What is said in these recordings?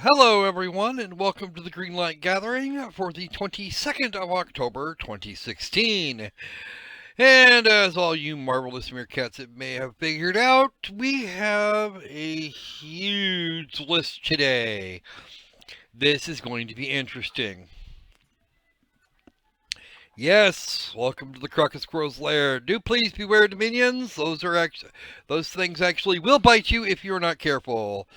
Hello, everyone, and welcome to the Greenlight Gathering for the 22nd of October, 2016. And as all you marvelous meerkats may have figured out, we have a huge list today. This is going to be interesting. Yes, welcome to the Crocus Squirrel's Lair. Do please beware, Dominions. Those things actually will bite you if you're not careful.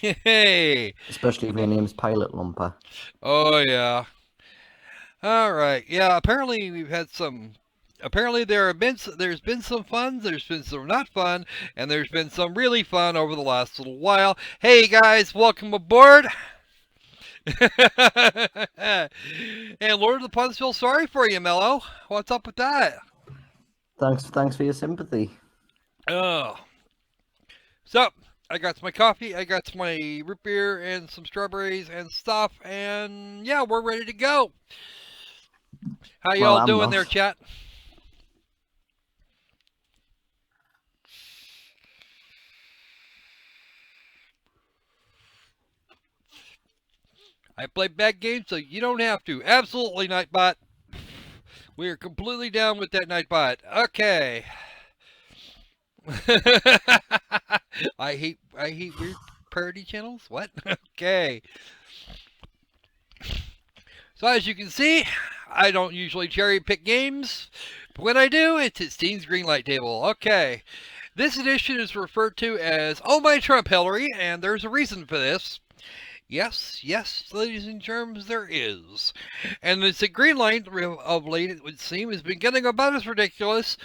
Hey. Especially if your name's Pilot Lumper. Oh yeah. All right. Yeah. Apparently we've had some. Apparently there's been some fun. There's been some not fun, and there's been some really fun over the last little while. Hey guys, welcome aboard. And Lord of the Puns feel sorry for you, Mello. What's up with that? Thanks for your sympathy. Oh. So, I got my coffee, I got my root beer and some strawberries and stuff, and yeah, we're ready to go. How y'all doing there, chat? I play bad games, so you don't have to. Absolutely, Nightbot. We are completely down with that, Nightbot. Okay. I hate weird parody channels. What? Okay. So as you can see, I don't usually cherry pick games, but when I do, it's Steen's Greenlight table. Okay. This edition is referred to as Oh My Trump Hillary, and there's a reason for this. Yes, ladies and germs, there is. And it's a Greenlight of late, it would seem, has been getting about as ridiculous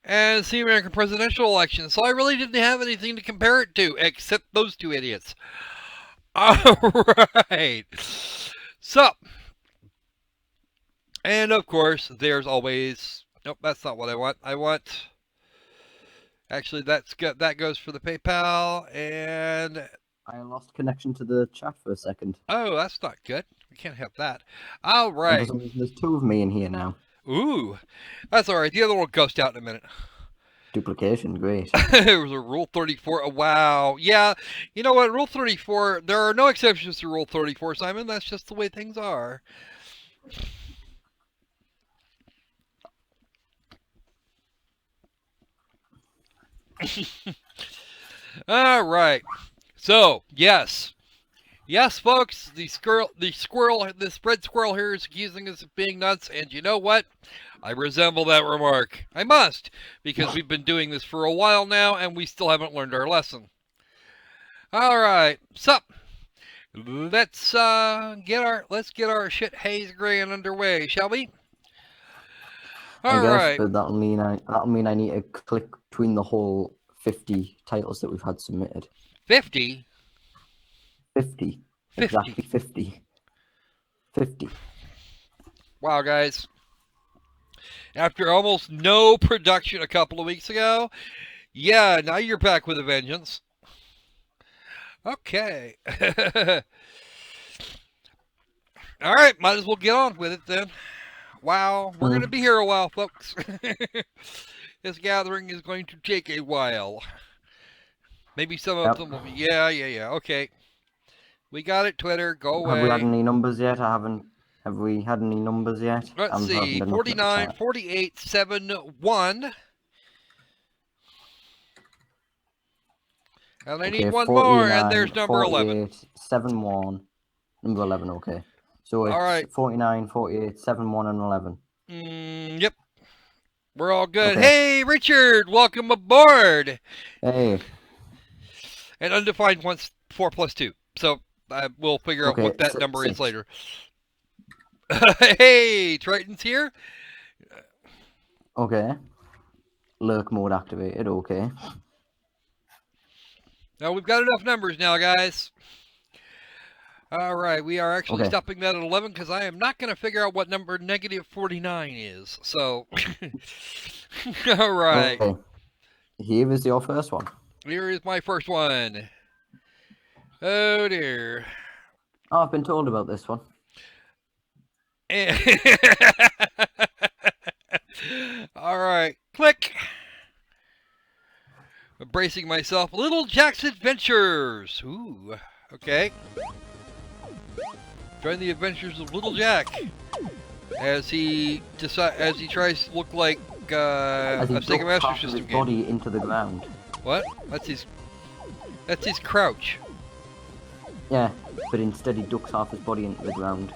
as the American presidential election. So I really didn't have anything to compare it to, except those two idiots. Alright. So, and of course, there's always... Nope, that's not what I want. I want... Actually, that goes for the PayPal, and... I lost connection to the chat for a second. Oh, that's not good. We can't have that. All right. There's two of me in here now. Ooh, that's all right. The other one will ghost out in a minute. Duplication, great. It was a Rule 34. Oh, wow. Yeah, you know what? Rule 34, there are no exceptions to Rule 34, Simon. That's just the way things are. All right. So, yes, folks, the spread squirrel here is accusing us of being nuts, and you know what? I resemble that remark. I must, because we've been doing this for a while now, and we still haven't learned our lesson. All right, so let's get our shit haze graying underway, shall we? All right. But that'll mean I need to click between the whole 50 titles that we've had submitted. 50? 50. Exactly 50. 50. Wow, guys. After almost no production a couple of weeks ago, yeah, now you're back with a vengeance. Okay. All right, might as well get on with it then. Wow, we're going to be here a while, folks. This gathering is going to take a while. Maybe some of them will be. Yeah. Okay. We got it, Twitter. Go away. Have we had any numbers yet? Have we had any numbers yet? Let's see. 49, 48, 7, 1. And I need one more, and there's number 11. 7, 1. Number 11, okay. So it's all right. 49, 48, 7, 1, and 11. Yep. We're all good. Okay. Hey, Richard, welcome aboard. Hey. And undefined once 4 plus 2. So we'll figure out what that number is later. Hey, Triton's here. Okay. Lurk mode activated, okay. Now we've got enough numbers now, guys. All right, we are actually stopping that at 11 because I am not going to figure out what number negative 49 is. So, all right. Okay. Here is your first one. Here is my first one. Oh, dear. Oh, I've been told about this one. All right, click. Bracing myself. Little Jack's Adventures. Ooh. Okay. Join the adventures of Little Jack as he tries to look like a Sega Master System game. Body into the ground. What? That's his crouch. Yeah, but instead he ducks half his body into the ground.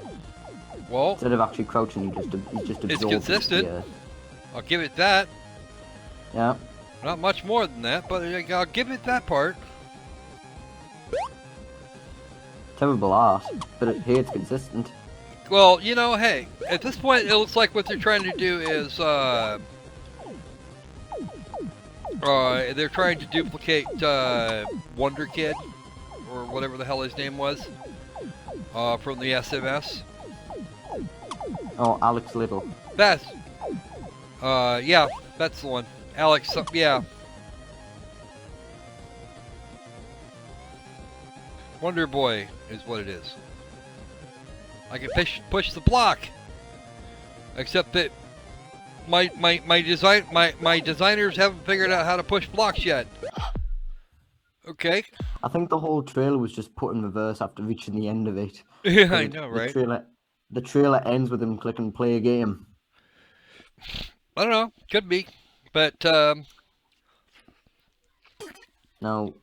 Well, instead of actually crouching, he's just absorbed. It's consistent. I'll give it that. Yeah. Not much more than that, but I'll give it that part. Terrible art, but hey, it's consistent. Well, you know, hey, at this point, it looks like what they're trying to do is, they're trying to duplicate, Wonder Kid, or whatever the hell his name was, from the SMS. Oh, Alex Little. That's, yeah, that's the one. Alex, yeah. Wonder Boy is what it is. I can push the block, except that my designers haven't figured out how to push blocks yet. Okay. I think the whole trailer was just put in reverse after reaching the end of it. Yeah, I know, right? The trailer ends with him clicking play a game. I don't know. Could be, but now,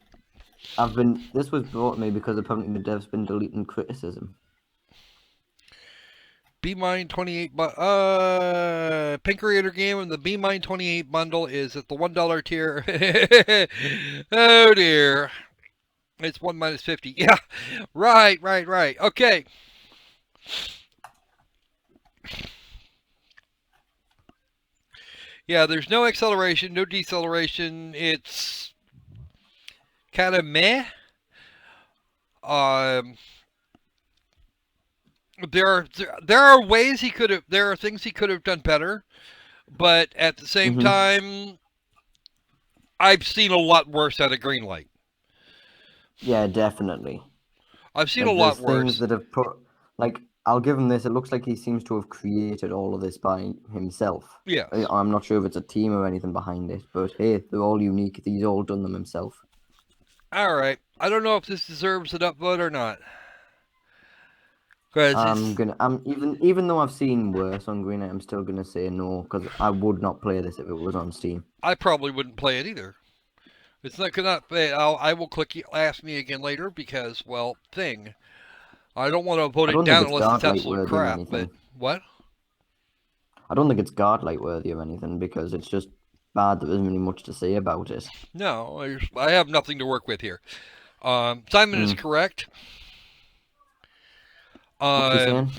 this was brought to me because apparently the dev's been deleting criticism. B-Mine 28, Pink Creator game and the B-Mine 28 bundle is at the $1 tier. Oh dear. It's 1 minus 50. Yeah. Right. Okay. Yeah, there's no acceleration, no deceleration. It's kind of meh. There are ways there are things he could have done better, but at the same time, I've seen a lot worse out of Greenlight. Yeah, definitely. I've seen a lot worse. Things that have put, like, I'll give him this. It looks like he seems to have created all of this by himself. Yeah. I'm not sure if it's a team or anything behind it, but hey, they're all unique. He's all done them himself. All right. I don't know if this deserves an upvote or not. Even though I've seen worse on Greenlight, I'm still gonna say no because I would not play this if it was on Steam. I probably wouldn't play it either. It's not gonna. I will click ask me again later because, well, I don't want to vote it down unless it's absolute crap. But what? I don't think it's Godlight worthy or anything because it's just bad. There isn't really much to say about it. No, I have nothing to work with here. Simon is correct. What's he saying?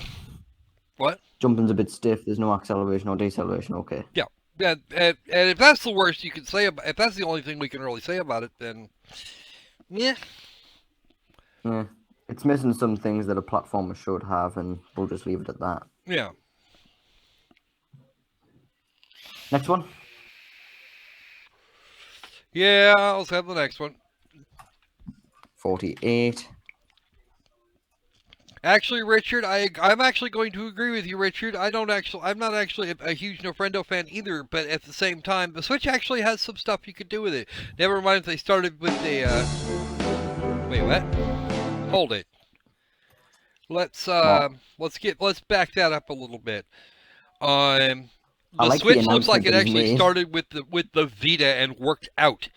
What? Jumping's a bit stiff. There's no acceleration or deceleration. Okay. Yeah. And if that's the worst you can say about, if that's the only thing we can really say about it, then yeah. Yeah. It's missing some things that a platformer should have, and we'll just leave it at that. Yeah. Next one. Yeah, let's have the next one. 48. Actually, Richard, I'm actually going to agree with you, Richard. I'm not actually a huge Nofrendo fan either, but at the same time, the Switch actually has some stuff you could do with it. Never mind if they started with the, wait, what? Hold it. Let's back that up a little bit. The Switch looks like it actually started with the Vita and worked out.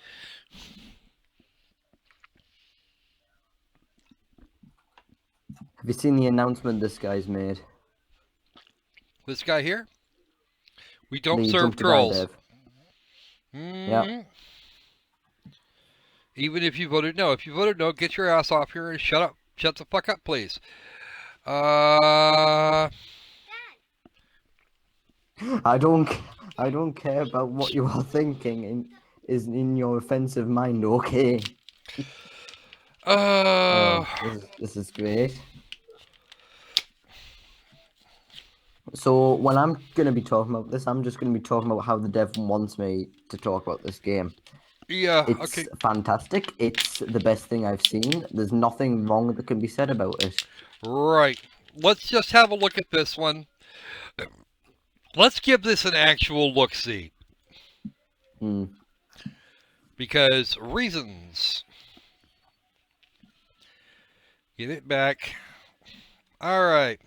Have you seen the announcement this guy's made? This guy here? We don't serve trolls. Yeah. Even if you voted no. If you voted no, get your ass off here and shut up. Shut the fuck up, please. I don't care about what you are thinking in your offensive mind, okay? This is great. So when I'm going to be talking about this, I'm just going to be talking about how the dev wants me to talk about this game. Yeah, it's fantastic. It's the best thing I've seen. There's nothing wrong that can be said about it. Right. Let's just have a look at this one. Let's give this an actual look-see. Because reasons. Get it back. Alright.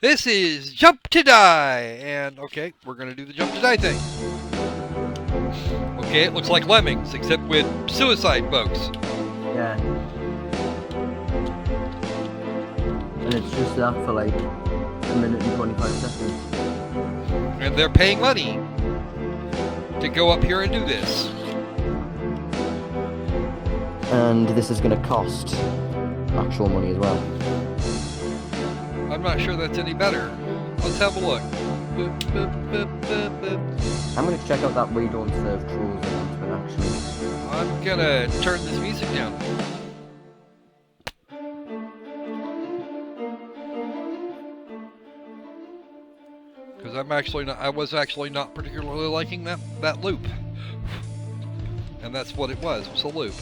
This is Jump to Die. And, okay, we're going to do the Jump to Die thing. Okay, it looks like Lemmings, except with suicide folks. Yeah. And it's just that for like 1 minute and 25 seconds. And they're paying money to go up here and do this. And this is going to cost actual money as well. I'm not sure that's any better. Let's have a look. I'm going to check out that We Don't Serve Trolls announcement actually. I'm gonna turn this music down. Because I was actually not particularly liking that loop. And that's what it was a loop.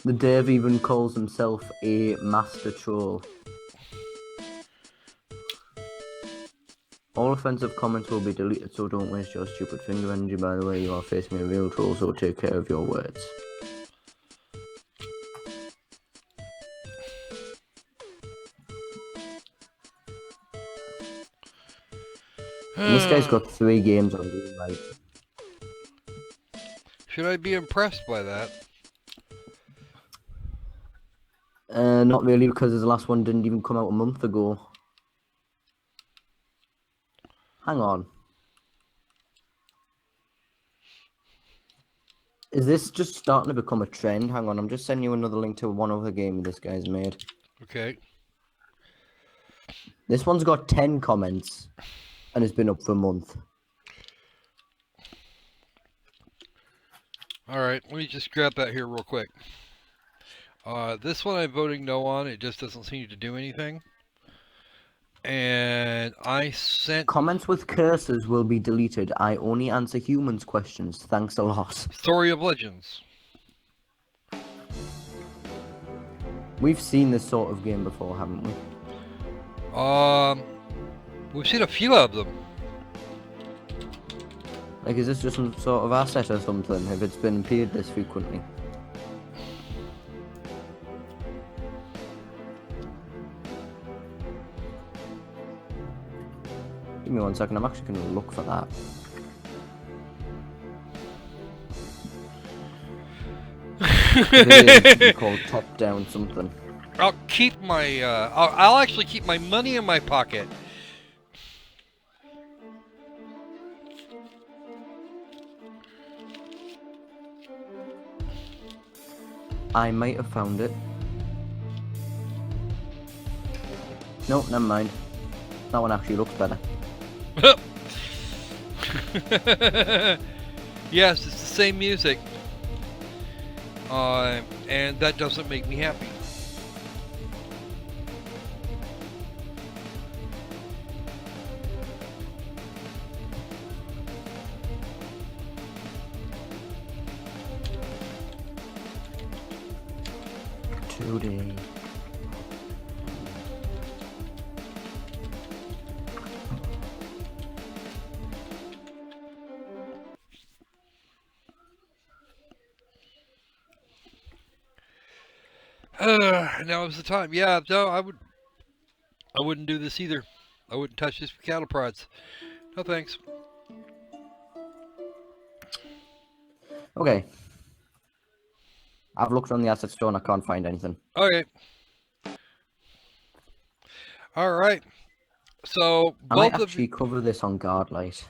The dev even calls himself a master troll. All offensive comments will be deleted, so don't waste your stupid finger energy. By the way, you are facing a real troll, so take care of your words. And this guy's got 3 games on Greenlight. Should I be impressed by that? Not really, because his last one didn't even come out a month ago. Hang on. Is this just starting to become a trend? Hang on, I'm just sending you another link to one other game this guy's made. Okay. This one's got 10 comments, and it's been up for a month. Alright, let me just grab that here real quick. This one I'm voting no on. It just doesn't seem to do anything. And I sent... Comments with curses will be deleted. I only answer humans' questions. Thanks a lot. Story of Legends. We've seen this sort of game before, haven't we? We've seen a few of them. Like, is this just some sort of asset or something, if it's been appeared this frequently? Give me 1 second, I'm actually going to look for that. It is called top down something. I'll keep my, I'll actually keep my money in my pocket. I might have found it. No, never mind. That one actually looks better. Yes, it's the same music. And that doesn't make me happy. Today. Now is the time. Yeah, no, I wouldn't do this either. I wouldn't touch this for cattle prods. No thanks. Okay. I've looked on the asset store and I can't find anything. Okay. Alright. So, I might actually cover this on Guardlight.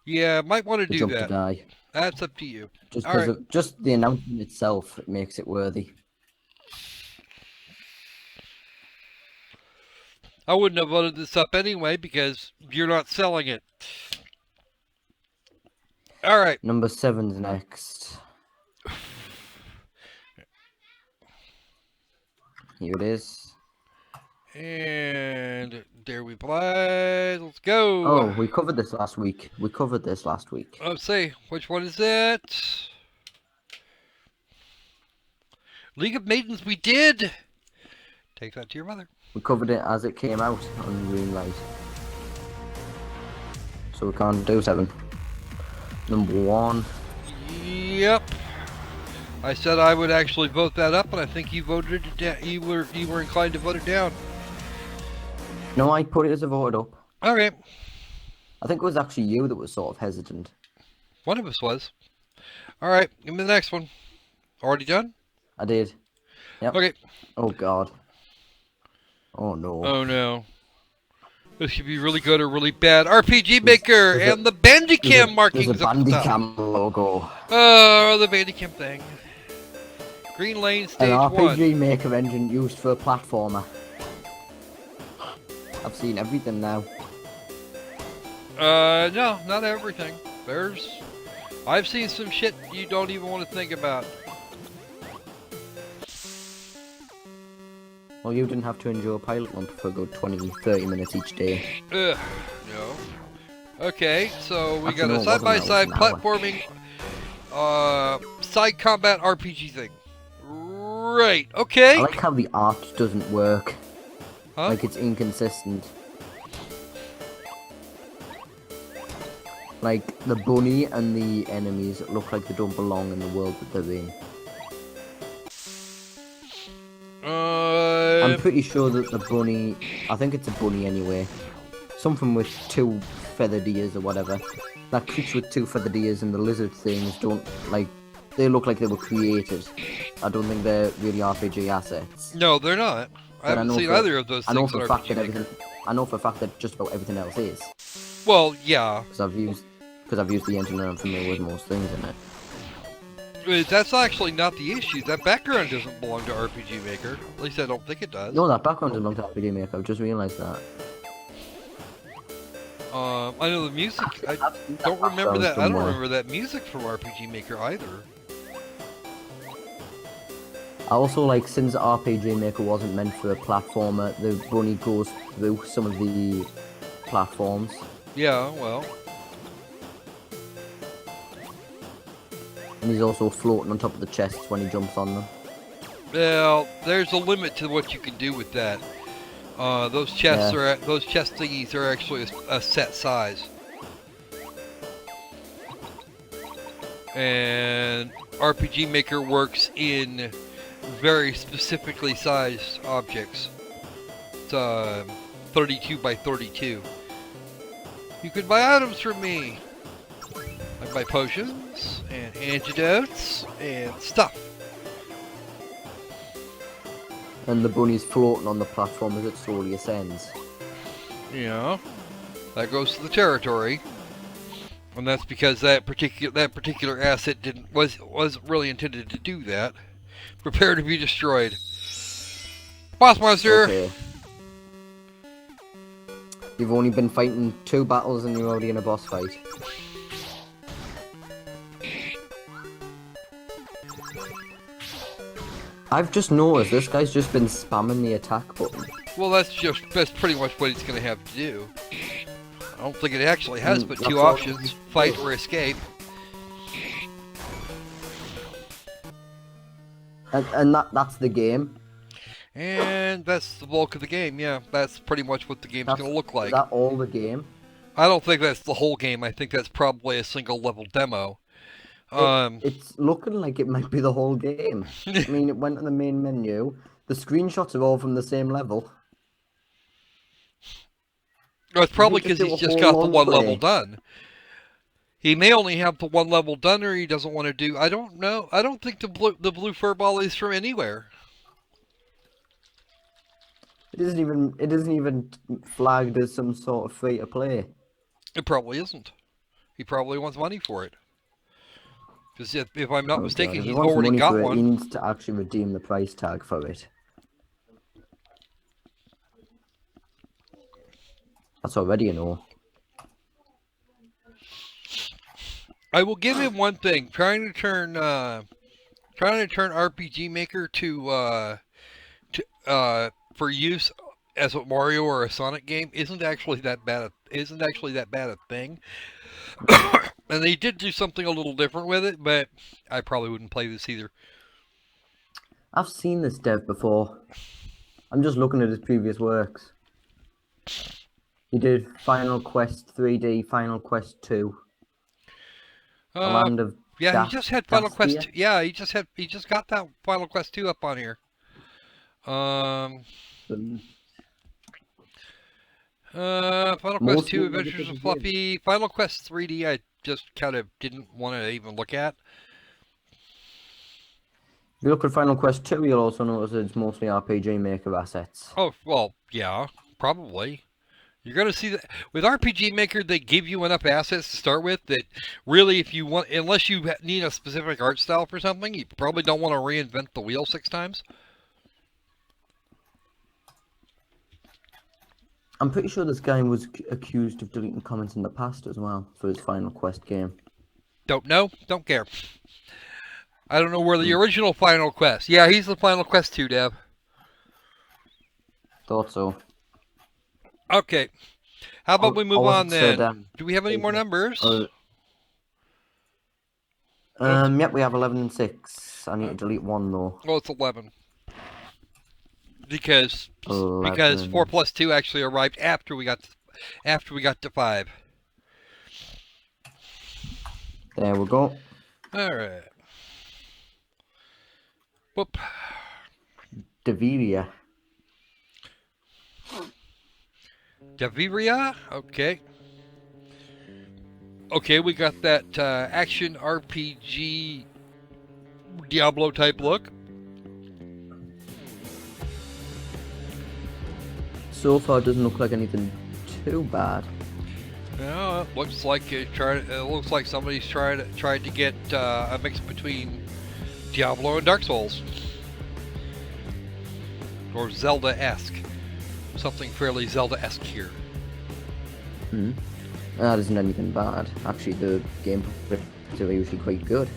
Yeah, might want to do Jump that. to Die. That's up to you. Just because of just the announcement itself, it makes it worthy. I wouldn't have voted this up anyway because you're not selling it. Alright. Number 7's next. Here it is. And there we play. Let's go. Oh, we covered this last week. Let's see. Which one is that? League of Maidens, we did. Take that to your mother. We covered it as it came out on Greenlight. So we can't do 7. Number 1. Yep. I said I would actually vote that up, and I think you voted it down. You were inclined to vote it down. No, I put it as a voted up. Okay. I think it was actually you that was sort of hesitant. One of us was. All right. Give me the next one. Already done? I did. Yep. Okay. Oh God. Oh no. Oh no. This could be really good or really bad. RPG Maker and the Bandicam markings There's a up the top. Bandicam logo. Oh, the Bandicam thing. Greenlight Stage An 1. RPG Maker engine used for a platformer. I've seen everything now. No, not everything. I've seen some shit you don't even want to think about. Well, you didn't have to endure a pilot lump for a good 20-30 minutes each day. Ugh, no. Okay, so we Actually, got a no, it wasn't. side-by-side That was an hour. platforming, side combat RPG thing. Right, okay. I like how the art doesn't work. Huh? Like, it's inconsistent. Like, the bunny and the enemies look like they don't belong in the world that they're in. I'm pretty sure that the bunny... I think it's a bunny anyway. Something with 2 feathered ears or whatever. That creature with 2 feathered ears and the lizard things don't, like... They look like they were created. I don't think they're really RPG assets. No, they're not. I haven't seen either of those things. I know for in a fact RPG that Maker. I know for a fact that just about everything else is. Well, yeah. Because I've used the engine and I'm familiar with most things in it. That's actually not the issue. That background doesn't belong to RPG Maker. At least I don't think it does. No, that background doesn't belong to RPG Maker. I've just realised that. I know the music. I don't remember that. I don't remember that music from RPG Maker either. I also like, since RPG Maker wasn't meant for a platformer, the bunny goes through some of the platforms. Yeah, well. And he's also floating on top of the chests when he jumps on them. Well, there's a limit to what you can do with that. Those chests those chest thingies are actually a set size. And RPG Maker works in very specifically sized objects. It's 32 by 32. You can buy items from me. I buy potions and antidotes and stuff. And the bunny's floating on the platform as it slowly ascends. Yeah, that goes to the territory, and that's because that particular asset wasn't really intended to do that. Prepare to be destroyed. Boss monster. Okay. You've only been fighting 2 battles and you're already in a boss fight. I've just noticed this guy's just been spamming the attack button. Well, that's pretty much what he's gonna have to do. I don't think it actually has but 2 that's all. options: fight or escape. And that's the game. And that's the bulk of the game. Yeah, that's pretty much what the game's gonna look like. Is that all the game? I don't think that's the whole game. I think that's probably a single level demo. It's looking like it might be the whole game. I mean, it went to the main menu. The screenshots are all from the same level. Well, it's probably because he's just got the long one play. level done. He may only have the one level done, or he doesn't want to do. I don't know. I don't think the blue furball is from anywhere. It isn't even flagged as some sort of free to play. It probably isn't. He probably wants money for it. Because if I'm not mistaken, God, if he he's wants already money got for it, one. He needs to actually redeem the price tag for it. That's already a no. I will give him one thing: trying to turn RPG Maker to for use as a Mario or a Sonic game isn't actually that bad. Isn't actually that bad a thing. And they did do something a little different with it, but I probably wouldn't play this either. I've seen this dev before. I'm just looking at his previous works. He did Final Quest 3D, Final Quest 2, The Land of Yeah, he just had Final That's Quest. here. Yeah, he just got that Final Quest 2 up on here. Um, Um, Final Quest 2 Mostly Adventures negative of reviews. Fluffy. Final Quest 3D I just kind of didn't want to even look at. If you look at Final Quest 2, you'll also notice it's mostly RPG Maker assets. Oh, well, yeah, probably. You're going to see that with RPG Maker, they give you enough assets to start with that really, if you want, unless you need a specific art style for something, you probably don't want to reinvent the wheel 6 times. I'm pretty sure this guy was accused of deleting comments in the past as well for his Final Quest game. Don't know, don't care. I don't know where the original Final Quest. Yeah, he's the Final Quest 2 dev. Thought so. Okay. How about we move on then? Said, Do we have any more numbers? Yep, we have 11 and 6. I need to delete one though. Well, it's 11. Because 11. 4 plus 2 actually arrived after we got to 5. There we go. All right. Whoop. Daviria. Daviria? Okay. Okay, we got that action RPG Diablo type look. So far, it doesn't look like anything too bad. Yeah, it looks like somebody's tried to get a mix between Diablo and Dark Souls, or Zelda-esque. Something fairly Zelda-esque here. That isn't anything bad. Actually, the gameplay are usually quite good.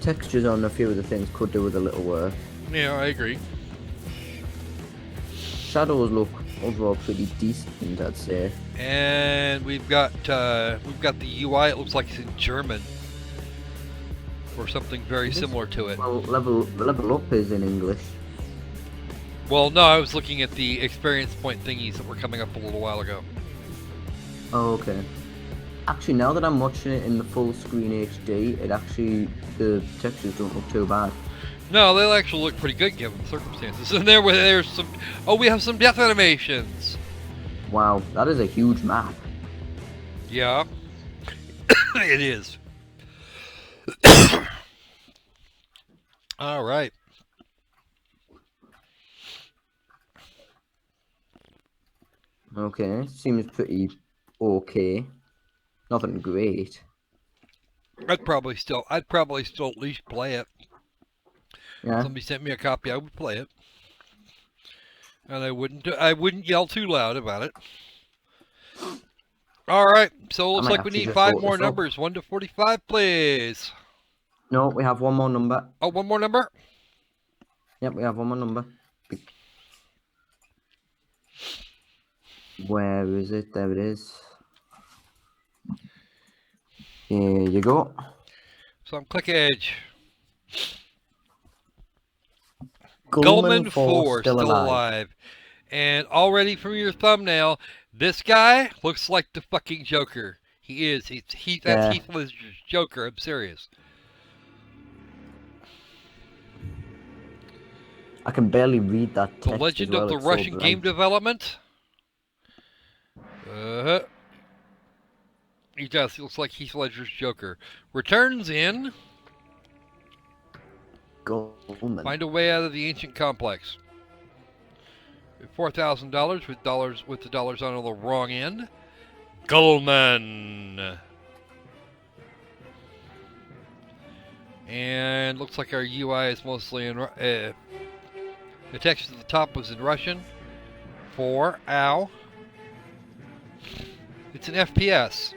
Textures on a few of the things could do with a little work. Yeah, I agree. Shadows look overall pretty decent, I'd say. And we've got the UI. It looks like it's in German, or something very similar to it. Well, level up is in English. Well, no, I was looking at the experience point thingies that were coming up a little while ago. Oh, okay. Actually, now that I'm watching it in the full screen HD, the textures don't look too bad. No, they actually look pretty good given the circumstances. And there's some. Oh, we have some death animations. Wow, that is a huge map. Yeah, it is. All right. Okay, seems pretty okay. Nothing great. I'd probably still at least play it. Yeah. Somebody sent me a copy, I would play it, and I wouldn't yell too loud about it. All right, so it looks like we need 5 more numbers. 1 to 45, please. No, we have one more number. Oh, one more number. Yep, we have one more number. Where is it? There it is. Here you go. So I'm click edge. Gullman 4 still alive. And already from your thumbnail, this guy looks like the fucking Joker. He is. That's Heath Ledger's Joker. I'm serious. I can barely read that text. The Legend of the Russian Game Development. He does. He looks like Heath Ledger's Joker. Returns in. Gullman. Find a way out of the ancient complex. $4,000 with the dollars on the wrong end. Gullman. And looks like our UI is mostly in. The text at the top was in Russian. Ow. It's an FPS.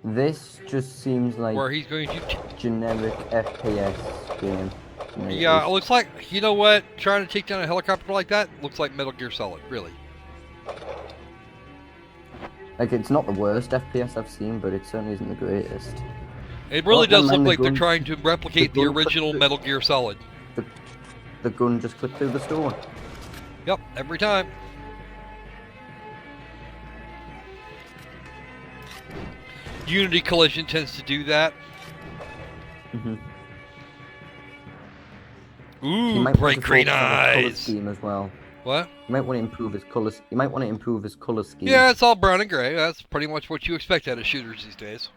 This just seems like where he's going to generic FPS game. Yeah, it looks like, you know what? Trying to take down a helicopter like that looks like Metal Gear Solid, really. Like, it's not the worst FPS I've seen, but it certainly isn't the greatest. It really does look like they're trying to replicate the original Metal Gear Solid. The gun just clipped through the stone. Yep, every time. Unity Collision tends to do that. Mm-hmm. He Ooh, might want bright to green focus on his color eyes. scheme as well. What? He might want to improve his colors. He might want to improve his color scheme. Yeah, it's all brown and gray. That's pretty much what you expect out of shooters these days.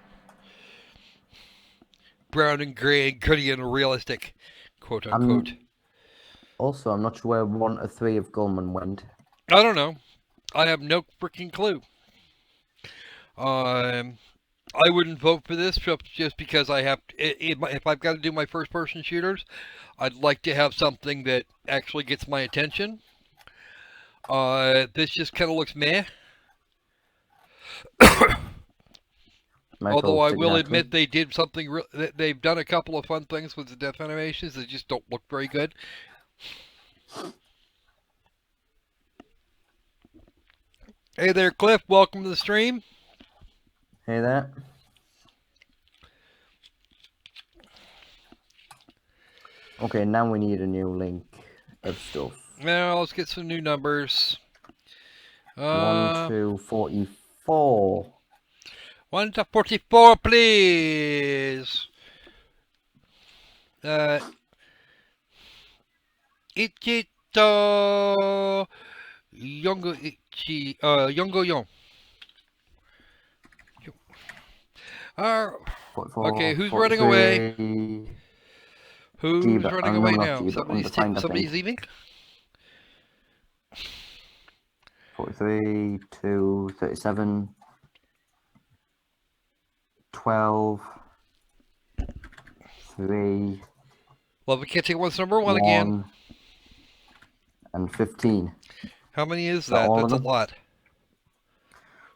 Brown and gray and gritty and realistic, quote unquote. Also, I'm not sure where 1 or 3 of Goldman went. I don't know. I have no freaking clue. I wouldn't vote for this just because I have. If I've got to do my first-person shooters, I'd like to have something that actually gets my attention. This just kind of looks meh. Although I will admit they did something. They've done a couple of fun things with the death animations that just don't look very good. Hey there, Cliff. Welcome to the stream. Hey there. Okay, now we need a new link of stuff. Now let's get some new numbers. 1 to 44. 1 to 44, please. Ichito Yongo Ichi Yongo Yon. Okay, who's running away? Who's running away now? Somebody's leaving? 43, 2, 37, 12, 3. Well, we can't take what's number 1 again. And 15. How many is that? That's a lot.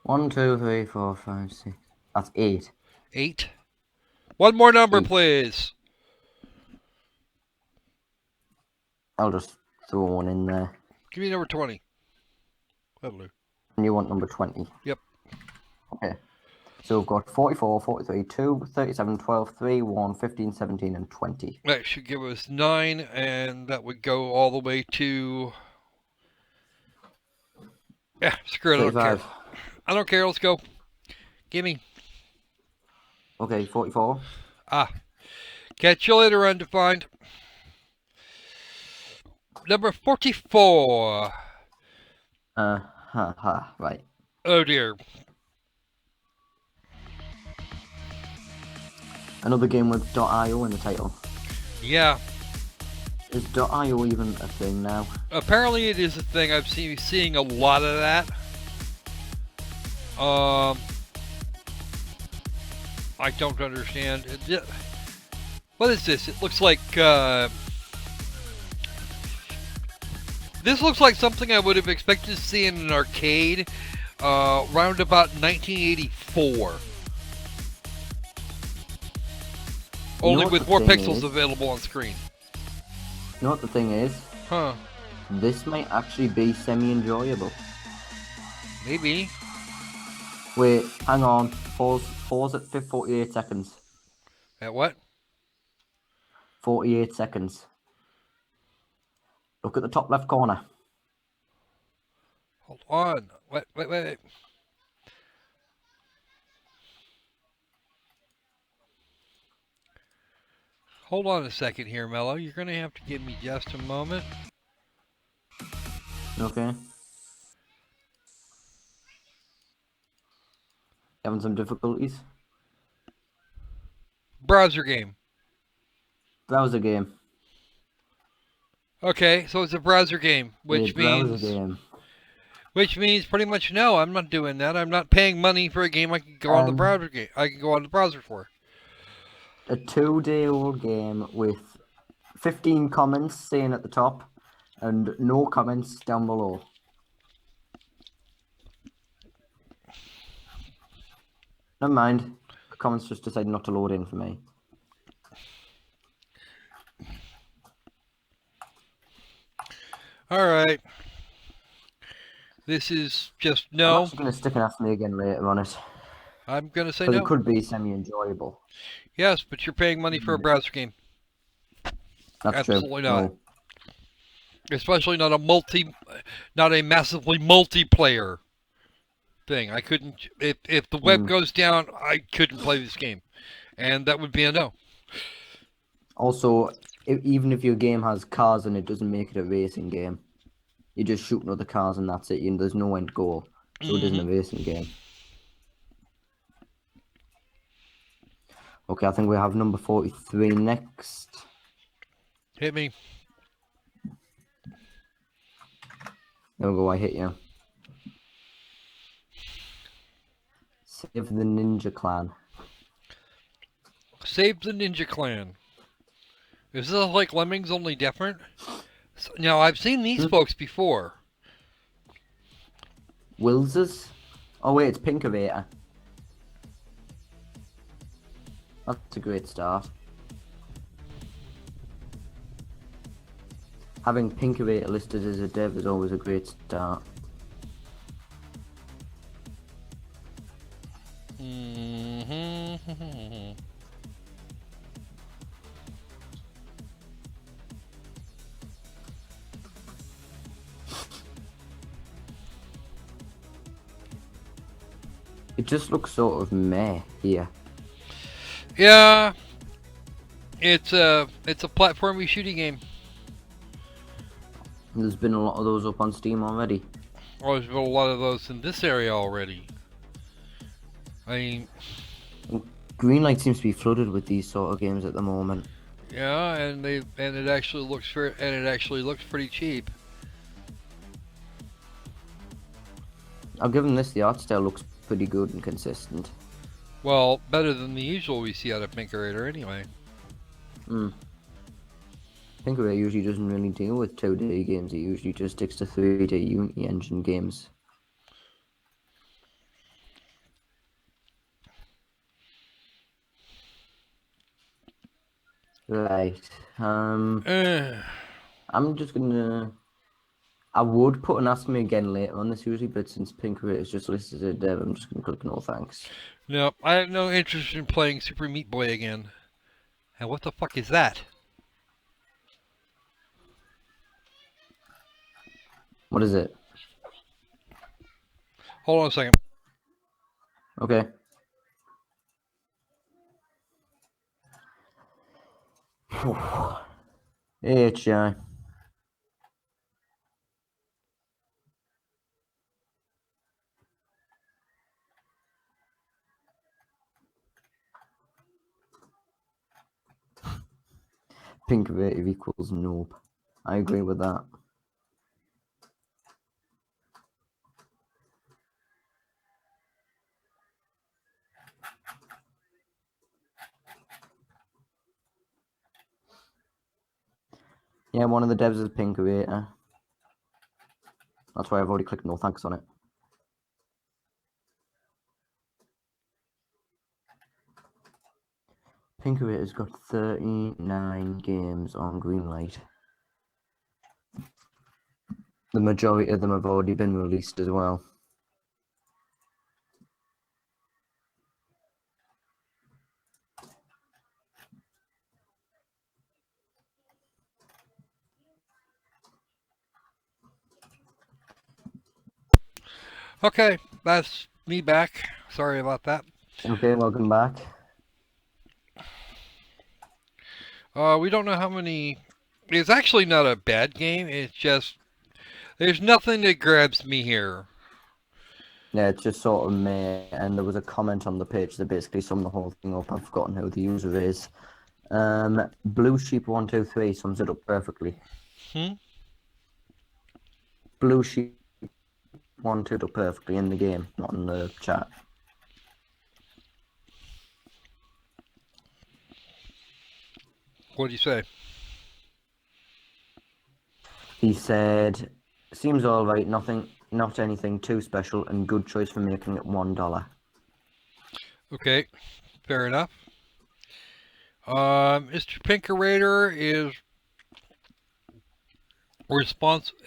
1, 2, 3, 4, 5, 6. That's 8. 8. One more number, please. I'll just throw one in there. Give me number 20. That'll do. And you want number 20? Yep. Okay. So we've got 44, 43, 2, 37, 12, 3, 1, 15, 17, and 20. That should give us 9, and that would go all the way to... Yeah, screw it. 35. I don't care. Let's go. Gimme. Okay, 44. Catch you later, undefined. Number 44. Right. Oh dear. Another game with .io in the title. Yeah. Is .io even a thing now? Apparently it is a thing. I've seeing a lot of that. I don't understand. What is this? It looks like this looks like something I would have expected to see in an arcade round about 1984. Only with more pixels available on screen. You know what the thing is? Huh. This might actually be semi-enjoyable. Maybe. Wait, hang on. Pause at 48 seconds. At what? 48 seconds. Look at the top left corner. Hold on. Wait. Hold on a second here, Mello. You're going to have to give me just a moment. Okay. Having some difficulties? Browser game. Browser game. Okay, so it's a browser game, which means pretty much no, I'm not doing that. I'm not paying money for a game I can go on the browser game. I can go on the browser for. A 2-day-old game with 15 comments saying at the top and no comments down below. Never mind. The comments just decided not to load in for me. Alright. This is just no. I'm actually going to stick an ask me again later on it. I'm going to say no. Because it could be semi-enjoyable. Yes, but you're paying money for a browser game. That's Absolutely true. not. No. Especially not a massively multiplayer. thing. I couldn't. If the web Mm. goes down, I couldn't play this game, and that would be a no. Also, even if your game has cars and it doesn't make it a racing game, you're just shooting other cars and that's it. There's no end goal, so it isn't a racing game. Okay, I think we have number 43 next. Hit me. There we go, I hit you. Save the Ninja Clan. Save the Ninja Clan. Is this like Lemmings, only different? Now, I've seen these folks before. Wils's? Oh wait, it's Pinkavator. That's a great start. Having Pinkavator listed as a dev is always a great start. It just looks sort of meh here. Yeah, it's a platformy shooting game. There's been a lot of those up on Steam already. Oh, there's been a lot of those in this area already. I mean, Greenlight seems to be flooded with these sort of games at the moment. yeah, and it actually looks pretty cheap. I'll give them this. The art style looks pretty good and consistent. Well, better than the usual we see out of Pinkerator anyway. Pinkavator usually doesn't really deal with 2D games. He usually just sticks to 3D Unity engine games. Right. I'm just gonna. I would put an ask me again later on this usually, but since Pinkavator is just listed as a dev, I'm just gonna click no thanks. No, I have no interest in playing Super Meat Boy again. And what the fuck is that? What is it? Hold on a second. Okay. HI. Pinkavator equals noob. I agree with that. Yeah, one of the devs is Pinkavator. That's why I've already clicked no thanks on it. Pinkavator's got 39 games on Greenlight. The majority of them have already been released as well. Okay, that's me back. Sorry about that. Okay, welcome back. We don't know how many. It's actually not a bad game. It's just there's nothing that grabs me here. Yeah, it's just sort of meh, and there was a comment on the page that basically summed the whole thing up. I've forgotten who the user is. Blue Sheep 123 sums it up perfectly. Blue Sheep 123 up perfectly in the game, not in the chat. What do you say? He said, "Seems all right. Not anything too special, and good choice for making it $1." Okay, fair enough. Mr. Pinkerator is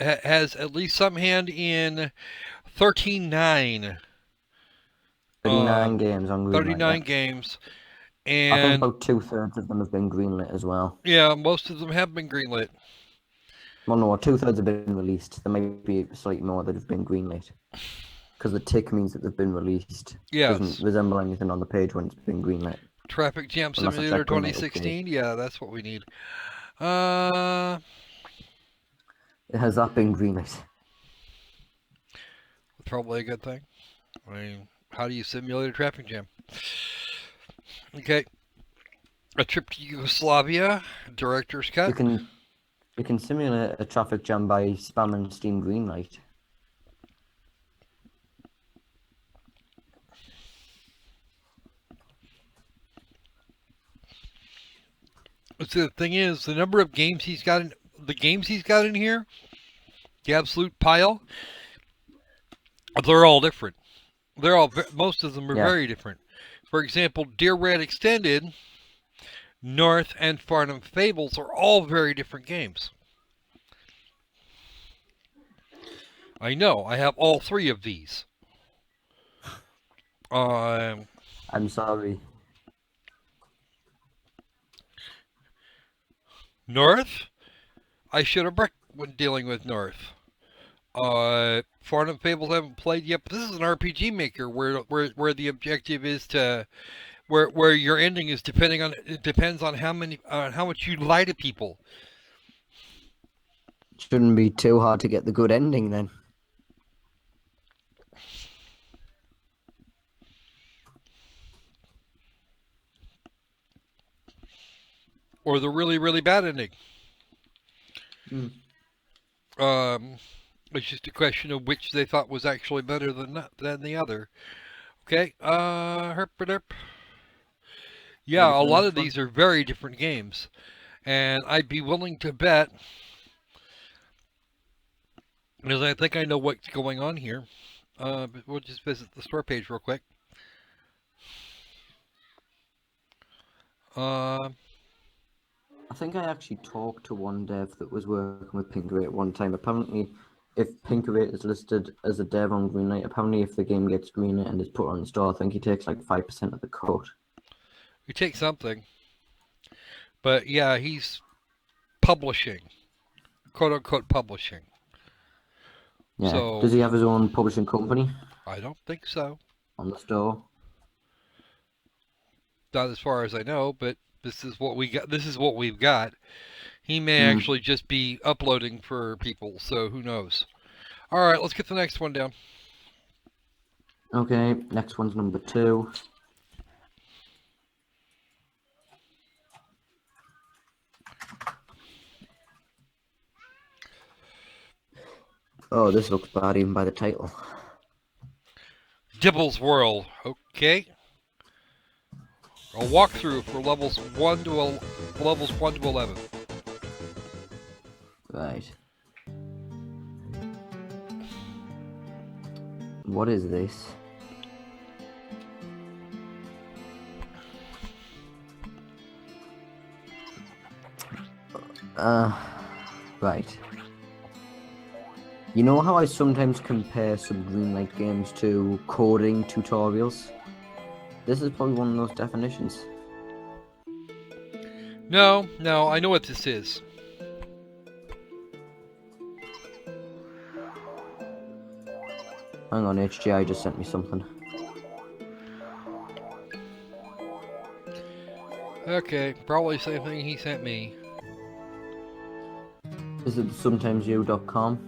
has at least some hand in 39. 39 games on Greenlight. 39 games. And I think about 2/3 of them have been greenlit as well. Yeah, most of them have been greenlit. Well, no, 2/3 have been released. There might be slightly more that have been greenlit. Because the tick means that they've been released. Yes. Doesn't resemble anything on the page when it's been greenlit. Traffic Jam Unless it's Simulator that Greenlight 2016. update. Yeah, that's what we need. Has that been greenlit? Probably a good thing. I mean, how do you simulate a traffic jam? Okay. A trip to Yugoslavia, director's cut. You can simulate a traffic jam by spamming Steam Greenlight. So the thing is, the number of games he's got in here, the absolute pile, they're all different. Most of them are very different. For example, Dear Red Extended, North, and Farnham Fables are all very different games. I know. I have all 3 of these. I'm sorry. North? I should have wrecked when dealing with North. Farnham Fables I haven't played yet, but this is an RPG maker where the objective is to where your ending is depends on how much you lie to people. Shouldn't be too hard to get the good ending then. Or the really, really bad ending. It's just a question of which they thought was actually better than the other. Okay, herp. Yeah, a lot of these are very different games. And I'd be willing to bet, because I think I know what's going on here. But we'll just visit the store page real quick. I think I actually talked to one dev that was working with Pinkerate at one time. Apparently, if Pinkerate is listed as a dev on Greenlight, apparently if the game gets greenlit and is put on the store, I think he takes like 5% of the cut. We take something. But yeah, he's publishing. Quote unquote publishing. Yeah. So, does he have his own publishing company? I don't think so. On the store? Not as far as I know, but this is what we got. This is what we've got. He may actually just be uploading for people, so who knows. All right, let's get the next one down. Okay, next one's number 2. Oh, this looks bad even by the title. Dibble's World. Okay. A walkthrough for levels 1 to 11. Right. What is this? Right. You know how I sometimes compare some Greenlight games to coding tutorials? This is probably one of those definitions. No, I know what this is. Hang on, HGI just sent me something. Okay, probably the same thing he sent me. Is it sometimesU.com?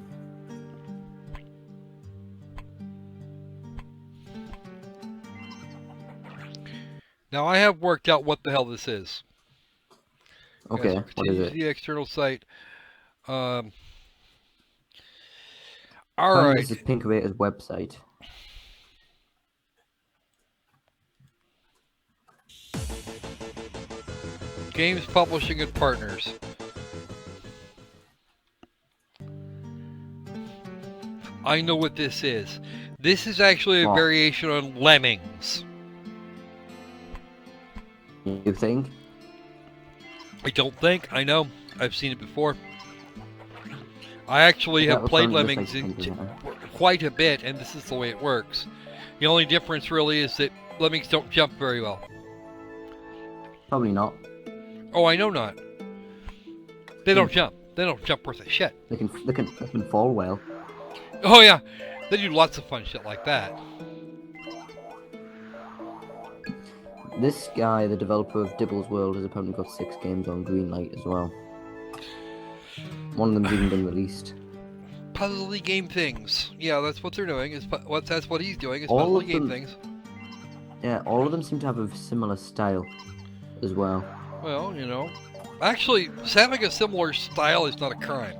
Now I have worked out what the hell this is. Okay, what is it? The external site. All Apparently right. This is Pinkerator's website. Games Publishing and Partners. I know what this is. This is actually a variation on Lemmings. You think? I don't think. I know. I've seen it before. I actually have played Lemmings quite a bit, and this is the way it works. The only difference really is that Lemmings don't jump very well. Probably not. Oh, I know not. They don't jump. They don't jump worth a shit. They can fall well. Oh yeah, They do lots of fun shit like that. This guy, the developer of Dibble's World, has apparently got 6 games on Greenlight as well. One of them's even been released. Puzzly game things. Yeah, that's what they're doing. That's what he's doing. Is All puzzly of game them- things. Yeah, all of them seem to have a similar style as well. Well, you know, actually, having a similar style is not a crime.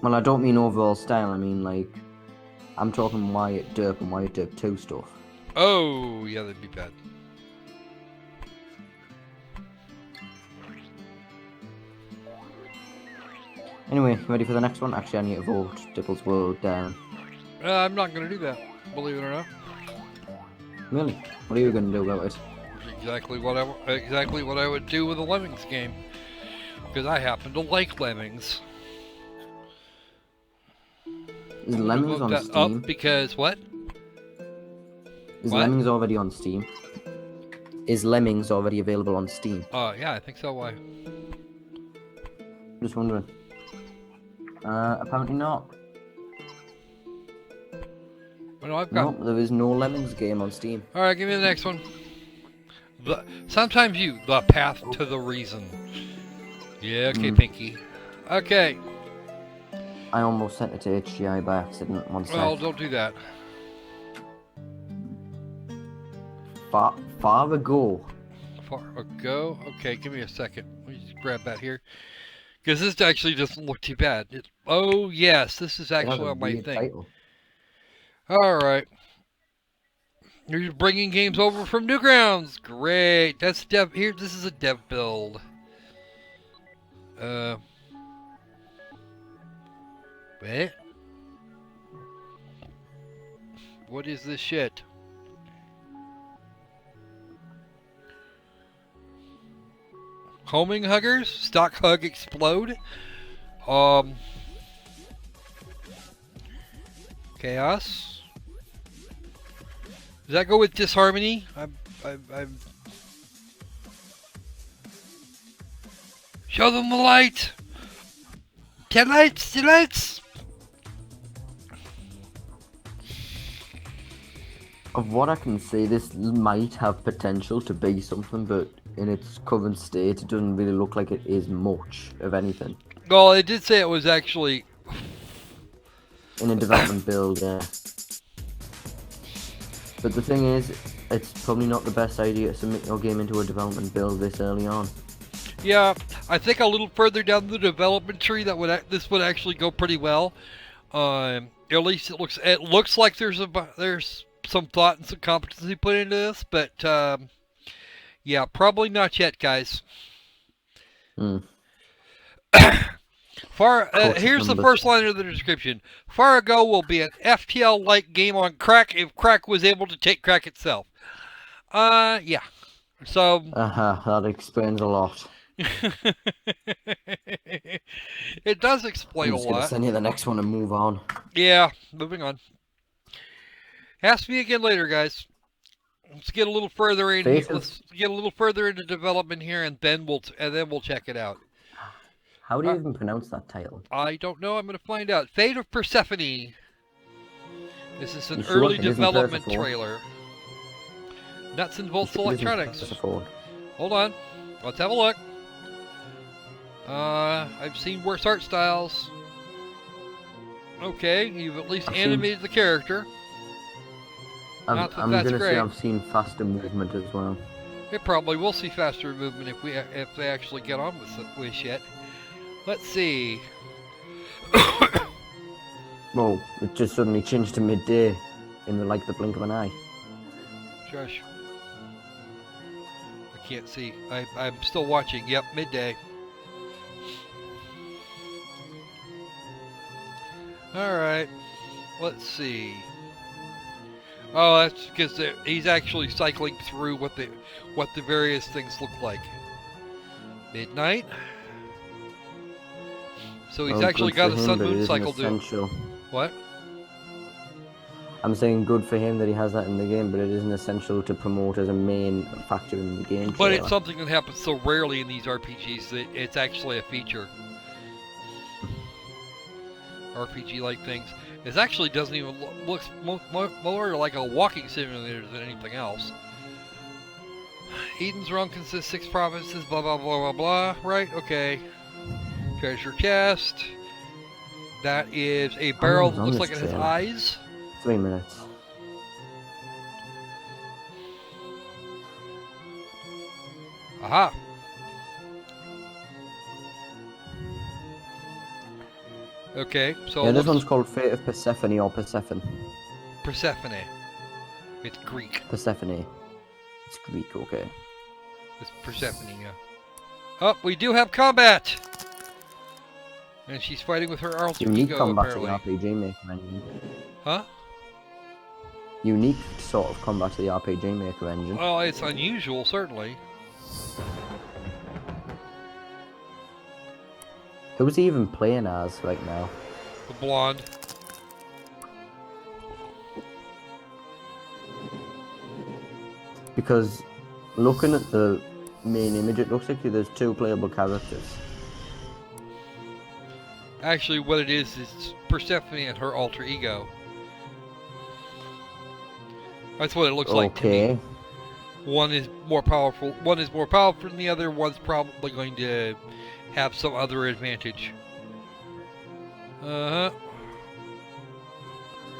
Well, I don't mean overall style, I mean like, I'm talking Wyatt Derp and Wyatt Derp 2 stuff. Oh, yeah, that'd be bad. Anyway, ready for the next one? Actually, I need to vote Dibble's World down. I'm not gonna do that, believe it or not. Really? What are you going to do about it? Exactly what I would do with a Lemmings game, because I happen to like Lemmings. Is Lemmings Look on that Steam? up because what? Is what? Lemmings already on Steam? Is Lemmings already available on Steam? Yeah, I think so. Why? Just wondering. Apparently not. Well, I've got. Nope, there is no Lemmings game on Steam. All right, give me the next one. Sometimes the path to the reason. Yeah, okay, Pinky. Okay. I almost sent it to HGI by accident one Well, sec. don't do that. Far ago. Far ago. Okay, give me a second. Let me just grab that here, because this actually doesn't look too bad. Oh yes, this is It has actually a on my weird thing. title. All right. You're bringing games over from Newgrounds. Great. That's dev. Here, this is a dev build. Wait. What is this shit? Homing huggers? Stock hug explode? Chaos? Does that go with disharmony? I'm... Show them the light! 10 lights! 10 lights! Of what I can see, this might have potential to be something, but in its current state, it doesn't really look like it is much of anything. Well, it did say it was actually... In a development build, yeah. But the thing is, it's probably not the best idea to submit your game into a development build this early on. Yeah, I think a little further down the development tree this would actually go pretty well. At least it looks like there's some thought and some competency put into this, but yeah, probably not yet, guys. Here's the first line of the description. Farago will be an FTL-like game on crack if crack was able to take crack itself. Yeah. So... that explains a lot. It does explain I'm a just gonna lot. send you the next one and move on. Yeah, moving on. Ask me again later, guys. Let's get a little further in. Let's get a little further into development here, and then we'll check it out. How do you even pronounce that title? I don't know. I'm going to find out. Fate of Persephone. This is an You sure? early It isn't development Persephone? trailer. Nuts and bolts It isn't electronics. Persephone. Hold on. Let's have a look. I've seen worse art styles. Okay, you've at least animated the character. I'm Not that gonna that's say great. I've seen faster movement as well. It probably will see faster movement if they actually get on with shit. Let's see. Well, it just suddenly changed to midday in the blink of an eye. Shush. I can't see. I'm still watching. Yep, midday. Alright. Let's see. Oh, that's because he's actually cycling through what the various things look like. Midnight. So he's Well, actually good got for a him, sun but it moon isn't cycle doing. essential. What? I'm saying good for him that he has that in the game, but it isn't essential to promote as a main factor in the game. But trailer. it's something that happens so rarely in these RPGs that it's actually a feature. RPG-like things. It actually doesn't even looks more like a walking simulator than anything else. Eden's realm consists of 6 provinces, blah blah blah blah blah. Right? Okay. Treasure chest. That is a barrel that looks like it has eyes. 3 minutes. Aha. Okay, so yeah, this one's called Fate of Persephone or Persephone. Persephone. It's Greek. Persephone. It's Greek, okay. It's Persephone, yeah. Oh, we do have combat! And she's fighting with her alter Unique ego, combat apparently. to the RPG Maker engine. Huh? Unique sort of combat to the RPG Maker engine. Well, it's unusual, certainly. Who's he even playing as right now? The blonde. Because looking at the main image, it looks like there's 2 playable characters. Actually, what it is Persephone and her alter ego. That's what it looks like to me. One is more powerful. One is more powerful than the other. One's probably going to have some other advantage. Uh-huh.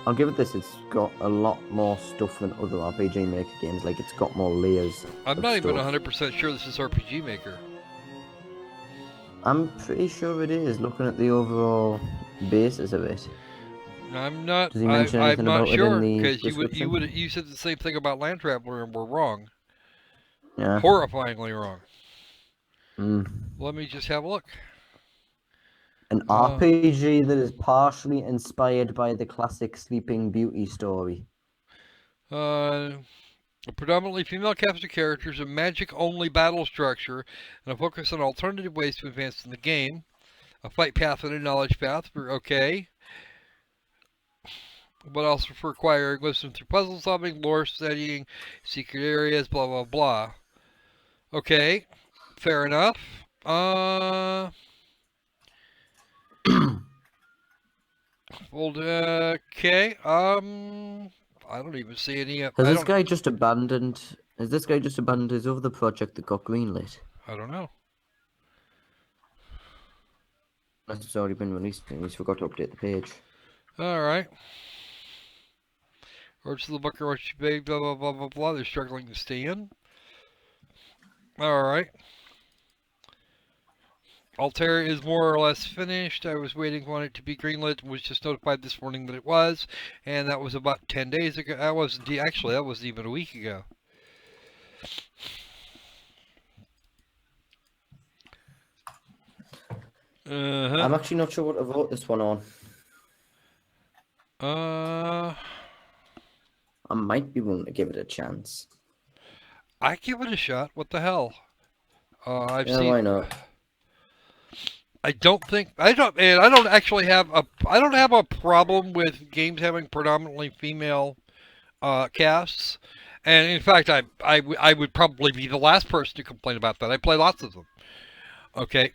I'll give it this, it's got a lot more stuff than other RPG Maker games, like it's got more layers. I'm not even 100% sure this is RPG Maker. I'm pretty sure it is, looking at the overall basis of it. I'm not. Does he mention I'm anything not about sure it in the because description? you said the same thing about Land Traveler and we're wrong. Yeah. Horrifyingly wrong. Mm. Let me just have a look. An RPG that is partially inspired by the classic Sleeping Beauty story. A predominantly female cast of characters, a magic-only battle structure, and a focus on alternative ways to advance in the game. A fight path and a knowledge path. Okay. But also for acquiring wisdom through puzzle solving, lore studying, secret areas, blah blah blah. Okay, fair enough. Okay. I don't even see any. Has this guy just abandoned? Has this guy just abandoned his other project that got greenlit? I don't know. It's already been released. He's forgot to update the page. All right. Or to the book or what you pay, blah blah blah blah blah. They're struggling to stay in. All right. Altair is more or less finished. I was waiting on it to be greenlit. Was just notified this morning that it was, and that was about 10 days ago. That wasn't actually. That wasn't even a week ago. I'm actually not sure what to vote this one on. I might be willing to give it a chance. I give it a shot. What the hell? I've yeah, seen. Why not? I don't actually have a problem with games having predominantly female casts, and in fact, I would probably be the last person to complain about that. I play lots of them. Okay.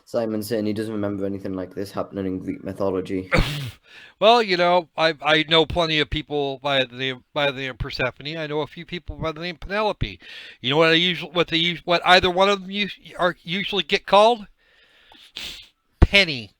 Simon's saying he doesn't remember anything like this happening in Greek mythology. Well, you know, I know plenty of people by the name of Persephone. I know a few people by the name Penelope. You know what either one of them usually get called? Penny.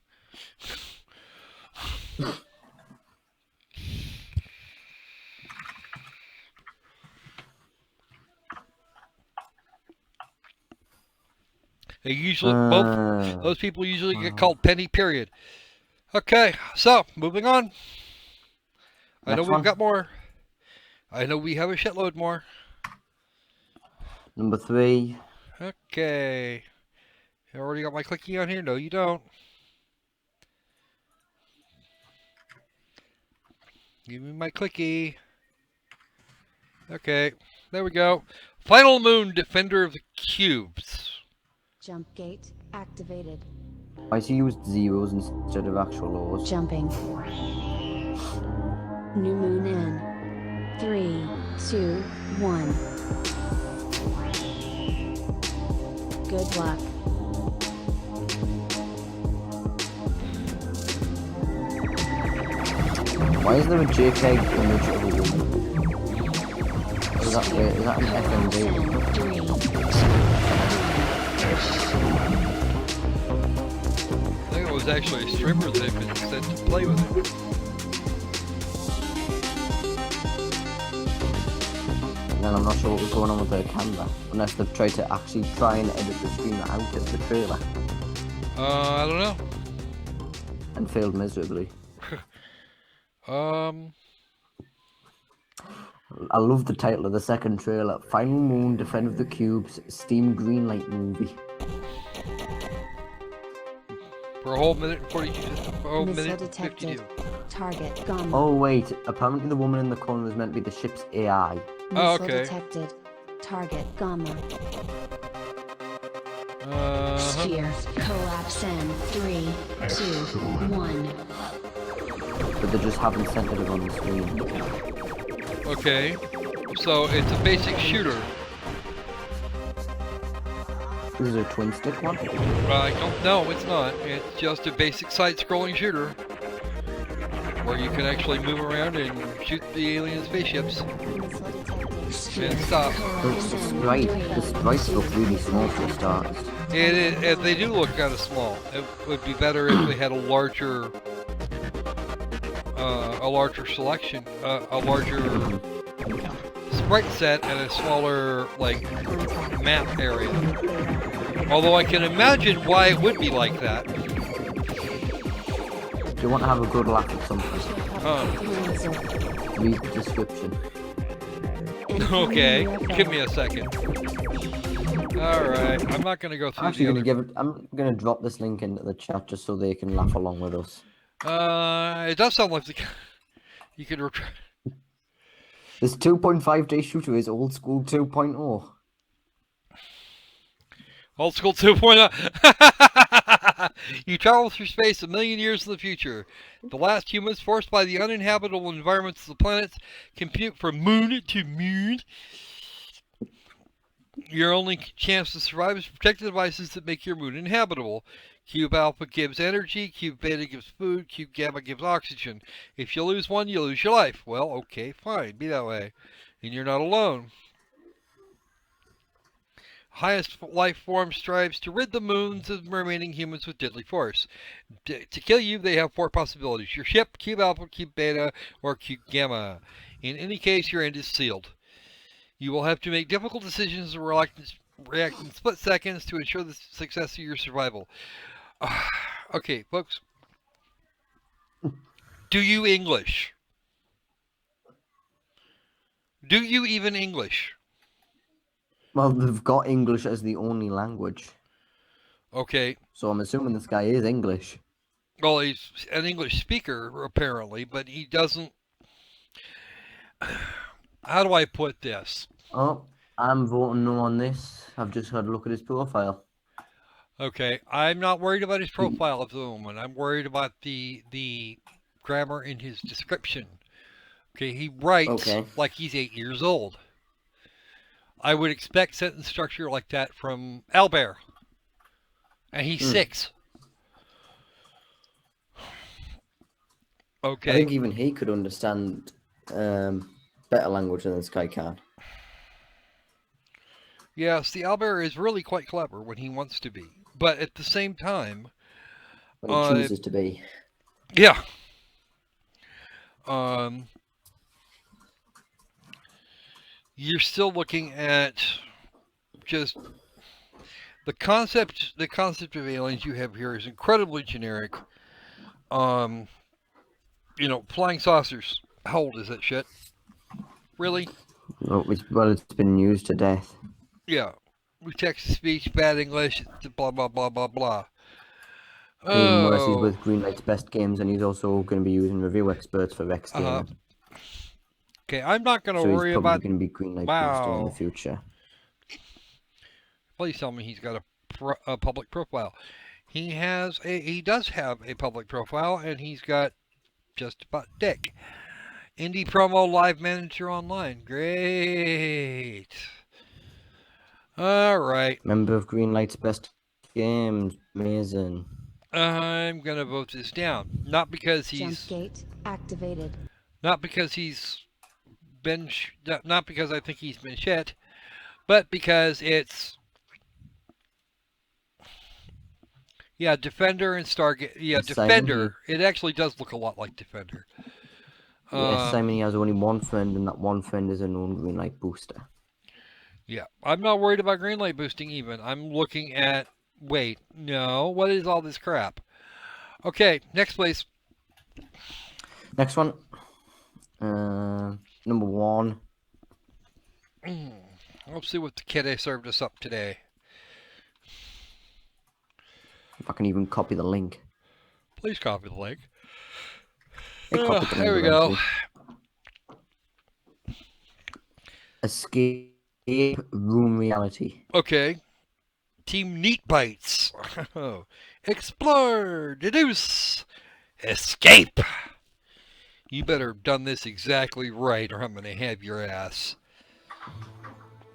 They usually both those people usually get called Penny. Period. Okay, so moving on. I know we've got more. I know we have a shitload more. Number 3. Okay. I already got my clicky on here. No, you don't. Give me my clicky. Okay, there we go. Final Moon, Defender of the Cubes. Jump gate activated. Why has he used zeros instead of actual O's? Jumping. New moon in. 3, 2, 1. Good luck. Why is there a JPEG image of a woman? Is that an FMV? 3, 2, I think it was actually a streamer that had been sent to play with it. And then I'm not sure what was going on with their camera, unless they've tried to actually try and edit the stream out of the trailer I don't know. and failed miserably. I love the title of the second trailer: Final Moon, Defender of the Cubes, Steam Greenlight movie. For a whole minute and 42, for a whole Missile minute and detected. 52. Target Gamma. Oh wait, apparently the woman in the corner was meant to be the ship's AI. Oh, Missile okay. detected. Target Gamma. Uh-huh. Sphere. Collapse in. 3, 2, 1. But they just haven't centered it on the screen. Okay. So it's a basic shooter. This is a twin stick one? I don't know, it's not. It's just a basic side-scrolling shooter. Where you can actually move around and shoot the alien spaceships. Missile detected. Sphere. And stop. The sprites look really small for stars. They do look kind of small. It would be better if they had a larger selection, a larger sprite set and a smaller, like, map area. Although I can imagine why it would be like that. Do you want to have a good laugh at something? Read the description. Okay, give me a second. Alright, I'm not gonna go through Actually, the other... I'm gonna drop this link into the chat just so they can laugh along with us. It does sound like you could This 2.5D shooter is old school 2.0. Old school 2.0. You travel through space a million years in the future. The last humans, forced by the uninhabitable environments of the planets, compute from moon to moon. Your only chance to survive is to protect the devices that make your moon inhabitable. Cube Alpha gives energy, Cube Beta gives food, Cube Gamma gives oxygen. If you lose one, you lose your life. Well, okay, fine, be that way. And you're not alone. Highest life form strives to rid the moons of remaining humans with deadly force. To kill you, they have 4 possibilities: your ship, Cube Alpha, Cube Beta, or Cube Gamma. In any case, your end is sealed. You will have to make difficult decisions and react in split seconds to ensure the success of your survival. Okay, folks. Do you English? Do you even English? Well, they've got English as the only language. Okay. So I'm assuming this guy is English. Well, he's an English speaker, apparently, but he doesn't... How do I put this? Oh, I'm voting no on this. I've just had a look at his profile. Okay, I'm not worried about his profile at the moment. I'm worried about the grammar in his description. Okay, he writes like he's 8 years old. I would expect sentence structure like that from Albert. And he's 6. Okay. I think even he could understand better language than this guy can. Yes, the Albert is really quite clever when he wants to be. But at the same time... When he chooses to be. Yeah. You're still looking at just the concept of aliens you have here is incredibly generic. You know, flying saucers. How old is that shit? Really? Well, it's been used to death. Yeah. Text to speech, bad English, blah blah blah blah blah. Ian Morrissey's with Greenlight's best games, and he's also going to be using review experts for Rex Gaming. Okay, I'm not going to so worry about... he's probably going to be Greenlight booster in the future. Please tell me he's got a public profile. he does have a public profile, and he's got just about dick. Indie promo live manager online. Great. All right. Member of Greenlight's best games. Amazing. I'm gonna vote this down. Not because Jump he's gate activated. not because he's been not because I think he's been shit, but because it's Defender and Stargate. Yeah, Yes, Simon, Defender. It actually does look a lot like Defender. Yes, Simon, he has only one friend, and that one friend is a known Greenlight booster. Yeah, I'm not worried about Greenlight boosting even. I'm looking at... Wait, no. What is all this crap? Okay, next please. Next one. Number 1. Let's see what the kid served us up today. If I can even copy the link. Please copy the link. There we go. Escape room reality. Okay. Team Neat Bites. Explore, deduce, escape. You better have done this exactly right, or I'm going to have your ass.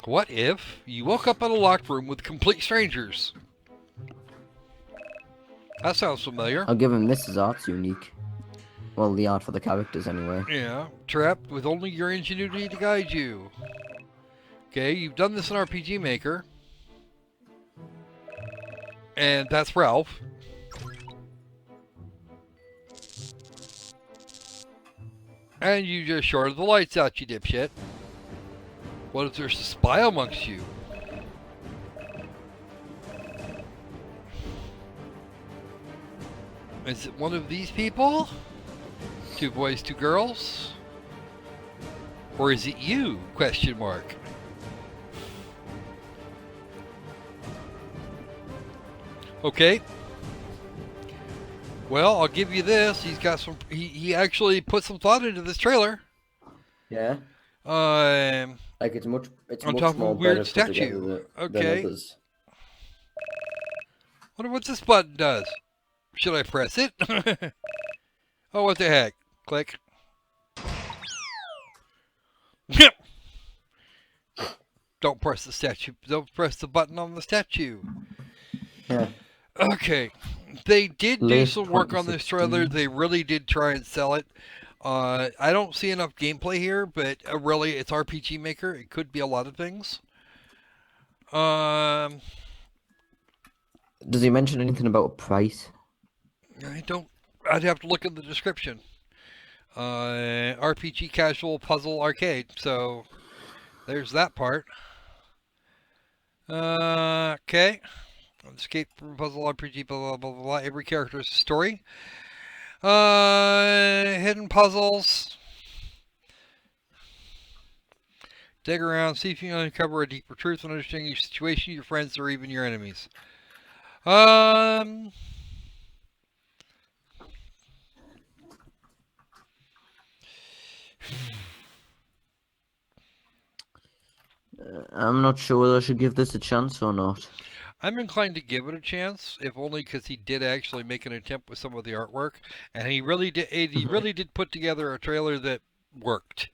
What if you woke up in a locked room with complete strangers? That sounds familiar. I'll give him this as art's unique. Well, the art for the characters, anyway. Yeah, trapped with only your ingenuity to guide you. Okay, you've done this in RPG Maker. And that's Ralph. And you just shorted the lights out, you dipshit. What if there's a spy amongst you? Is it one of these people? 2 boys, 2 girls? Or is it you? Question mark. Okay. Well, I'll give you this. He's got some. He actually put some thought into this trailer. Yeah. Like it's much on much top of more a weird better put statue. together than Okay. others. Wonder what this button does. Should I press it? Oh, what the heck? Click. Don't press the statue. Don't press the button on the statue. Yeah. Okay. They did do Late some work on this trailer. 2016. They really did try and sell it. I don't see enough gameplay here, but really, it's RPG Maker. It could be a lot of things. Does he mention anything about a price? I don't. I'd have to look at the description. RPG casual puzzle arcade. So there's that part. Okay. Escape from puzzle RPG. Blah blah blah blah. Every character is a story. Hidden puzzles. Dig around, see if you can uncover a deeper truth and understand your situation, your friends, or even your enemies. I'm not sure whether I should give this a chance or not. I'm inclined to give it a chance, if only because he did actually make an attempt with some of the artwork, and he really did. He really did put together a trailer that worked.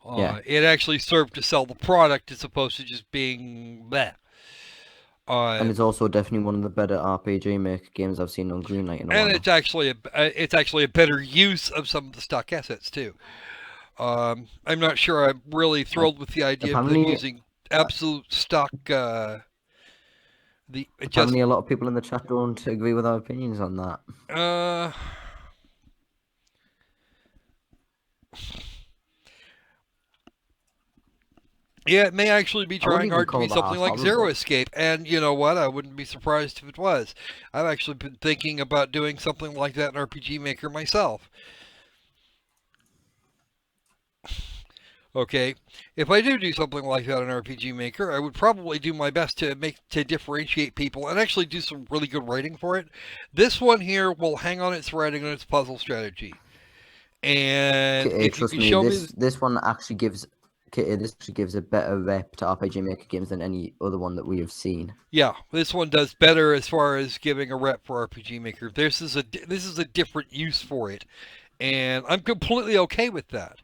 Yeah. It actually served to sell the product as opposed to just being bleh. And it's also definitely one of the better RPG Maker games I've seen on Greenlight in a and while. it's actually a better use of some of the stock assets too. I'm not sure I'm really thrilled with the idea of them Apparently- using absolute stock. Apparently a lot of people in the chat don't agree with our opinions on that. Yeah, it may actually be I wouldn't trying even hard to call be that something like horrible. Zero Escape, and you know what? I wouldn't be surprised if it was. I've actually been thinking about doing something like that in RPG Maker myself. Okay, if I do something like that in RPG Maker, I would probably do my best to differentiate people and actually do some really good writing for it. This one here will hang on its writing and its puzzle strategy. And if you Trust can me, show this one actually gives Kitty, this actually gives a better rep to RPG Maker games than any other one that we have seen. Yeah, this one does better as far as giving a rep for RPG Maker. This is a different use for it, and I'm completely okay with that.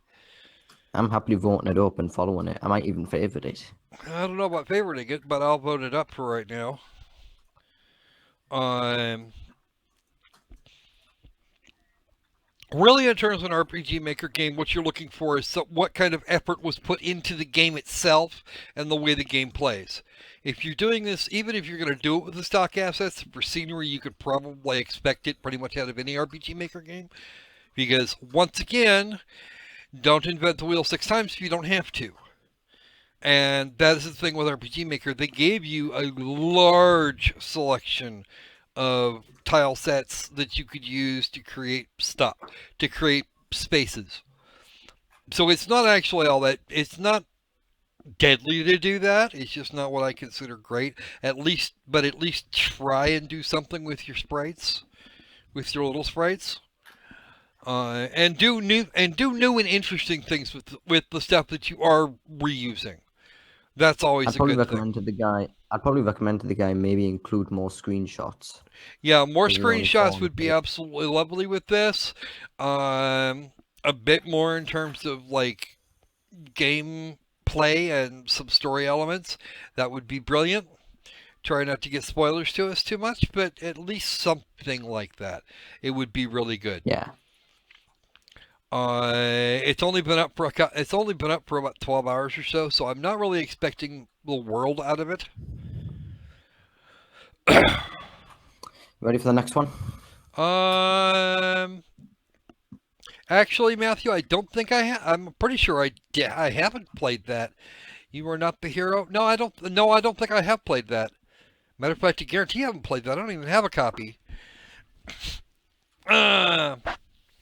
I'm happily voting it up and following it. I might even favourite it. I don't know about favoriting it, but I'll vote it up for right now. Really, in terms of an RPG Maker game, what you're looking for is what kind of effort was put into the game itself and the way the game plays. If you're doing this, even if you're going to do it with the stock assets, for scenery, you could probably expect it pretty much out of any RPG Maker game. Because, once again, don't invent the wheel 6 times if you don't have to. And that is the thing with RPG Maker. They gave you a large selection of tile sets that you could use to create stuff, to create spaces. So it's not actually all that, it's not deadly to do that. It's just not what I consider great. At least try and do something with your sprites, with your little sprites. And do new and interesting things with the stuff that you are reusing. That's always I'd a probably good recommend thing. to the guy. I'd probably recommend to the guy maybe include more screenshots. Yeah, more Because you're only screenshots falling would be for it. absolutely lovely with this. A bit more in terms of like game play and some story elements. That would be brilliant. Try not to get spoilers to us too much, but at least something like that. It would be really good. Yeah. It's only been up for about 12 hours or so, so I'm not really expecting the world out of it. Ready for the next one? Actually, Matthew, I don't think I'm pretty sure I haven't played that. You are not the hero. No, I don't think I have played that. Matter of fact, I guarantee I haven't played that. I don't even have a copy.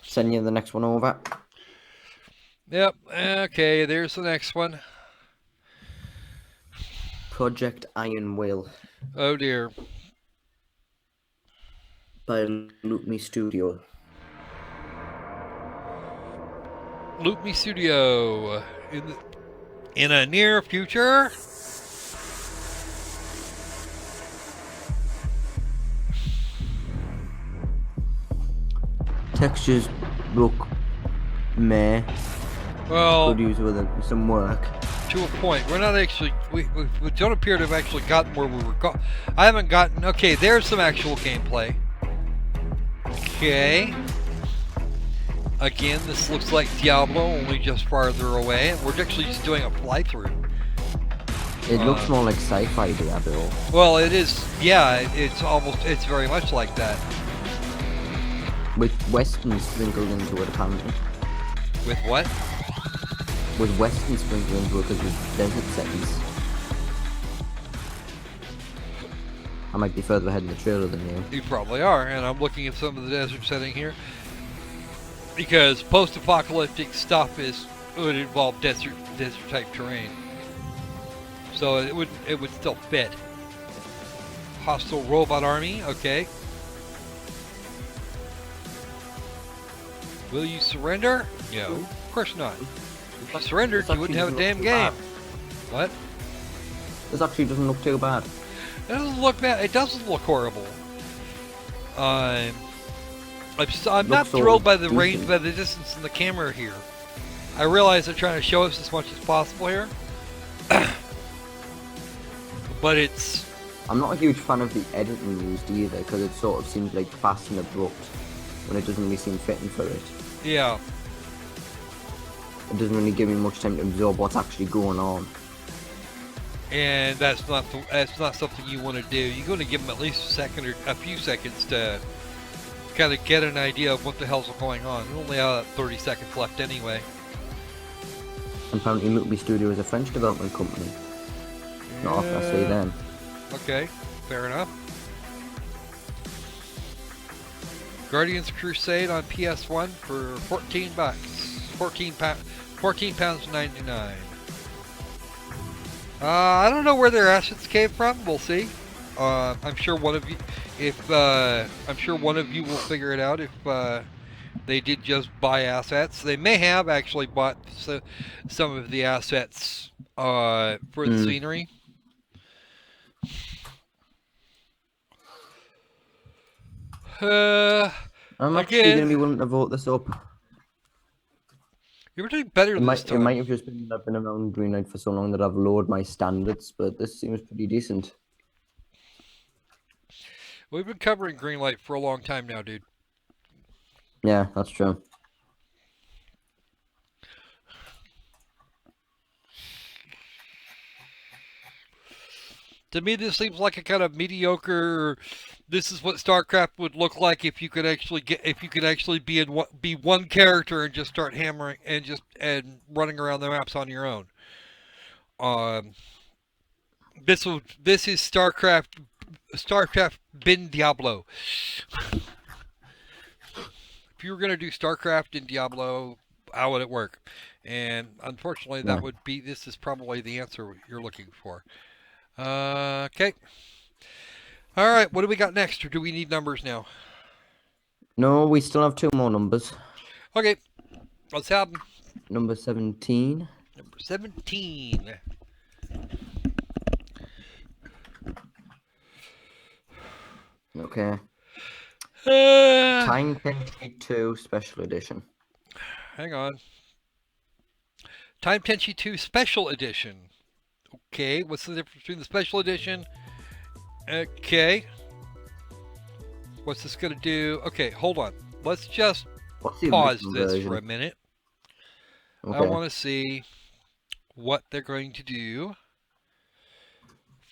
Send you the next one over. Yep. Okay, there's the next one. Project Iron Will Oh dear. by Loot Me Studio. Loot Me Studio in a near future. Textures look meh. Well, Could use with some work. to a point. We're not actually. We don't appear to have actually gotten where we were going. I haven't gotten. Okay, there's some actual gameplay. Okay. Again, this looks like Diablo, only just farther away. And we're actually just doing a fly through. It looks more like sci-fi Diablo. Well, it is. Yeah, it's very much like that. With Western sprinkled into it, apparently. With what? With Western sprinkled into it because of desert settings. I might be further ahead in the trailer than you. You probably are, and I'm looking at some of the desert setting here. Because post-apocalyptic stuff would involve desert type terrain. So it would still fit. Hostile robot army, okay. Will you surrender? No, of course not. If you surrendered, you wouldn't have a damn game. What? This actually doesn't look too bad. It doesn't look bad. It doesn't look horrible. I'm not so thrilled by the range, decent. by the distance in the camera here. I realize they're trying to show us as much as possible here. But it's... I'm not a huge fan of the editing used either, because it sort of seems like fast and abrupt when it doesn't really seem fitting for it. Yeah. It doesn't really give me much time to absorb what's actually going on. And that's not something you want to do. You're going to give them at least a second or a few seconds to kind of get an idea of what the hell's going on. We only have 30 seconds left anyway. And apparently Loot Me Studio is a French development company. Not often I see them. Okay, fair enough. Guardians Crusade on PS1 for 14 bucks. 14 pounds 99. I don't know where their assets came from. We'll see. I'm sure one of you, will figure it out if They did just buy assets. They may have actually bought some of the assets for the scenery. I'm actually going to be willing to vote this up. You were doing better this time. It might have just been that I've been around Greenlight for so long that I've lowered my standards, but this seems pretty decent. We've been covering Greenlight for a long time now, dude. Yeah, that's true. To me, this seems like a kind of mediocre. This is what StarCraft would look like if you could actually be one character and just start hammering and running around the maps on your own. This is StarCraft bin Diablo. If you were gonna do StarCraft in Diablo, how would it work? And unfortunately, this is probably the answer you're looking for. Okay. All right, what do we got next, or do we need numbers now? No, we still have 2 more numbers. Okay, let's have them. Number 17. Number 17. Okay. Time Tenchi 2 Special Edition. Hang on. Time Tenchi 2 Special Edition. Okay, what's the difference between the Special Edition? Okay. What's this going to do? Okay, hold on. Let's just pause this for a minute. Okay. I want to see what they're going to do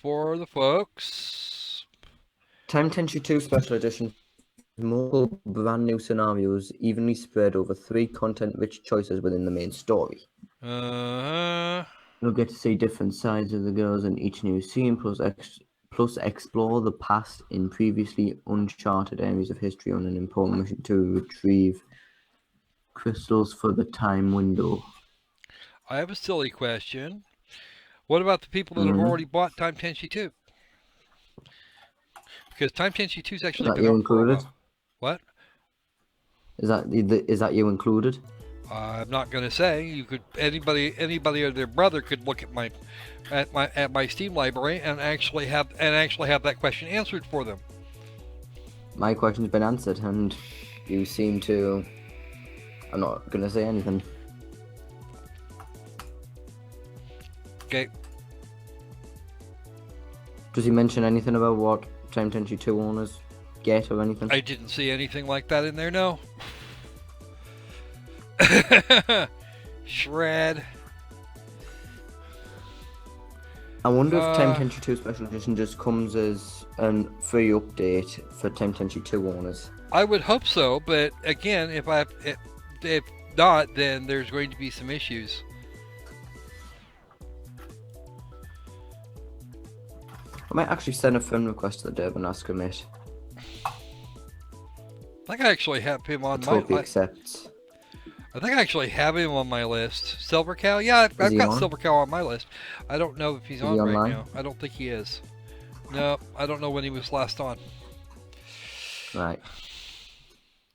for the folks. Time Tenchi 2 Special Edition. Multiple brand new scenarios evenly spread over 3 content-rich choices within the main story. You'll get to see different sides of the girls in each new scene, plus explore the past in previously uncharted areas of history on an important mission to retrieve crystals for the time window. I have a silly question. What about the people that have already bought Time Tenchi 2? Because Time Tenchi 2 is actually been out for a while. What? Is that you included? I'm not going to say. You could anybody or their brother could look at my Steam library and actually have that question answered for them. My question's been answered, and you seem to. I'm not going to say anything. Okay. Does he mention anything about what Time Tenchi 2 owners get or anything? I didn't see anything like that in there, no. Shred. I wonder if Time Tenchi 2 Special Edition just comes as a free update for Time Tenchi 2 owners. I would hope so, but again, if not, then there's going to be some issues. I might actually send a friend request to the Derb and ask him it. I think I actually have him on my list. Accepts. I think I actually have him on my list. Silver Cow? Yeah, I've got Silver Cow on my list. I don't know if he's on right now. I don't think he is. No, I don't know when he was last on. Right.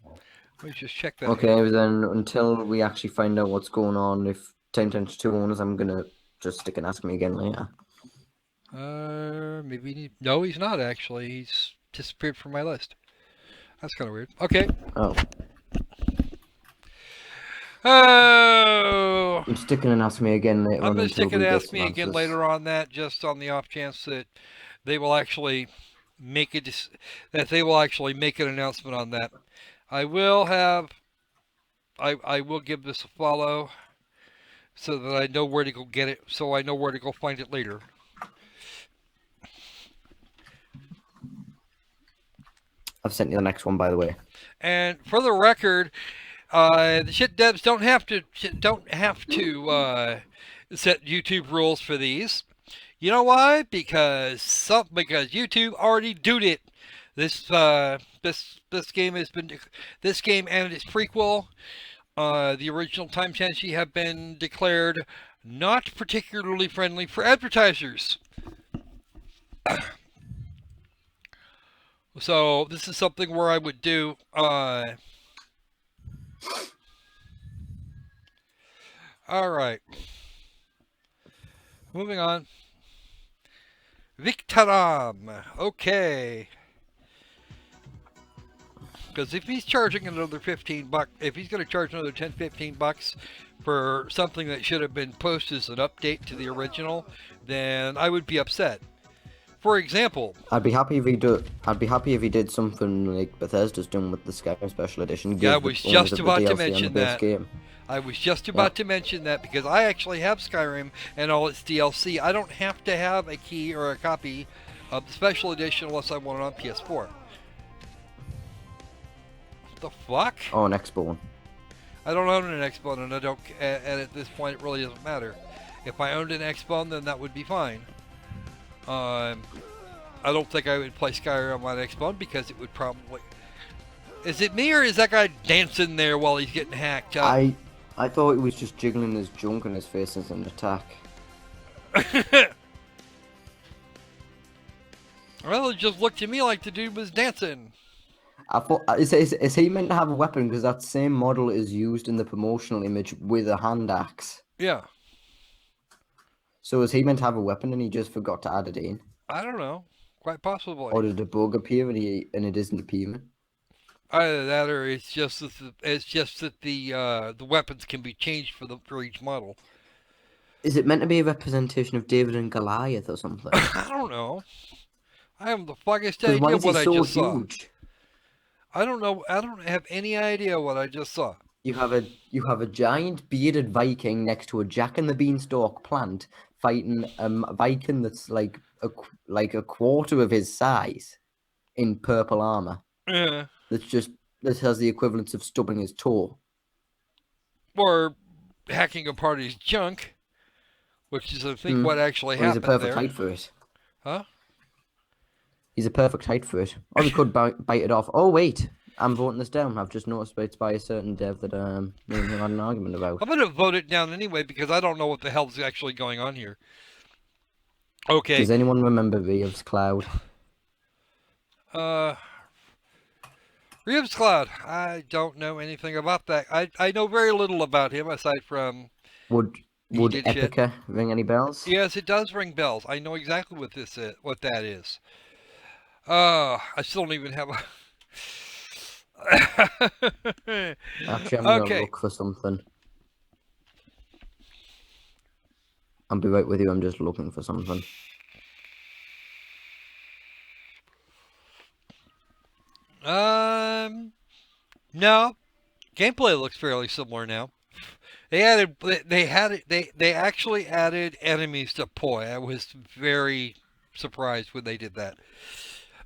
Let me just check that. Okay, then until we actually find out what's going on, if Time Tenchi 2 owners, I'm gonna just stick and ask me again later. Maybe no, he's not actually. He's disappeared from my list. That's kind of weird. Okay. Oh. Oh. I'm sticking and ask me again later. I'm gonna stick and ask me again later on that, just on the off chance that they will actually make an announcement on that. I will give this a follow so that I know where to go get it. So I know where to go find it later. I've sent you the next one, by the way. And for the record, the shit devs don't have to set YouTube rules for these. You know why? Because YouTube already did it. This game and its prequel, the original Time Tenchi, have been declared not particularly friendly for advertisers. So this is something where I would do All right. Moving on. Victaram. Okay. Because if he's charging another 15 bucks, if he's going to charge another 10, 15 bucks for something that should have been posted as an update to the original, then I would be upset. For example, I'd be happy if he do. I'd be happy if he did something like Bethesda's done with the Skyrim Special Edition. yeah, I Give the was owners just of the about to DLC on the mention base that. game. I was just about to mention that because I actually have Skyrim and all its DLC. I don't have to have a key or a copy of the Special Edition unless I want it on PS4. What the fuck? Oh, an Xbox. I don't own an Xbox, and I don't. And at this point, it really doesn't matter. If I owned an Xbox, then that would be fine. I don't think I would play Skyrim on Xbox because it would probably. Is it me or is that guy dancing there while he's getting hacked up? I thought he was just jiggling his junk in his face as an attack. Well, it just looked to me like the dude was dancing. I thought, is he meant to have a weapon? Because that same model is used in the promotional image with a hand axe. Yeah. So is he meant to have a weapon and he just forgot to add it in? I don't know. Quite possibly. Or did a bug appear and it isn't appearing? Either that, or it's just that the weapons can be changed for each model. Is it meant to be a representation of David and Goliath or something? I don't know. I have the fucking Because why idea is he what I so just saw. huge? I don't know. I don't have any idea what I just saw. You have a giant bearded Viking next to a Jack and the Beanstalk plant fighting a Viking that's like a quarter of his size in purple armor. Yeah. This has the equivalence of stubbing his toe. Or hacking apart his junk, which is I think what actually Well, happened he's a perfect there. height for it. Huh? He's a perfect height for it. Or he could bite it off. Oh wait, I'm voting this down. I've just noticed it's by a certain dev that me and him had an argument about. I'm gonna vote it down anyway because I don't know what the hell's actually going on here. Okay. Does anyone remember Reeves Cloud? Reeves Cloud. I don't know anything about that. I know very little about him aside from Would did shit. Epica ring any bells? Yes, it does ring bells. I know exactly what what that is. I still don't even have a. Actually, I'm gonna look for something. I'll be right with you. I'm just looking for something. No. Gameplay looks fairly similar now. They actually added enemies to Poi. I was very surprised when they did that.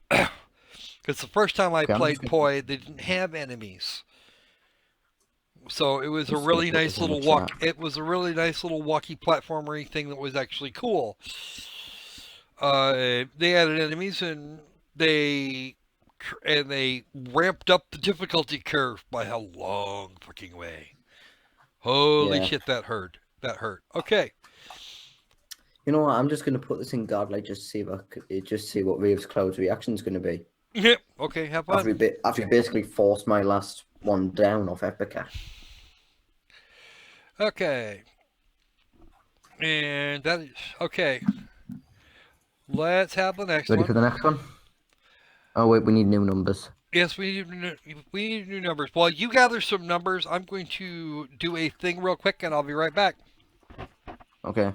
Because the first time I played Poi, they didn't have enemies. So it was a really nice little It was a really nice little walkie platformery thing that was actually cool. They added enemies and they ramped up the difficulty curve by a long fucking way. Holy shit, that hurt. That hurt. Okay. You know what? I'm just gonna put this in Godlight just to see what Reeves Cloud's reaction is gonna be. Yep. Okay. Have fun. After you basically forced my last one down off Epica. Okay. And that is okay. Let's have the next one. Ready for the next one? Oh wait, we need new numbers. Yes, we need new numbers. While you gather some numbers, I'm going to do a thing real quick, and I'll be right back. Okay.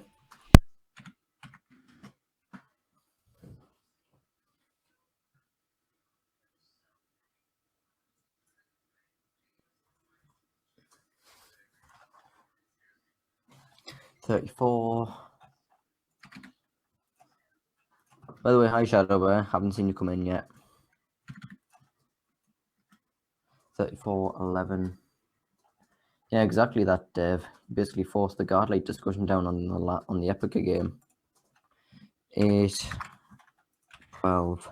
$34. By the way, hi Shadow Bear. Haven't seen you come in yet. 34.11. Yeah, exactly that, Dave. Basically forced the Godlight discussion down on the Epica game. 8.12.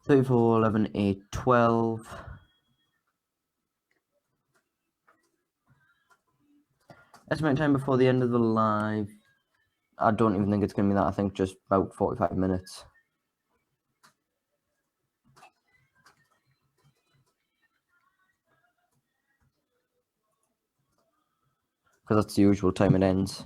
3, 4, 11, 8, 12. Estimate time before the end of the live. I don't even think it's going to be that. I think just about 45 minutes. Because that's the usual time it ends.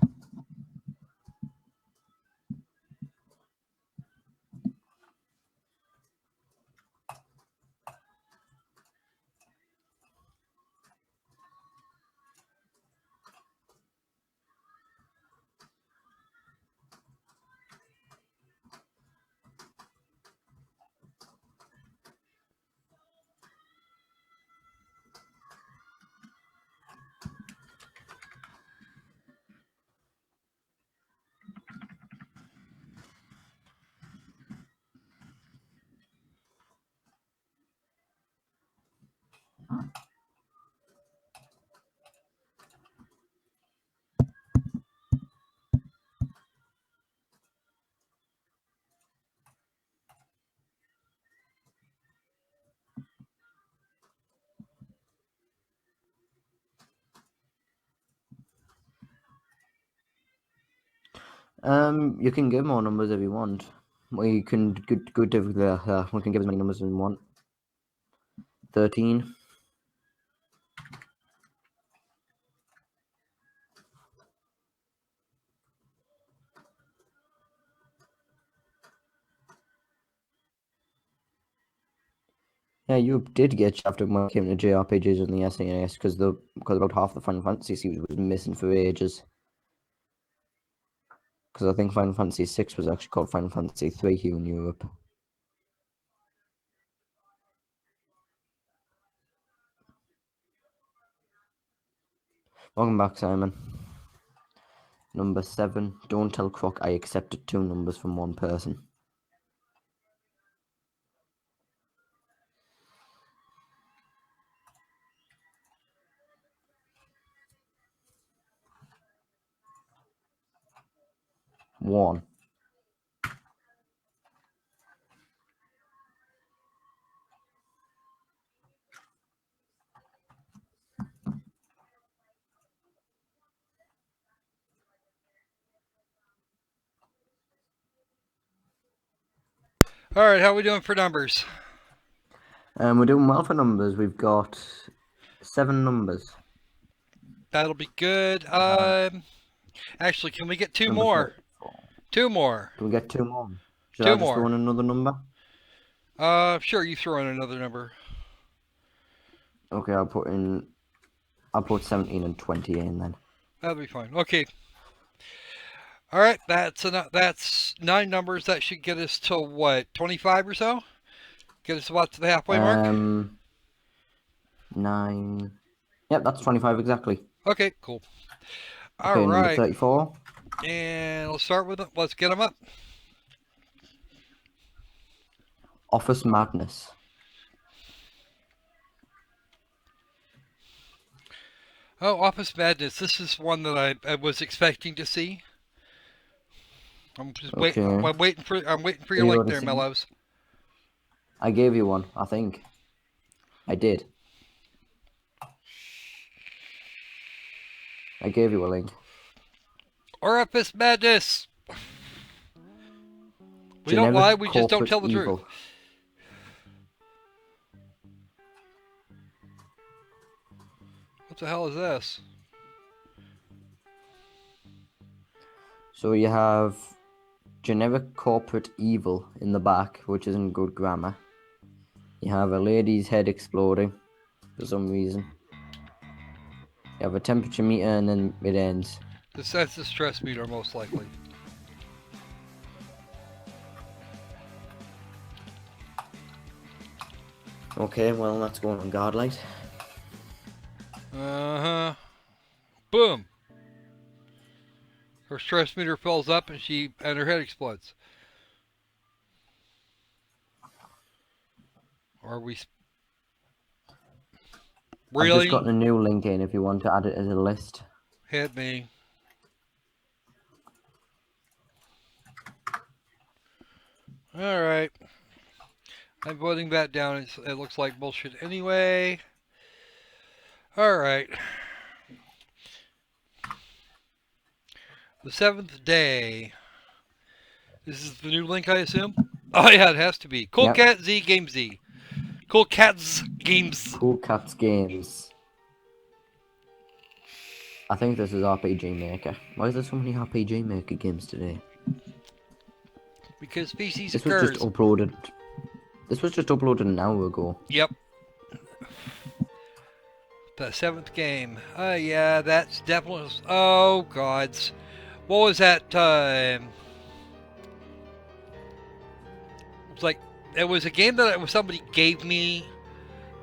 You can give more numbers if you want. We can go to the. We can give as many numbers as we want. 13. Yeah, you did get shafted when it came to JRPGs and the SNES because about half the Final Fantasy series was missing for ages. Because I think Final Fantasy 6 was actually called Final Fantasy 3 here in Europe. Welcome back, Simon. Number 7. Don't tell Croc I accepted 2 numbers from one person. One. All right, how are we doing for numbers? We're doing well for numbers. We've got 7 numbers. That'll be good. Actually, can we get 2 Number more? 34. 2 more. Can we get 2 more? Should 2 I just throw more. in another number? Sure, you throw in another number. Okay, I'll put 17 and 20 in then. That'll be fine. Okay. All right, that's 9 numbers. That should get us to what, 25 or so? Get us about to the halfway mark. 9. Yep, that's 25 exactly. Okay, cool. All Okay, number right, 34. and let's start with it. Let's get them up. Office Madness. Oh, Office Madness. This is one that I was expecting to see. I'm just waiting. Okay. I'm waiting for your You link already there, seen? Mellows. I gave you one, I think. I did. I gave you a link. Office Madness. We don't Generic lie. We just don't corporate tell the evil. truth. What the hell is this? So you have generic corporate evil in the back, which isn't good grammar. You have a lady's head exploding for some reason. You have a temperature meter and then it ends. That's the stress meter, most likely. Okay, well that's going on Godlight. Uh-huh. Boom. Her stress meter fills up and her head explodes. Are we really? I've just gotten a new link in if you want to add it as a list. Hit me. All right. I'm voting that down. It looks like bullshit anyway. Alright. The 7th day. This is the new link, I assume? Oh yeah, it has to be. Cool Yep. Cat Z Game Z. Cool Cats Games. Cool Cats Games. I think this is RPG Maker. Why is there so many RPG Maker games today? Because species This was occurs. just uploaded. This was just uploaded an hour ago. Yep. The 7th game. Oh yeah, that's definitely. Oh gods. What was that? It's like it was a game that somebody gave me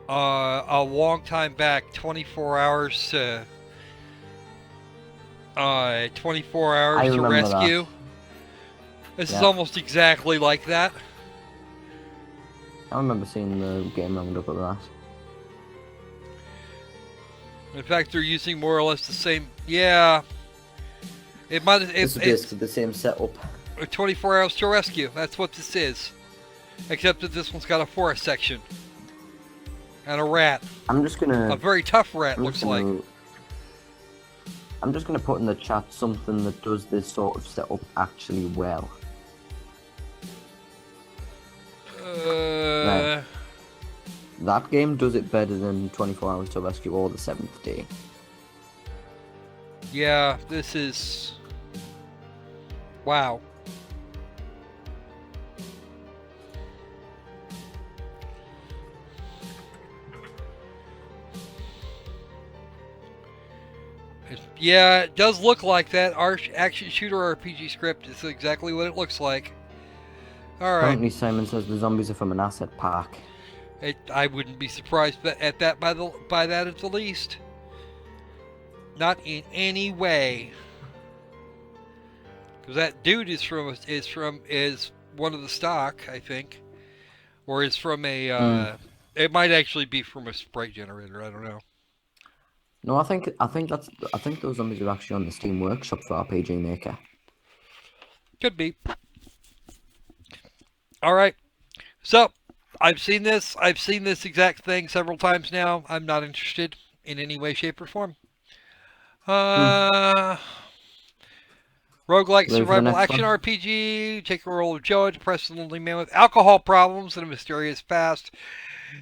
a long time back. 24 hours. 24 hours I to remember rescue. that. This is Yeah. almost exactly like that. I remember seeing the game roundup of that. In fact, they're using more or less the same. Yeah. It might. This is basically the same setup. 24 hours to rescue. That's what this is. Except that this one's got a forest section. And a rat. I'm just gonna. A very tough rat, I'm looks just gonna, like. I'm just gonna put in the chat something that does this sort of setup actually well. Right. That game does it better than 24 Hours to Rescue or the 7th Day. Yeah, this is. Wow. Yeah, it does look like that. Our action shooter RPG script is exactly what it looks like. Alright. Apparently Simon says the zombies are from an asset pack. I wouldn't be surprised at that by that at the least. Not in any way. Because that dude is one of the stock, I think. Or is from a it might actually be from a sprite generator, I don't know. No, I think those zombies are actually on the Steam Workshop for RPG Maker. Could be. Alright. So, I've seen this exact thing several times now. I'm not interested in any way, shape, or form. Roguelike Ready for the survival next action one? RPG. Take the role of Joe, a depressed and lonely man with alcohol problems and a mysterious past.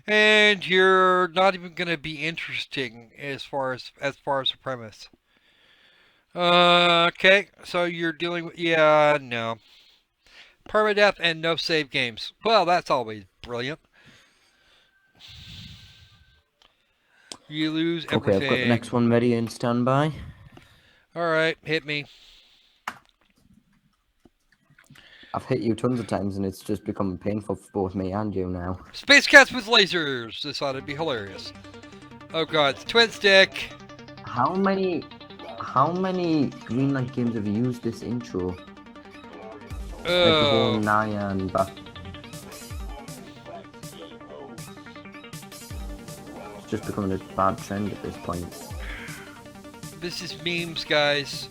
And you're not even going to be interesting as far as the premise. Okay, so you're dealing with no. Permadeath and no save games. Well, that's always brilliant. You lose Okay, everything. I've got the next one ready and standby. Alright, hit me. I've hit you tons of times and it's just become painful for both me and you now. Space Cats with lasers! This ought to be hilarious. Oh god, it's twin stick! How many Greenlight games have used this intro? Like the whole Naya and back. It's just becoming a bad trend at this point. This is memes, guys.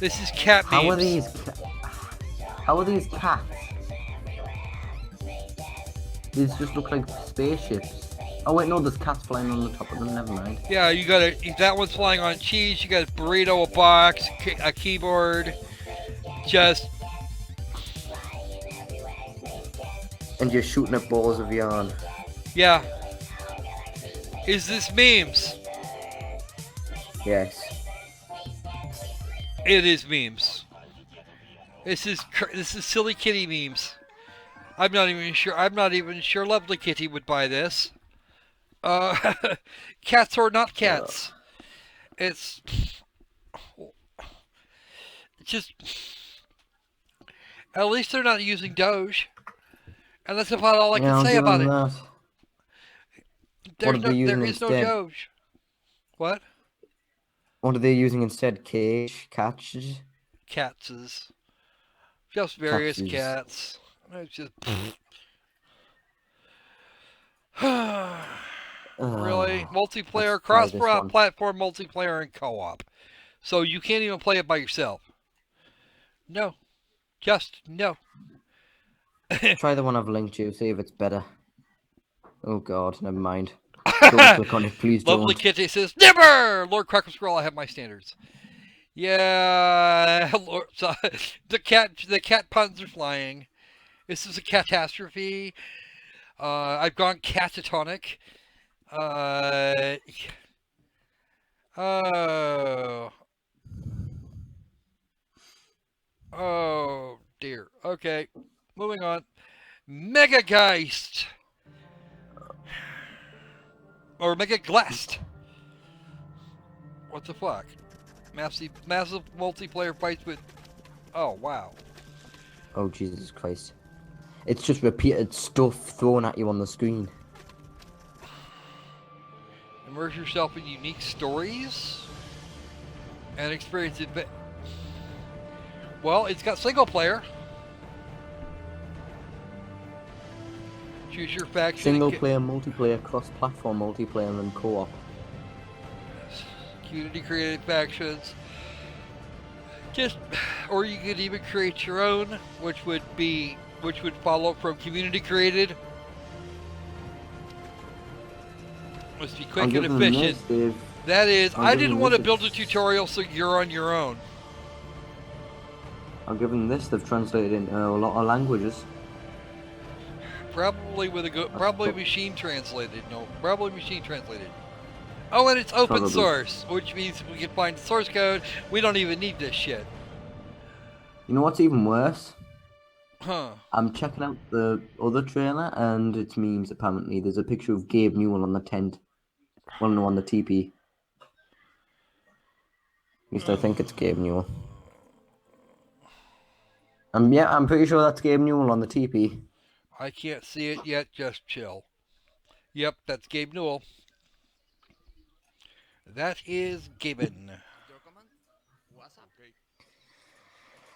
This is cat memes. How are these cats? These just look like spaceships. Oh wait, no, there's cats flying on the top of them, never mind. Yeah, you got that one's flying on cheese, you got a burrito, a box, a keyboard. Just... And you're shooting at balls of yarn. yeah. Is this memes? Yes. It is memes. This is silly kitty memes. I'm not even sure Lovely Kitty would buy this. Cats or not cats. It's just, at least they're not using Doge. And that's about all I Yeah, can I'll say give about them it. that. There are they using is no instead? Doge. What? What are they using instead? Cage? Catches? Catses. Just various Catses. cats. It's just... Really? Multiplayer, let's try this one. cross-platform multiplayer, and co-op. So you can't even play it by yourself. No. Just no. Try the one I've linked you, see if it's better. Oh god, never mind. Don't click on it, please Lovely don't. Kitty says, never! Lord Cracker Scroll, I have my standards. Yeah, Lord, so, the cat puns are flying. This is a catastrophe. I've gone catatonic. Uh, oh, oh dear. Okay, moving on. Mega Geist or Mega Glast. What the fuck? Massive multiplayer fights with. Oh wow. Oh Jesus Christ. It's just repeated stuff thrown at you on the screen. Immerse yourself in unique stories and experience it. Well, it's got single player. Choose your faction. Single player, multiplayer, cross-platform multiplayer, and then co-op. Community created factions. Or you could even create your own, which would follow from community created. Must be quick and efficient. That is, I didn't want to build a tutorial, so you're on your own. I'll give them this. They've translated into a lot of languages. Probably with a good, probably machine translated. No, probably machine translated. Oh, and it's open source, which means we can find the source code. We don't even need this shit. You know what's even worse? Huh. I'm checking out the other trailer, and it's memes apparently. There's a picture of Gabe Newell on the tent. Well, no, on the TP. At least I think it's Gabe Newell. Yeah, I'm pretty sure that's Gabe Newell on the TP. I can't see it yet, just chill. Yep, that's Gabe Newell. That is Gaben.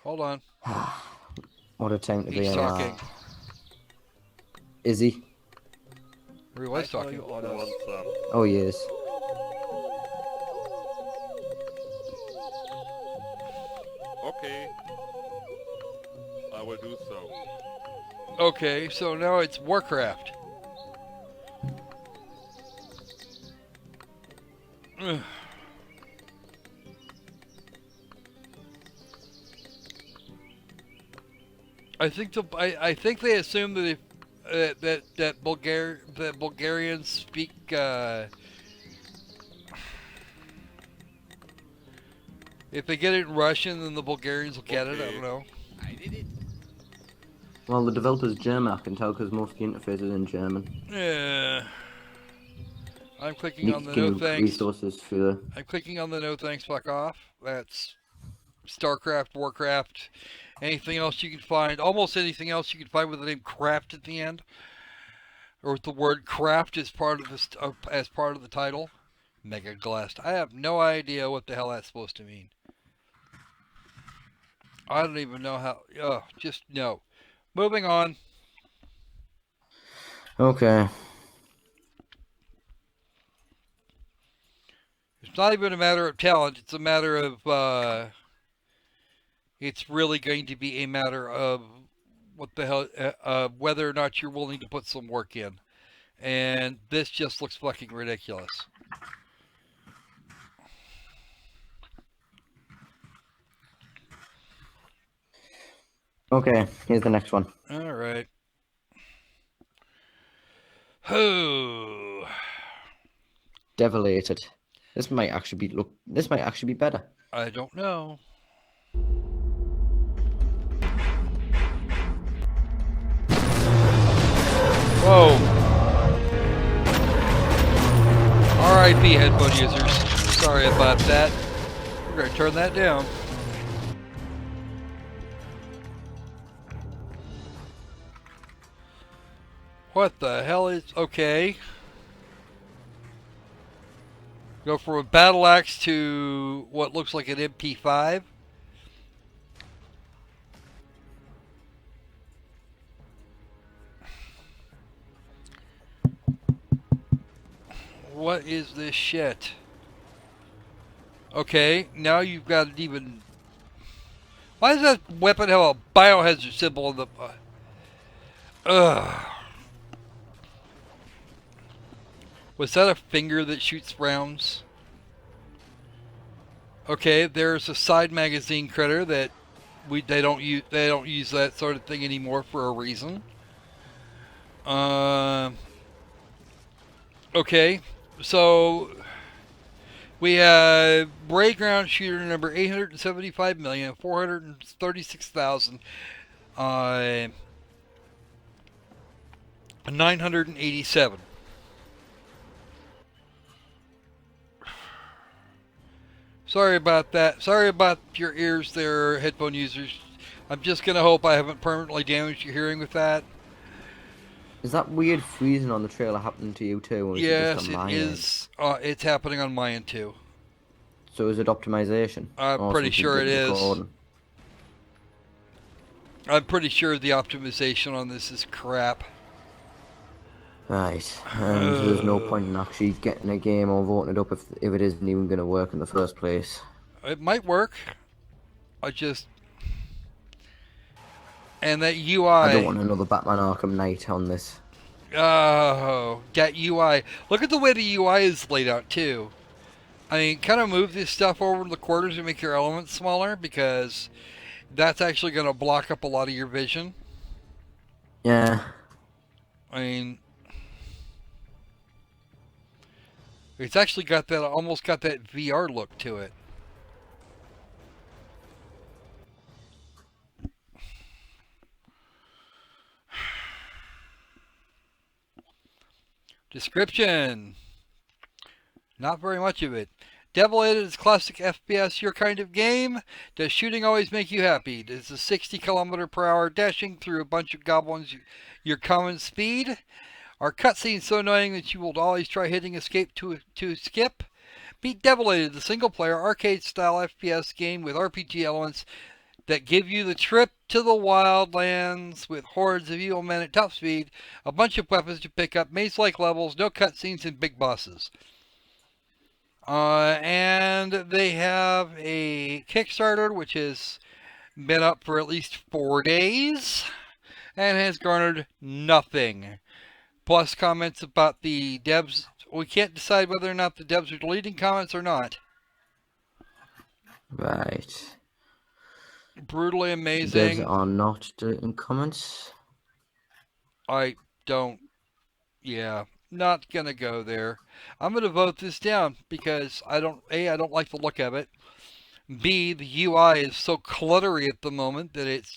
Hold on. What a time to be He's alive. talking. Is he? Or he was talking. Oh, he is. Okay. I will do so. Okay, so now it's Warcraft. Ugh. I think they assume that if that Bulgarians speak if they get it in Russian, then the Bulgarians will get it. I don't know. I did it. Well, the developer's German, I can tell, because most of the interface is in German. Yeah. I'm clicking on the no Leaking thanks. resources for... I'm clicking on the no thanks, fuck off. That's StarCraft, Warcraft, anything else you can find. Almost anything else you can find with the name craft at the end. Or with the word craft as part of this as part of the title. Mega Glast. I have no idea what the hell that's supposed to mean. I don't even know how. Oh, just no. Moving on. Okay. It's not even a matter of talent. It's a matter of. It's really going to be a matter of what the hell, whether or not you're willing to put some work in, and this just looks fucking ridiculous. Okay, here's the next one. All right. Oh. Devilated. This might actually be better. I don't know. Whoa. R.I.P. headphone users. Sorry about that. We're going to turn that down. What the hell is... Okay. Go from a battle axe to what looks like an MP5. What is this shit? Okay, now you've got an even... Why does that weapon have a biohazard symbol on the... Ugh. Was that a finger that shoots rounds? Okay, there's a side magazine critter that they don't use that sort of thing anymore for a reason. Okay, so we have Bray ground shooter number 875,436,000 987. Sorry about that. Sorry about your ears there, headphone users. I'm just gonna hope I haven't permanently damaged your hearing with that. Is that weird freezing on the trailer happening to you too? Or is it Yes, just on it my end? is. It's happening on my end too. So is it optimization? I'm Or pretty something sure it that's is. recording? I'm pretty sure the optimization on this is crap. Right, and there's no point in actually getting a game or voting it up if it isn't even going to work in the first place. It might work. And that UI. I don't want another Batman Arkham Knight on this. Oh, that UI. Look at the way the UI is laid out too. I mean, kind of move this stuff over to the quarters and make your elements smaller, because that's actually going to block up a lot of your vision. Yeah. I mean, it's actually got that, almost got that VR look to it. Description. Not very much of it. Devil Head is classic FPS, your kind of game. Does shooting always make you happy? Does the 60km/h dashing through a bunch of goblins your common speed? Are cutscenes so annoying that you will always try hitting escape to skip? Beat Devil Head, the single-player arcade-style FPS game with RPG elements that give you the trip to the wildlands with hordes of evil men at top speed, a bunch of weapons to pick up, maze-like levels, no cutscenes, and big bosses. And they have a Kickstarter, which has been up for at least 4 days and has garnered nothing. Plus comments about the devs. We can't decide whether or not the devs are deleting comments or not. Right. Brutally amazing. Devs are not deleting comments. I don't. Yeah, not gonna go there. I'm gonna vote this down because I don't like the look of it. B, the UI is so cluttery at the moment that it's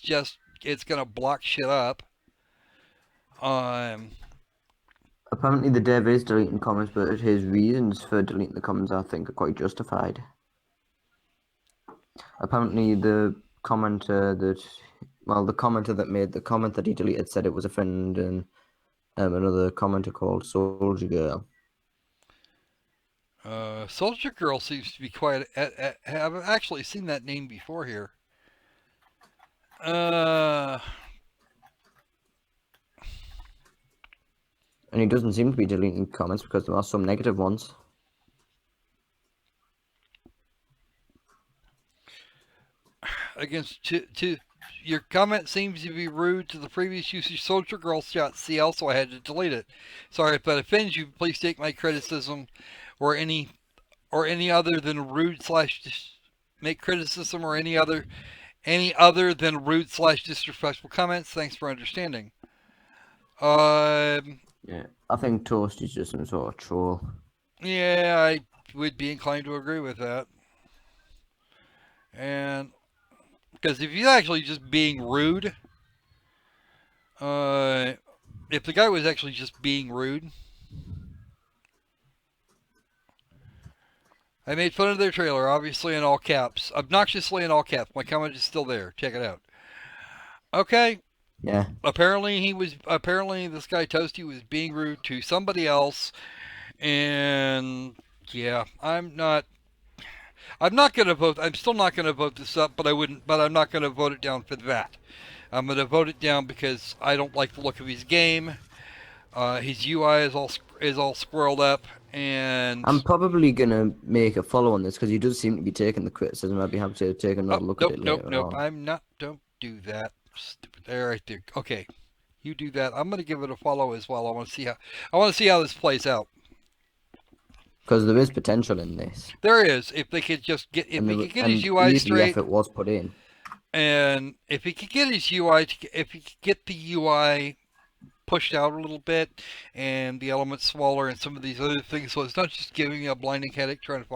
gonna block shit up. Apparently the dev is deleting comments, but his reasons for deleting the comments I think are quite justified. Apparently the commenter that made the comment that he deleted said it was a friend and another commenter called Soldier Girl. Soldier Girl seems to be quite. I've actually seen that name before here. And he doesn't seem to be deleting comments because there are some negative ones. Against your comment seems to be rude to the previous user Soldier Girl shot CL, so I had to delete it. Sorry if that offends you. Please take my criticism or any other than rude / make criticism or any other than rude / disrespectful comments. Thanks for understanding. Yeah, I think Toast is just some sort of troll. Yeah, I would be inclined to agree with that. And because if he's actually just being rude, if the guy was actually just being rude, I made fun of their trailer, obviously in all caps, obnoxiously in all caps. My comment is still there. Check it out. Okay. Yeah. Apparently this guy Toasty was being rude to somebody else, and yeah, I'm not gonna vote. I'm still not gonna vote this up, but I'm not gonna vote it down for that. I'm gonna vote it down because I don't like the look of his game. His UI is all squirreled up, and I'm probably gonna make a follow on this because he does seem to be taking the criticism. I'd be happy to take another look at it later Nope. on. I'm not. Don't do that. Stupid. There, right there. Okay. You do that. I'm gonna give it a follow as well. I want to see how this plays out. Because there is potential in this. There is, if they could just get, if he could get his UI the straight, effort was put in. and if he could get his UI, if he could get the UI pushed out a little bit, and the elements smaller, and some of these other things, so it's not just giving you a blinding headache trying to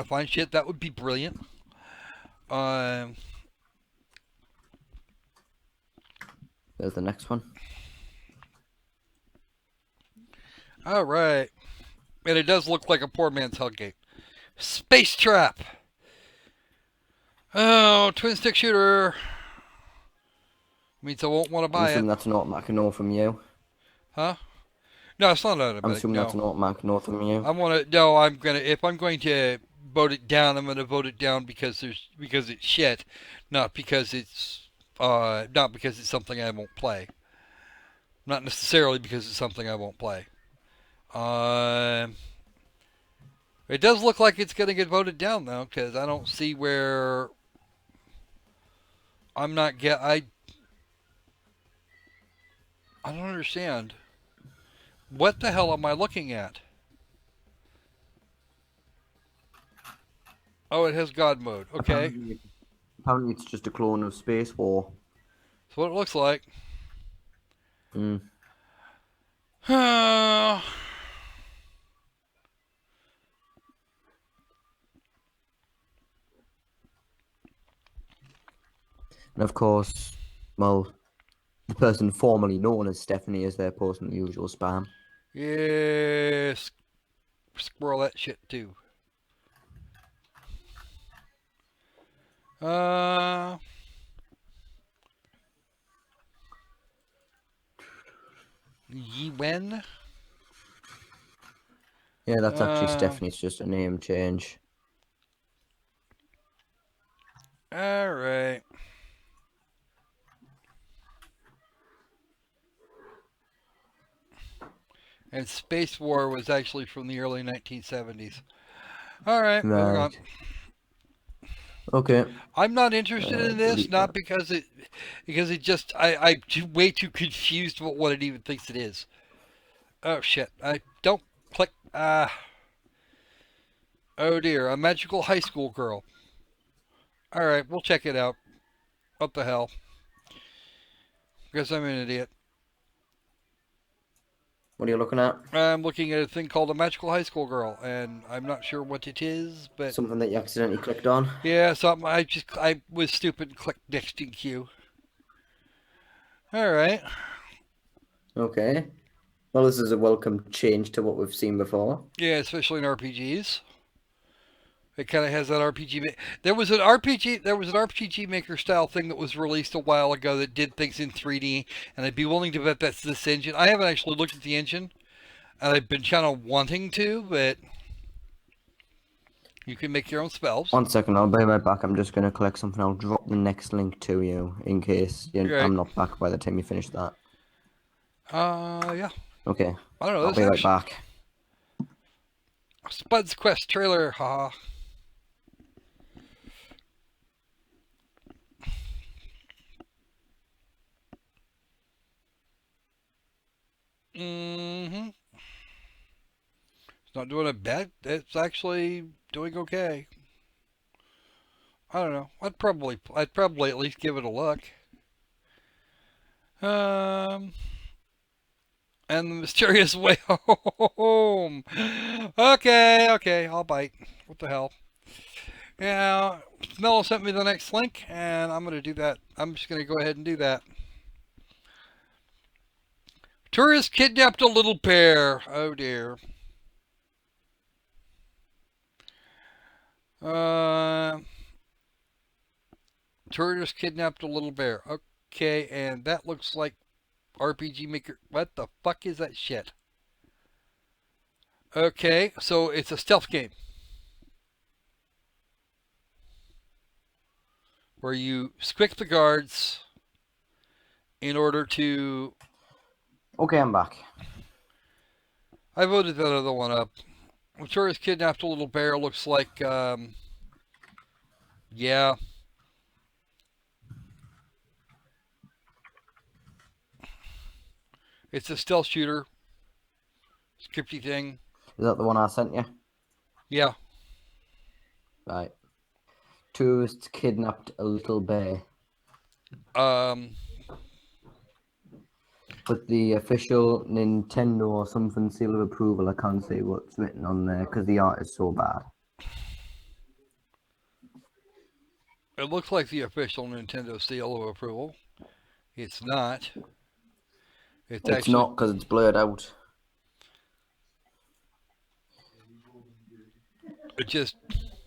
find shit. That would be brilliant. There's the next one. All right, and it does look like a poor man's Hellgate. Space Trap. Oh, twin stick shooter. Means I won't want to I'm buy assuming it. that's an automatic no from you. Huh? No, it's not automatic. I'm assuming that's an automatic no from you. If I'm going to vote it down, I'm gonna vote it down because it's shit, not because it's something I won't play. Not necessarily because it's something I won't play. It does look like it's gonna get voted down though, because I don't see where I don't understand. What the hell am I looking at? Oh, it has God mode. Okay. Apparently it's just a clone of Space War. That's what it looks like. Mm. And of course, well, the person formerly known as Stephanie is there posting the usual spam. Yes. Squirrel that shit too. Yiwen? Yeah, that's actually Stephanie. It's just a name change. Alright. And Space War was actually from the early 1970s. Alright, moving on. Okay. I'm not interested in this, not because it just, I'm way too confused about what it even thinks it is. Oh shit, I don't click, oh dear, a magical high school girl. Alright, we'll check it out. What the hell? Guess I'm an idiot. What are you looking at? I'm looking at a thing called a magical high school girl, and I'm not sure what it is, but Something that you accidentally clicked on? yeah, something. I was stupid and clicked next in queue. All right. Okay. Well, this is a welcome change to what we've seen before. Yeah, especially in RPGs. It kind of has that RPG. There was an RPG Maker style thing that was released a while ago that did things in 3D, and I'd be willing to bet that's this engine. I haven't actually looked at the engine, and I've been kind of wanting to, but you can make your own spells. 1 second, I'll be right back. I'm just going to collect something. I'll drop the next link to you in case I'm not back by the time you finish that. Yeah. Okay. I don't know. I'll be right back. Spud's Quest trailer, haha. It's not doing a bad. It's actually doing okay. I don't know. I'd probably at least give it a look. And the mysterious way home. Okay, I'll bite. What the hell? Yeah, Mel sent me the next link, and I'm gonna do that. I'm just gonna go ahead and do that. Tourist kidnapped a little bear. Oh dear. Tourist kidnapped a little bear. Okay, and that looks like RPG Maker. What the fuck is that shit? Okay, so it's a stealth game where you squick the guards in order to... Okay, I'm back. I voted that other one up. Tourist kidnapped a little bear looks like, yeah. It's a stealth shooter. Scripty thing. Is that the one I sent you? Yeah. Right. Tourists kidnapped a little bear. With the official Nintendo or something seal of approval, I can't see what's written on there because the art is so bad. It looks like the official Nintendo seal of approval. It's not. It's actually not because it's blurred out. it just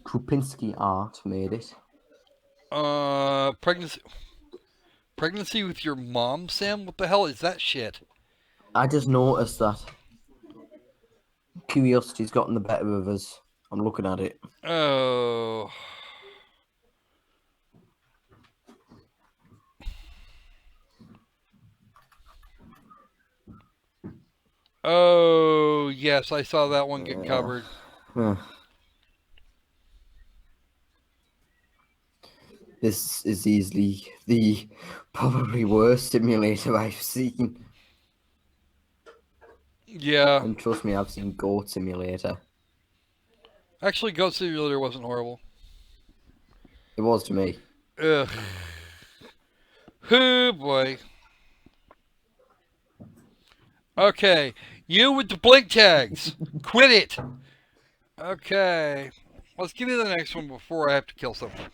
Krupinski Art made it. pregnancy with your mom, Sam? What the hell is that shit? I just noticed that. Curiosity's gotten the better of us. I'm looking at it. Oh. Oh, yes, I saw that one get covered. This is easily the probably worst simulator I've seen. Yeah. And trust me, I've seen Goat Simulator. Actually, Goat Simulator wasn't horrible. It was to me. Ugh. Oh, boy. Okay. You with the blink tags. Quit it. Okay. Let's give you the next one before I have to kill something.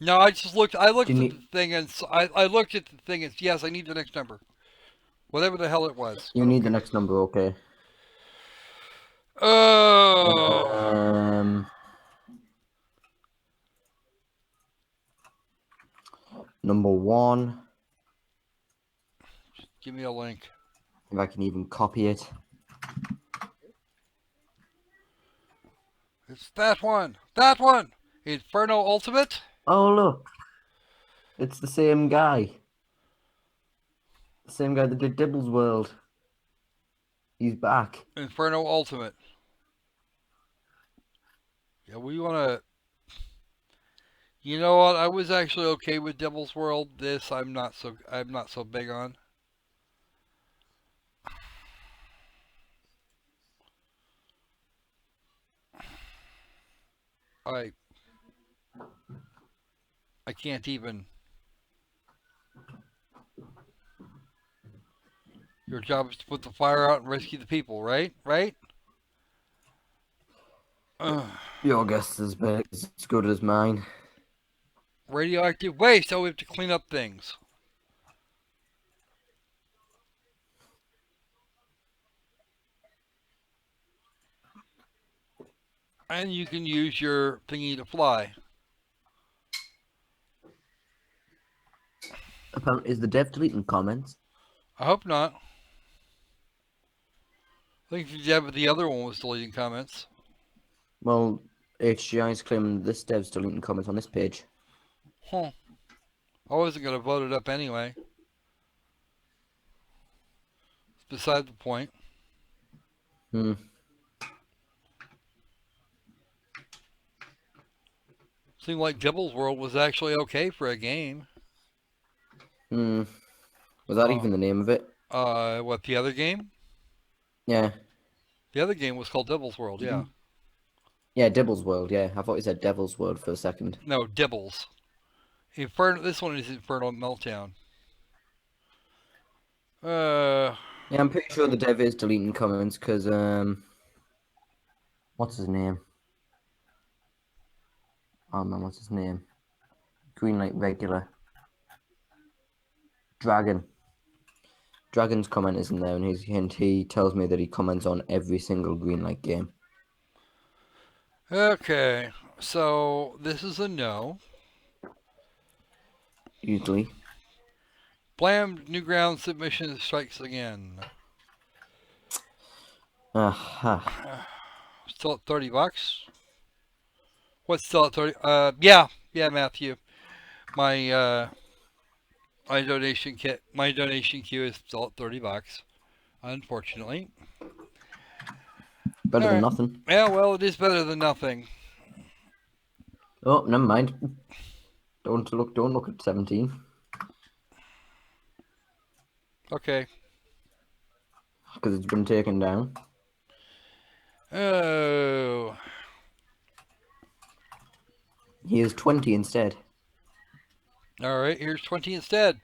No, I just looked. I looked at the thing and I looked at the thing and yes, I need the next number, whatever the hell it was. You need the next number, okay? Oh. Number 1. Give me a link. If I can even copy it. It's that one. That one. Inferno Ultimate. Oh look, it's the same guy. The same guy that did Dibble's World. He's back. Inferno Ultimate. Yeah, we want to. You know what? I was actually okay with Devil's World. This I'm not so big on. I can't even. Your job is to put the fire out and rescue the people, right? Right? Your guess is as good as mine. Radioactive waste, so we have to clean up things. And you can use your thingy to fly. Apparently, is the dev deleting comments? I hope not. I think the dev of the other one was deleting comments. Well, HGI is claiming this dev's deleting comments on this page. Huh. I wasn't going to vote it up anyway. It's beside the point. Seemed like Devil's World was actually okay for a game. Was that even the name of it? What, the other game? Yeah. The other game was called Devil's World, yeah. Yeah, Dibble's World, yeah. I thought you said Devil's World for a second. No, Dibbles. This one is Infernal Meltdown. Yeah, I'm pretty sure the dev is deleting comments because, what's his name? Oh man, what's his name? Greenlight regular. Dragon's comment isn't there, and he tells me that he comments on every single Greenlight game. Okay, so this is a no. Usually. Blam, Newground submission strikes again. Still at $30. What's still at 30? Yeah, Matthew. My donation queue is still at $30. Unfortunately. Better All than right. nothing. Yeah, well, it is better than nothing. Oh, never mind. Don't look at 17. Okay. Because it's been taken down. Oh. Here's 20 instead. All right, here's 20 instead.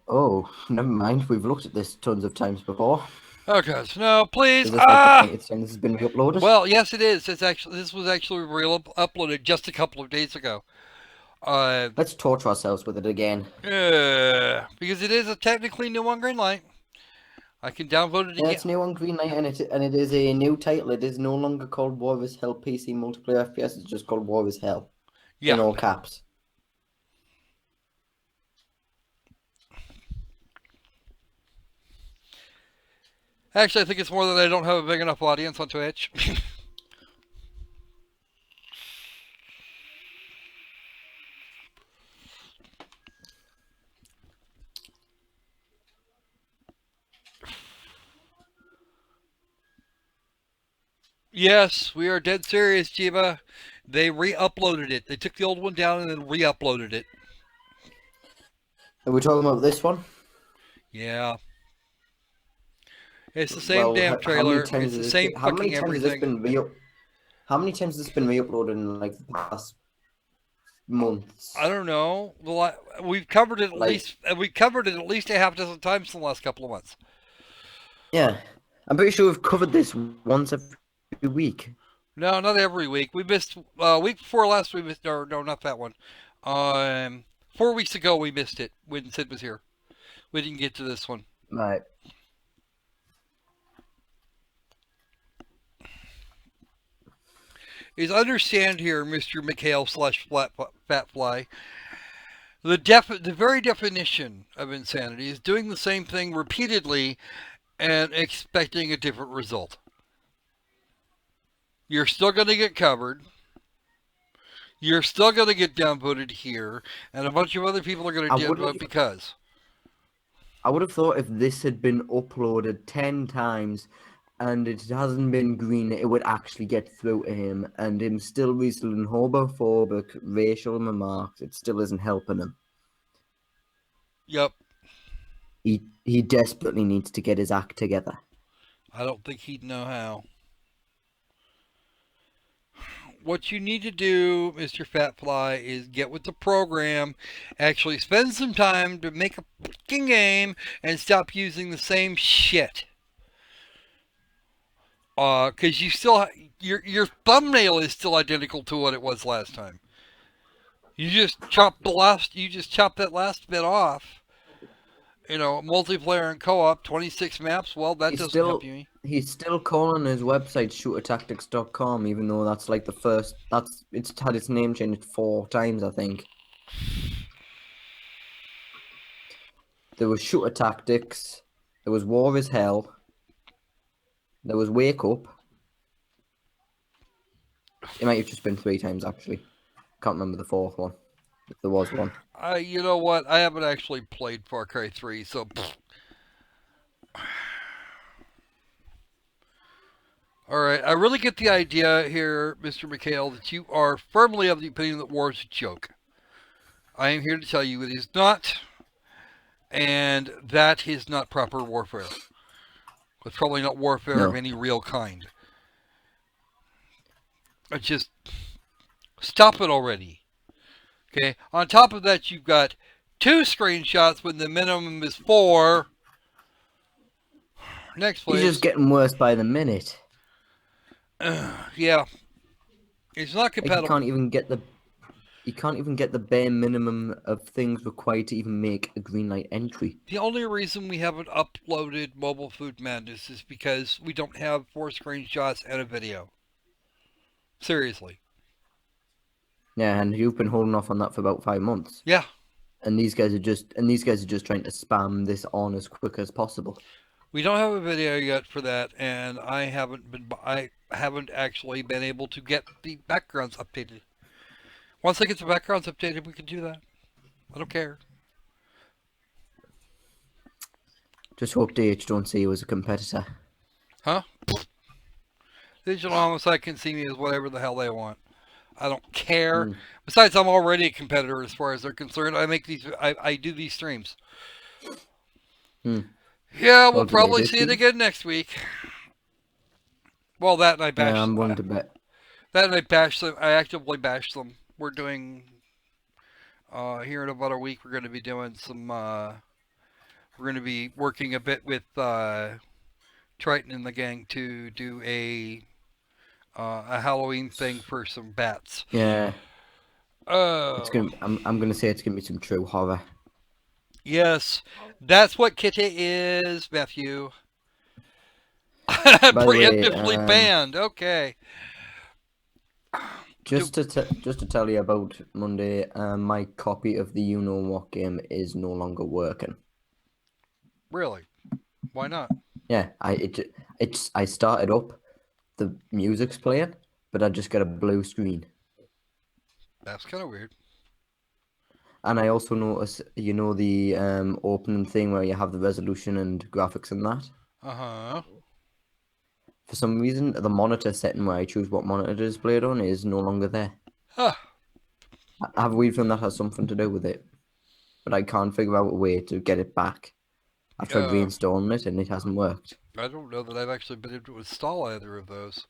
Oh, never mind. We've looked at this tons of times before. Oh gosh, no, please. Is this like the 20th time this has been re-uploaded? Well, yes, it is. This was actually uploaded just a couple of days ago. Let's torture ourselves with it again. Because it is a technically new on Greenlight. I can download it Yeah, again. it's new on Greenlight, and it is a new title. It is no longer called War is Hell PC Multiplayer FPS. It's just called War is Hell. Yeah. In all caps. Actually, I think it's more that I don't have a big enough audience on Twitch. Yes, we are dead serious, Jiba. They re-uploaded it. They took the old one down and then re-uploaded it. Are we talking about this one? Yeah. It's the same damn How many trailer. times It's the has same how many fucking times has this everything. been How many times has this been re-uploaded in like the past months? I don't know. We've covered it at Like- least. We covered it at least a half dozen times in the last couple of months. Yeah, I'm pretty sure we've covered this once every week. No, not every week. We missed week before last. We missed. Or no, not that one. 4 weeks ago we missed it when Sid was here. We didn't get to this one. Right. Is understand here, Mr. McHale / Fatfly. The very definition of insanity is doing the same thing repeatedly and expecting a different result. You're still going to get covered. You're still going to get downvoted here, and a bunch of other people are going to downvote because. I would have thought if this had been uploaded 10 times and it hasn't been green, it would actually get through to him, and him still whistling homophobic racial remarks. It still isn't helping him. Yep. He desperately needs to get his act together. I don't think he'd know how. What you need to do, Mr. Fatfly, is get with the program, actually spend some time to make a fucking game, and stop using the same shit. Because you still your thumbnail is still identical to what it was last time. You just chop that last bit off. Multiplayer and co-op, 26 maps. Well, that doesn't help you. He's still calling his website shootertactics.com, even though that's like it's had its name changed 4 times, I think. There was Shooter Tactics, there was War is Hell, there was Wake Up. It might have just been 3 times, actually. Can't remember the 4th one, if there was one. You know what? I haven't actually played Far Cry 3, so... Alright, I really get the idea here, Mr. McHale, that you are firmly of the opinion that war is a joke. I am here to tell you it is not, and that is not proper warfare. It's probably not warfare of any real kind. Just stop it already. Okay, on top of that, you've got 2 screenshots when the minimum is 4. Next, please. He's just getting worse by the minute. Yeah, it's not compatible. Like you can't even get the bare minimum of things required to even make a Greenlight entry. The only reason we haven't uploaded Mobile Food Madness is because we don't have 4 screenshots and a video. Seriously. Yeah, and you've been holding off on that for about 5 months. Yeah. And these guys are just trying to spam this on as quick as possible. We don't have a video yet for that, and I haven't actually been able to get the backgrounds updated. Once I get the backgrounds updated, we can do that. I don't care. Just hope DH don't see you as a competitor. Huh? Digital Homicide can see me as whatever the hell they want. I don't care. Hmm. Besides, I'm already a competitor as far as they're concerned. I do these streams. Hmm. Yeah, we'll Well, do they probably do see it streams? again next week. Well, that and I Yeah, bash I'm willing to bet. that and I bash them. I actively bash them. We're doing here in about a week. We're going to be doing some. We're going to be working a bit with Triton and the gang to do a Halloween thing for some bats. Yeah, it's Oh, gonna. I'm gonna say it's gonna be some true horror. yes, that's what Kitty is, Matthew. By the way, Preemptively banned. Okay. just to tell you about Monday, my copy of the You Know What game is no longer working. Really? Why not? Yeah, I started up, the music's playing, but I just got a blue screen. That's kind of weird. And I also notice, you know, the opening thing where you have the resolution and graphics and that. Uh huh. For some reason, the monitor setting where I choose what monitor to display it on is no longer there. Huh. I have a weird feeling that has something to do with it, but I can't figure out a way to get it back. I've tried reinstalling it and it hasn't worked. I don't know that I've actually been able to install either of those.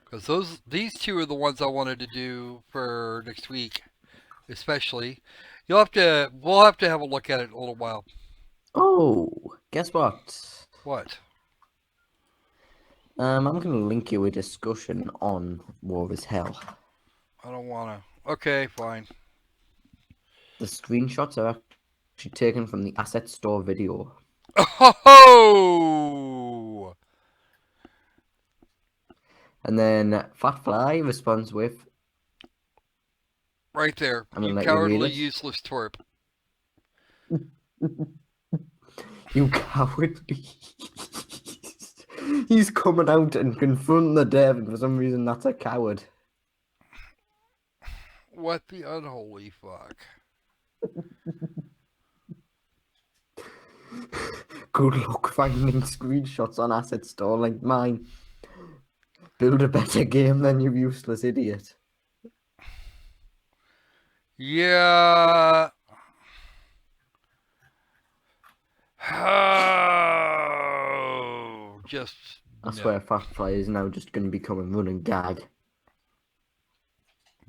Because these two are the ones I wanted to do for next week, especially. We'll have to have a look at it in a little while. Oh, guess what? What? I'm gonna link you a discussion on War is Hell. I don't wanna. Okay, fine. The screenshots are actually taken from the asset store video. Oh! And then Fat Fly responds with, Right there. I'm gonna You let you read cowardly, it. useless twerp. You cowardly. He's coming out and confronting the dev, and for some reason that's a coward. What the unholy fuck? Good luck finding screenshots on asset store like mine. Build a better game than you useless idiot. Yeah. Oh, just I no. swear Fat Fly is now just going to become a running gag.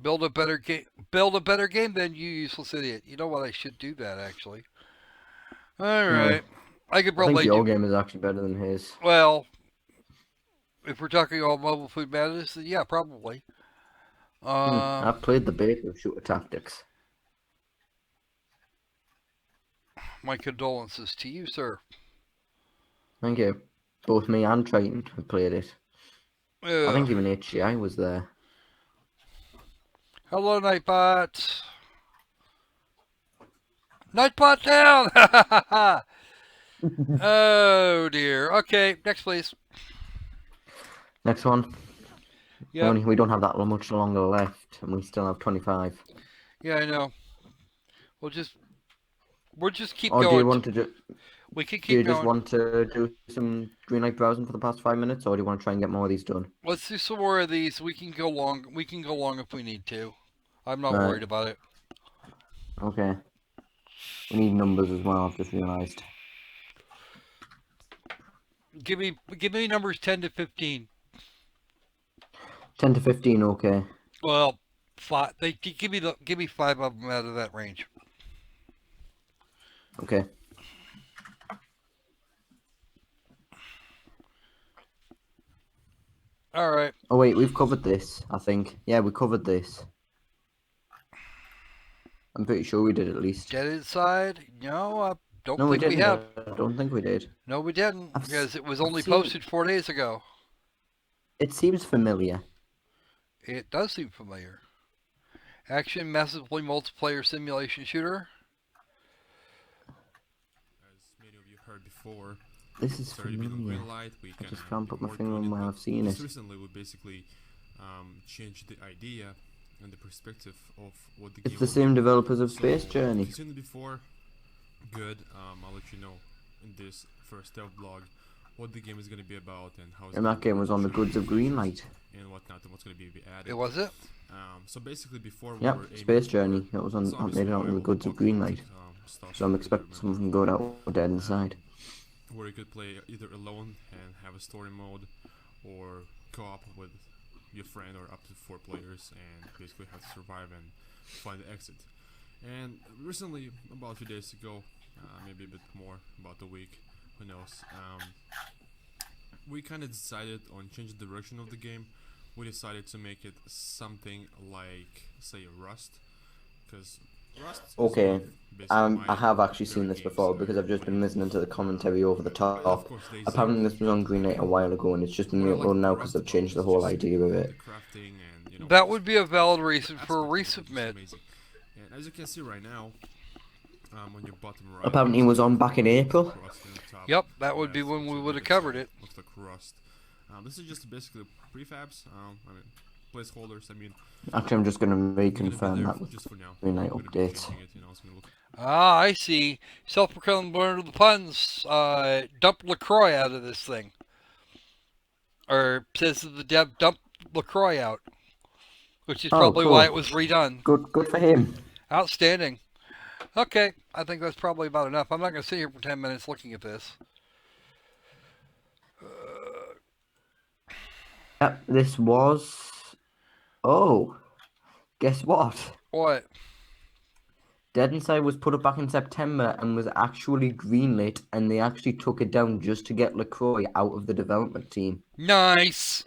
Build a better game. Build a better game than you, useless idiot. You know what? I should do that actually. All right. I could I think probably your do. game is actually better than his. Well, if we're talking all mobile food madness, then yeah, probably. I've played the beta of Shooter Tactics. My condolences to you, sir. Thank you. Both me and Triton have played it. I Ugh. think even HCI was there. Hello, Nightbot. Nightbot down! Oh dear. Okay, next please. Next one. Yeah. Only we don't have that much longer left, and we still have 25. Yeah, I know. We'll just keep Or going. do you want to We can do keep you just going. want to do some Greenlight browsing for the past 5 minutes, or do you want to try and get more of these done? Let's do some more of these. We can go long. We can go long if we need to. I'm not Right. worried about it. Okay. We need numbers as well, I've just realised. Give me numbers 10 to 15. 10 to 15, okay. Well, five. Give me 5 of them out of that range. Okay. All right. Oh wait, we've covered this, I think. Yeah, we covered this. I'm pretty sure we did at least. Get inside. No, I don't No, we think we didn't. have. I don't think we did. No, we didn't, I've because it was I've only seen- posted 4 days ago. It seems familiar. It does seem familiar. Action massively multiplayer simulation shooter. As many of you heard before, This is started with familiar. Greenlight. We I just kinda can't put my worked finger on on it, where but I've seen just it. recently we basically changed the idea and the perspective of what the It's game the will same be. developers of So, Space if Journey. you've seen it before, good. I'll let you know in this first dev blog what the game is going to be about and how it's And going that to game work, was on the show you goods of features Greenlight. and whatnot, and what's going to be added. It was it? So basically, before we Yep, were aiming Space for Journey. It was on. I zombie made it out on the survival, goods of apocalyptic Greenlight. stuff, So I'm if you expecting remember, something good out Dead Inside. where you could play either alone and have a story mode, or co-op with your friend or up to 4 players, and basically have to survive and find the exit. And recently, about 2 days ago, maybe a bit more, about a week, who knows, we kind of decided on changing the direction of the game. We decided to make it something like, say, Rust, because Rust is Okay, one of basically I my have actually seen favorite this games, before because I've just when been it listening comes to the commentary over the but of top. course, DayZ. Apparently this was on Greenlight a while ago and it's just been What I like re-uploaded now about because Rust they've about changed the is whole just idea of the it. crafting and, That just would be a valid the reason for a aspect of it is just resubmit. amazing. And as you can see right now, on your bottom right, Apparently it was on back in April. Rust in the top Yep, that would be left, when looks we like would have Vegas covered side, it. looks like Rust. This is just basically prefabs. I mean, placeholders. I mean, Actually, I'm just going to they're gonna be reconfirm there that with just for now. Greenlight We're gonna be updates. changing it, it's gonna look Ah, I see. Self-proclaimed lord of the puns. Dump LaCroix out of this thing. Or says the dev, dump LaCroix out. Which is Oh, probably cool. why it was redone. Good for him. Outstanding. Okay, I think that's probably about enough. I'm not going to sit here for 10 minutes looking at this. Yep, this was... Oh, guess what? What? Dead Inside was put up back in September and was actually greenlit, and they actually took it down just to get LaCroix out of the development team. Nice.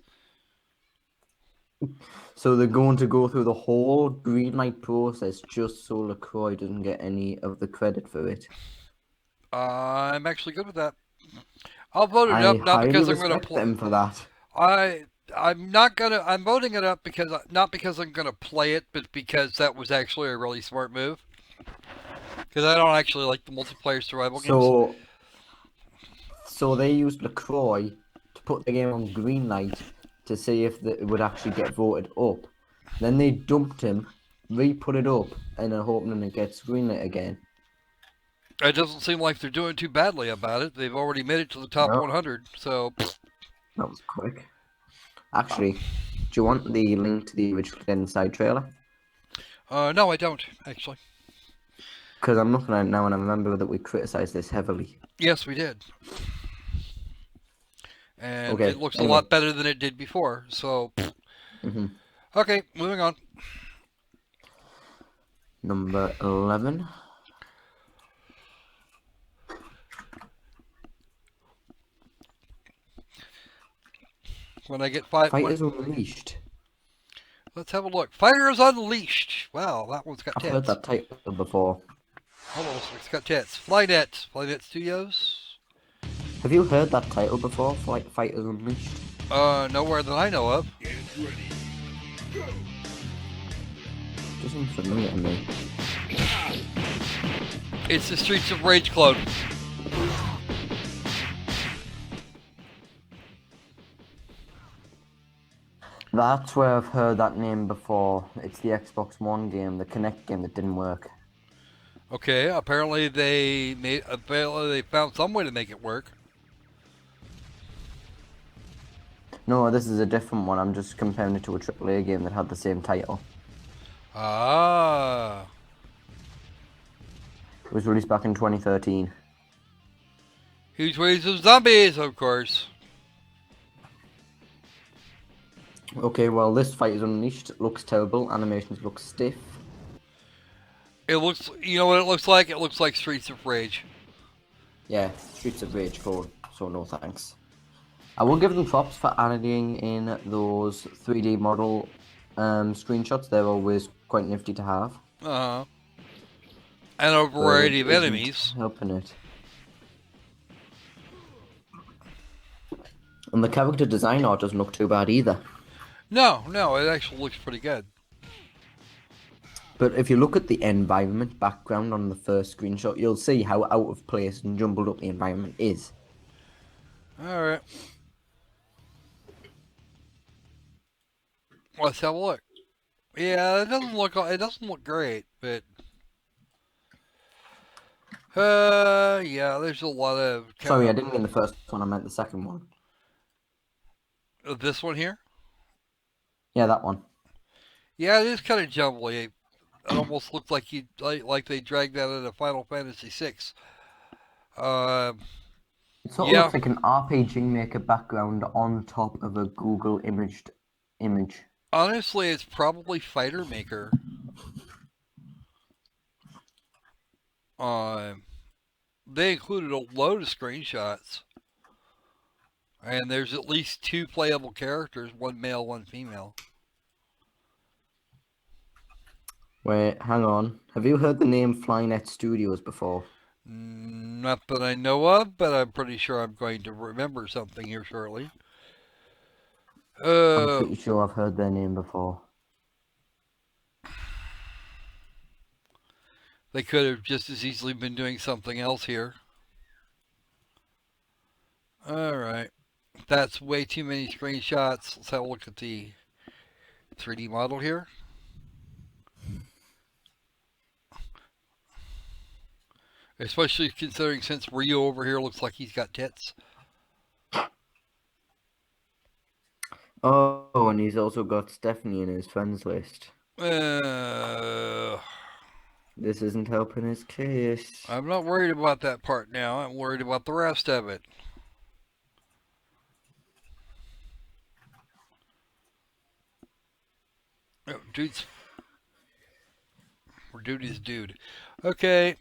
So they're going to go through the whole greenlight process just so LaCroix doesn't get any of the credit for it. I'm actually good with that. I'll vote it I up, not highly because I'm going to respect play. them for that. I'm not gonna. I'm voting it up because not because I'm gonna play it, but because that was actually a really smart move. Because I don't actually like the multiplayer survival games. So they used LaCroix to put the game on greenlight to see if it would actually get voted up. Then they dumped him, re-put it up, and are hoping it gets greenlit again. It doesn't seem like they're doing too badly about it. They've already made it to the top No. 100, so. That was quick. Actually, do you want the link to the original Dead Inside trailer? No, I don't actually. Because I'm looking at it now and I remember that we criticised this heavily. Yes, we did. And Okay, it looks anyway. a lot better than it did before. So. Mm-hmm. Okay, moving on. Number 11. When I get five. Fighters Unleashed. Let's have a look. Fighters Unleashed. Wow, that one's got I've tits. heard that title before. Almost, it's got tits. Flynet. Flynet Studios. Have you heard that title before? Fighters Unleashed? Nowhere that I know of. Doesn't familiar to me. It's the Streets of Rage clone. That's where I've heard that name before. It's the Xbox One game, the Kinect game that didn't work. Okay, apparently they found some way to make it work. No, this is a different one. I'm just comparing it to a AAA game that had the same title. Ah. It was released back in 2013. Huge waves of zombies, of course. Okay, well, this Fighters Unleashed looks terrible. Animations look stiff. It looks, you know what it looks like? It looks like Streets of Rage. Yeah, Streets of Rage code, so no thanks. I will give them props for adding in those 3D model screenshots. They're always quite nifty to have. Uh-huh. And a but variety it of isn't enemies. helping it. And the character design art doesn't look too bad either. No, it actually looks pretty good. But if you look at the environment background on the first screenshot, you'll see how out of place and jumbled up the environment is. Alright. Let's have a look. Yeah, it doesn't look great, but yeah, there's a lot of kind Sorry, I didn't mean the first one. I meant the second one. of this one here. Yeah, that one. Yeah, it is kind of jumbly. It almost looks like like they dragged that out of Final Fantasy VI. Uh, It sort of yeah, looks like an RPG Maker background on top of a Google imaged image. honestly, it's probably Fighter Maker. Uh, they included a load of screenshots, and there's at least 2 playable characters, one male, one female. Wait, hang on. Have you heard the name Flynet Studios before? Not that I know of, but I'm pretty sure I'm going to remember something here shortly. I'm pretty sure I've heard their name before. They could have just as easily been doing something else here. Alright. That's way too many screenshots. Let's have a look at the 3D model here. Especially considering since Rio over here looks like he's got tits. Oh, and he's also got Stephanie in his friends list. This isn't helping his case. I'm not worried about that part now. I'm worried about the rest of it. Oh, dude is dude. Okay.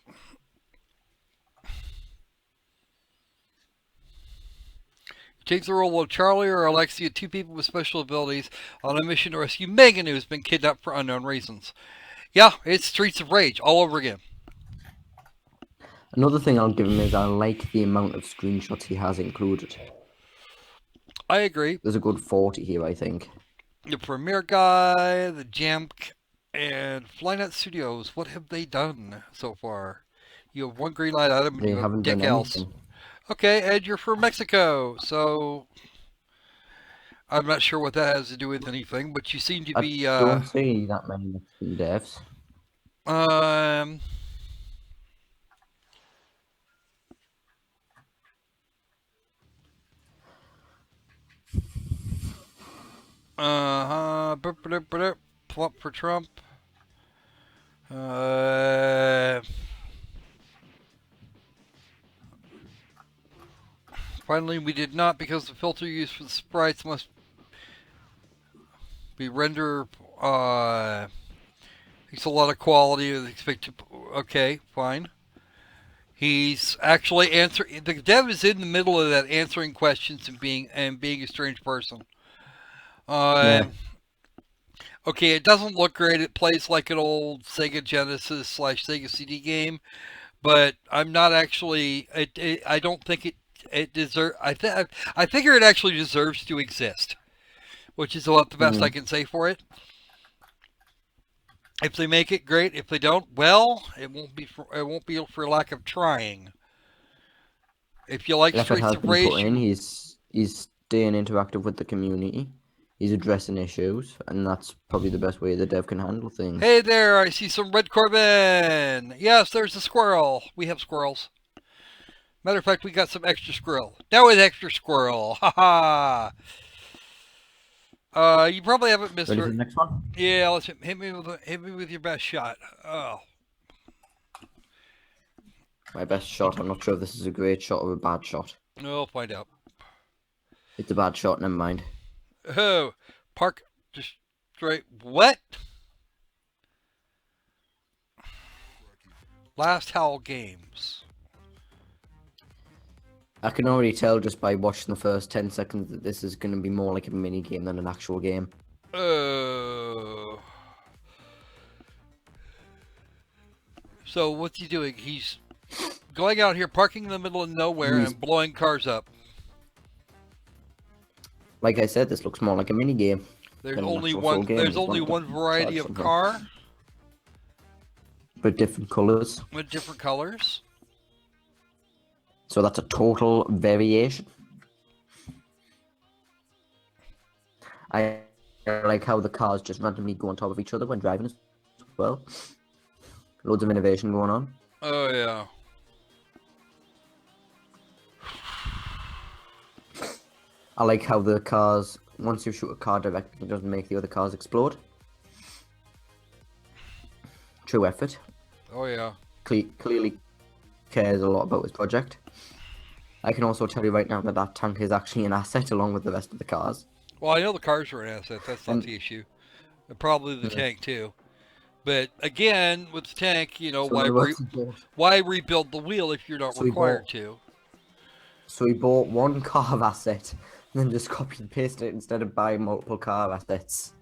Takes the role of Charlie or Alexia, 2 people with special abilities, on a mission to rescue Megan, who has been kidnapped for unknown reasons. Yeah, it's Streets of Rage all over again. Another thing I'll give him is I like the amount of screenshots he has included. I agree. There's a good 40 here, I think. The Premiere Guy, the Jamk, and Flynet Studios. What have they done so far? You have one Greenlight item and They you have haven't dick done else. anything. Okay, Ed, you're from Mexico, so I'm not sure what that has to do with anything, but you seem to be I don't see that many Mexican devs. um plump for Trump. Finally, we did not because the filter used for the sprites must be render. It's a lot of quality. Okay, fine. He's actually answering. The dev is in the middle of that, answering questions and being a strange person. Yeah. Okay, it doesn't look great. It plays like an old Sega Genesis / Sega CD game, but I'm not actually. I don't think it deserves. I figure it actually deserves to exist, which is about the best I can say for it. If they make it, great. If they don't, well, it won't be for lack of trying. If you like Effort Streets has of been Rage, put in. He's staying interactive with the community. He's addressing issues, and that's probably the best way the dev can handle things. hey there, I see some red Corbin. Yes, there's a squirrel. We have squirrels. Matter of fact, we got some extra squirrel. Now with extra squirrel. Ha ha. You probably haven't missed Ready her. for the next one? Yeah, let's hit me with your best shot. Oh. My best shot. I'm not sure if this is a great shot or a bad shot. We'll find out. It's a bad shot, never mind. Oh, park just straight. What? Last Howl Games. I can already tell just by watching the first 10 seconds that this is going to be more like a mini game than an actual game. So what's he doing? He's going out here, parking in the middle of nowhere, and blowing cars up. Like I said, this looks more like a mini game. There's than an only actual one. full game. There's It's only one one to variety charge of something. car But different colours. with different colors. So that's a total variation. I I like how the cars just randomly go on top of each other when driving as well. Loads of innovation going on. Oh yeah. I like how the cars, once you shoot a car directly, it doesn't make the other cars explode. True effort. Oh yeah. Clearly cares a lot about his project. I can also tell you right now that that tank is actually an asset along with the rest of the cars. Well, I know the cars are an asset. That's not And- the issue. And probably the Yeah. tank too. But again, with the tank, you know, So in other words, why rebuild the wheel if you're not So he required bought- to? So he bought one car asset and then just copied and pasted it instead of buying multiple car assets.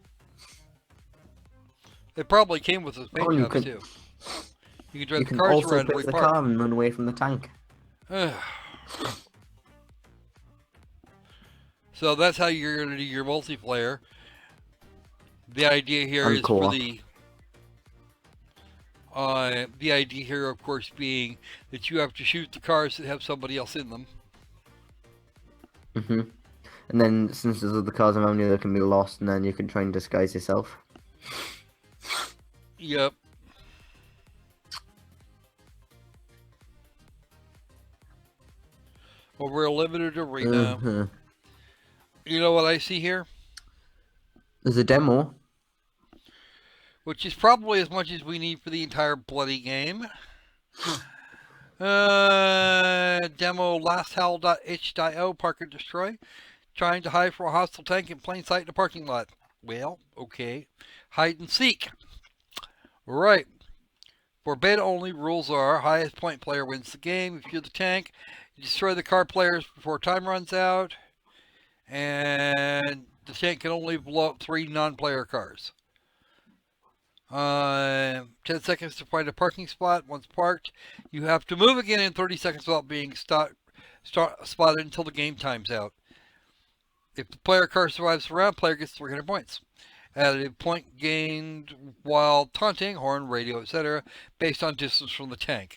It probably came with the paint Oh, you jobs can- too. You can drive You the can cars also around and place the park. car and run away from the tank. So that's how you're going to do your multiplayer. The idea here And is co-op. for the idea here, of course, being that you have to shoot the cars that have somebody else in them. And then since there's other cars around you, they can be lost, and then you can try and disguise yourself. Yep. Over a limited arena. Uh-huh. You know what I see here? There's a demo. Which is probably as much as we need for the entire bloody game. Demo lasthowl.itch.io, park and destroy. Trying to hide from a hostile tank in plain sight in a parking lot. Well, okay. Hide and seek. Right. For beta only, rules are highest point player wins the game. If you're the tank, you destroy the car players before time runs out. And the tank can only blow up 3 non-player cars. 10 seconds to find a parking spot. Once parked, you have to move again in 30 seconds without being spotted until the game times out. If the player car survives the round, player gets 300 points. Added point gained while taunting, horn, radio, etc., based on distance from the tank.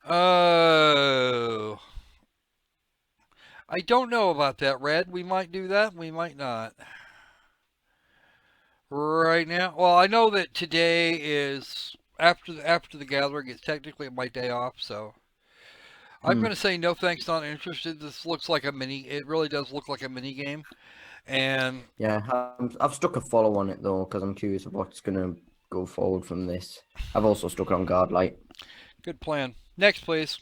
Oh. I don't know about that, Red. We might do that, we might not. Right now, well, I know that today is after the gathering. It's technically my day off, so I'm going to say no thanks, not interested. This looks like a mini. It really does look like a mini game, and Yeah, I've stuck a follow on it though because I'm curious of what's gonna go forward from this. I've also stuck it on guard light. good plan. Next, please.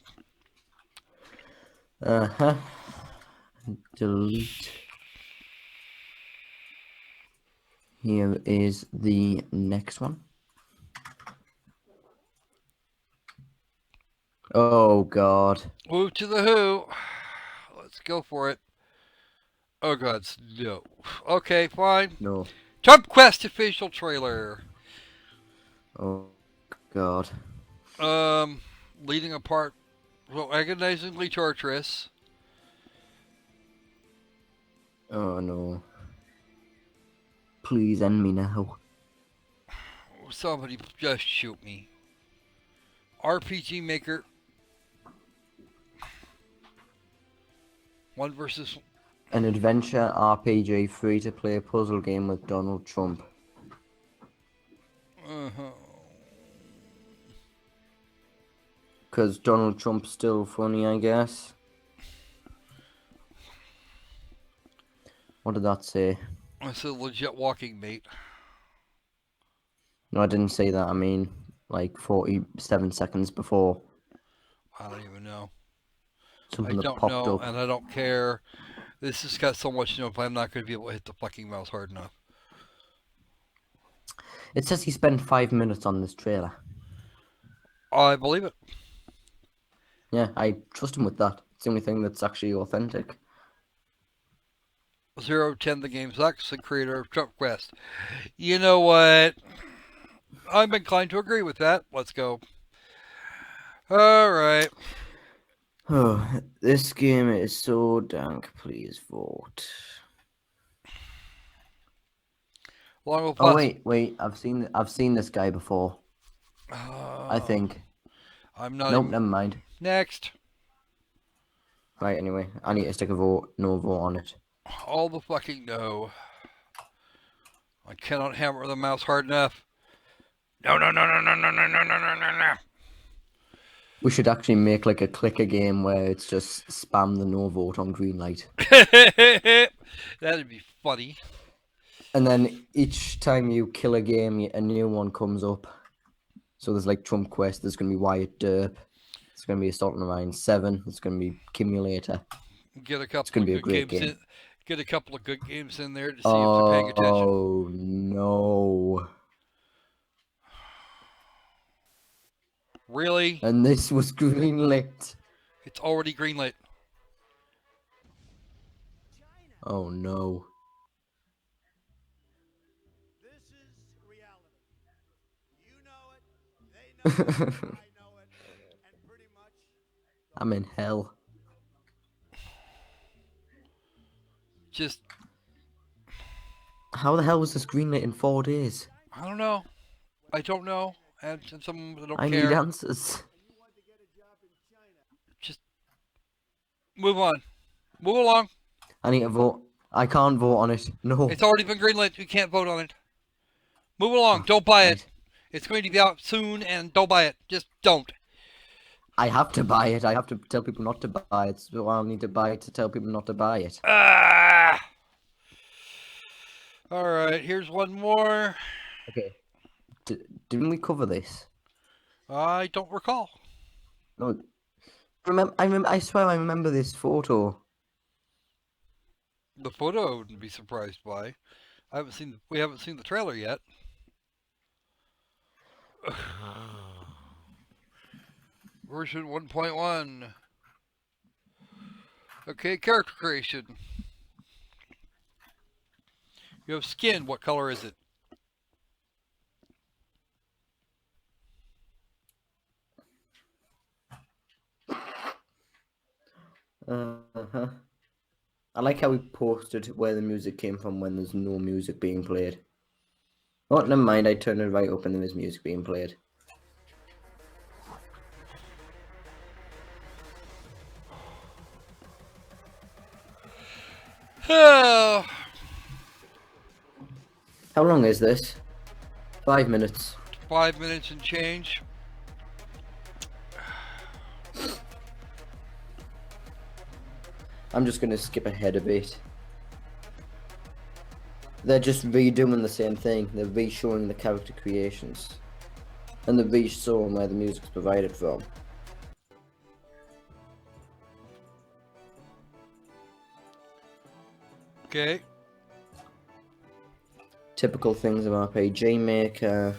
Delete. Here is the next one. Oh God. Move to the who. Let's go for it. Oh God, no. Okay, fine. No. Trump Quest official trailer. Oh God. Leading apart, so agonizingly torturous. Oh no. Please end me now. Somebody just shoot me. RPG Maker. 1 versus. An adventure RPG free-to-play puzzle game with Donald Trump. Because Donald Trump's still funny, I guess. What did that say? It's a legit walking mate. No, I didn't say that. I mean, like 47 seconds before. I don't even know. Something I that don't popped know, up. and I don't care. This has got so much noise, I'm not going to be able to hit the fucking mouse hard enough. It says he spent 5 minutes on this trailer. I believe it. Yeah, I trust him with that. It's the only thing that's actually authentic. 010 The Game Sucks, the creator of Trump Quest. You know what? I'm inclined to agree with that. Let's go. Alright. Oh, this game is so dank. Please vote. Along with Oh wait! I've seen this guy before. Uh, I think. I'm not Nope, even... never mind. Next. Right, anyway, I need to stick a vote, no vote on it. All the fucking no. I cannot hammer the mouse hard enough. No, no, no, no, no, no, no, no, no, no, no. We should actually make like a clicker game where it's just spam the no vote on Greenlight. That'd be funny. And then each time you kill a game, a new one comes up. So there's like Trump Quest, there's going to be Wyatt Derp, there's going to be Assault on the Mine 7, there's going to be Cumulator. Get a couple gonna of be a good great games game. in. Get a couple of good games in there to see if they're paying attention. Oh no. Really? And this was greenlit. It's already greenlit. Oh no. This is reality. You know it, they know it, I know it, and pretty much I'm in hell. Just, How the hell was this greenlit in 4 days? I don't know. I don't know. And some don't I care. need answers. Just move on. Move along. I need to vote. I can't vote on it. No. It's already been greenlit. You can't vote on it. Move along. Don't buy it. right. It's going to be out soon, and don't buy it. Just don't. I have to buy it. I have to tell people not to buy it. So I'll need to buy it to tell people not to buy it. Ah. All right. Here's one more. Okay. Didn't we cover this? I don't recall. No. I swear I remember this photo. The photo I wouldn't be surprised by. We haven't seen the trailer yet. Version 1.1. Okay, character creation. You have skin. What color is it? Uh-huh. I like how we posted where the music came from when there's no music being played. Oh, never mind. I turned it right up and there is music being played. Oh, How long is this? 5 minutes. 5 minutes and change. I'm just going to skip ahead a bit. They're just redoing the same thing. They're re-showing the character creations. And they're re-showing where the music's provided from. Okay. Typical things of RPG Maker.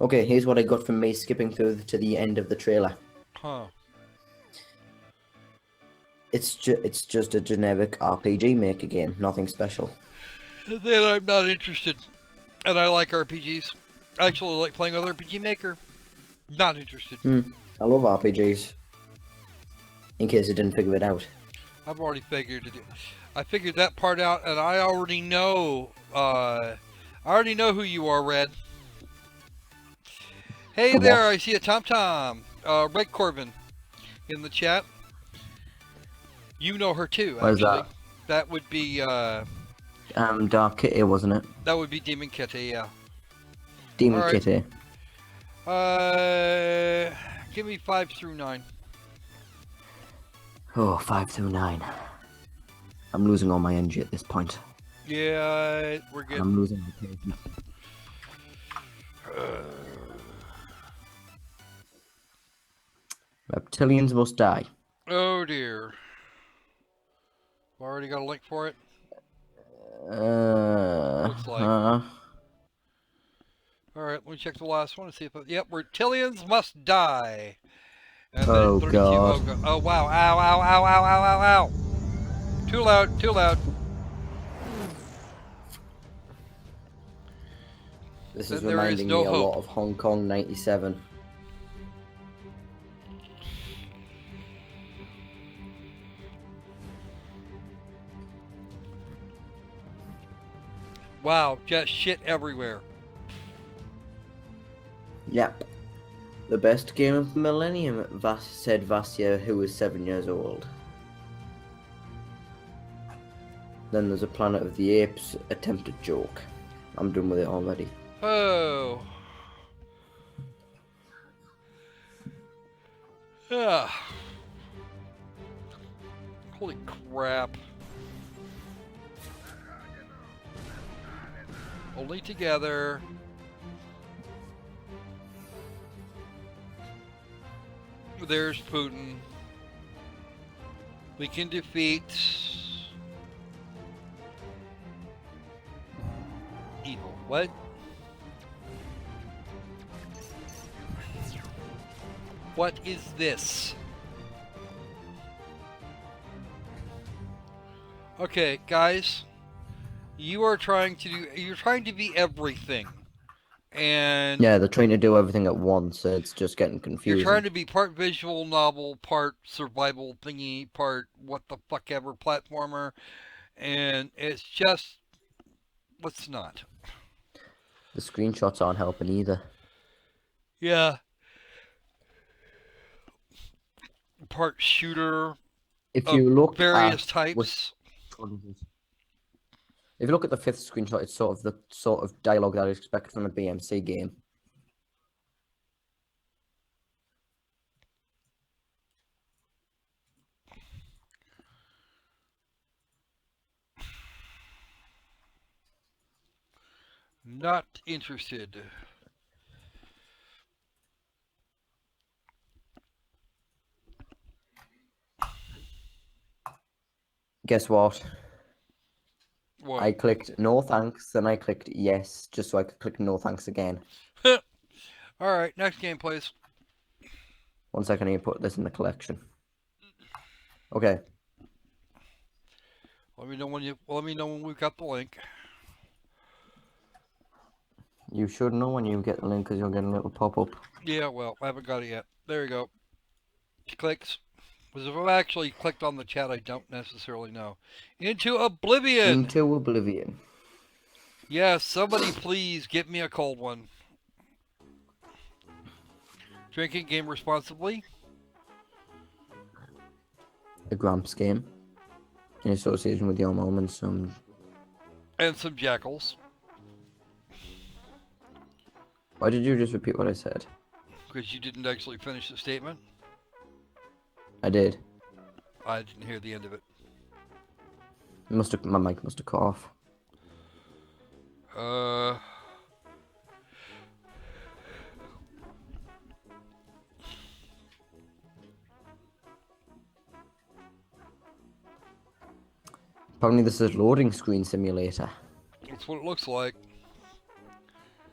Okay, here's what I got from me skipping through to the end of the trailer. Huh. It's just a generic RPG Maker game, nothing special. Then I'm not interested. And I like RPGs. I actually like playing with RPG Maker. Not interested. I love RPGs. In case you didn't figure it out. I've already figured it. I figured that part out, and I already know. I already know who you are, Red. Hey there, I see a Tom. Red Corbin in the chat. You know her too, Where's actually. that? That would be Dark Kitty, wasn't it? that would be Demon Kitty, yeah. Demon Alright. Kitty. Give me 5 through 9. Oh, 5 through 9. I'm losing all my energy at this point. Yeah, we're good. I'm losing my patience. Reptilians must die. Oh dear. Already got a link for it. Looks like. All right, let me check the last one and see if. Yep, reptilians must die. And then Oh, 32. God. Oh wow! Ow! Ow! Ow! Ow! Ow! Ow! Ow! Too loud! Too loud! This Then is there is reminding no me a hope. lot of Hong Kong '97. Wow! Just shit everywhere. Yep. The best game of the millennium, said Vasya, who was 7 years old. Then there's a Planet of the Apes attempted joke. I'm done with it already. Oh. Ah. Holy crap. Only together. There's Putin. We can defeat evil. What? What is this? Okay, guys. You're trying to be everything. And Yeah, they're trying to do everything at once, so it's just getting confusing. you're trying to be part visual novel, part survival thingy, part what the fuck ever platformer, and it's just, let's not. The screenshots aren't helping either. Yeah. Part shooter If of you look various at types. If you look at the 5th screenshot, it's sort of the sort of dialogue that I expect from a BMC game. Not interested. Guess what? What? I clicked no thanks, then I clicked yes, just so I could click no thanks again. Alright, next game, please. 1 second, I need to put this in the collection. Okay. Let me know when we've got the link. You should know when you get the link because you'll get a little pop-up. Yeah, well, I haven't got it yet. There you go. Clicks. Because if I've actually clicked on the chat, I don't necessarily know. Into Oblivion! Into Oblivion. Yes, somebody please get me a cold one. Drinking game responsibly. A Gramps game. In association with your mom and some... And some jackals. Why did you just repeat what I said? Because you didn't actually finish the statement. I did. I didn't hear the end of it. My mic must have cut off. Apparently this is loading screen simulator. That's what it looks like.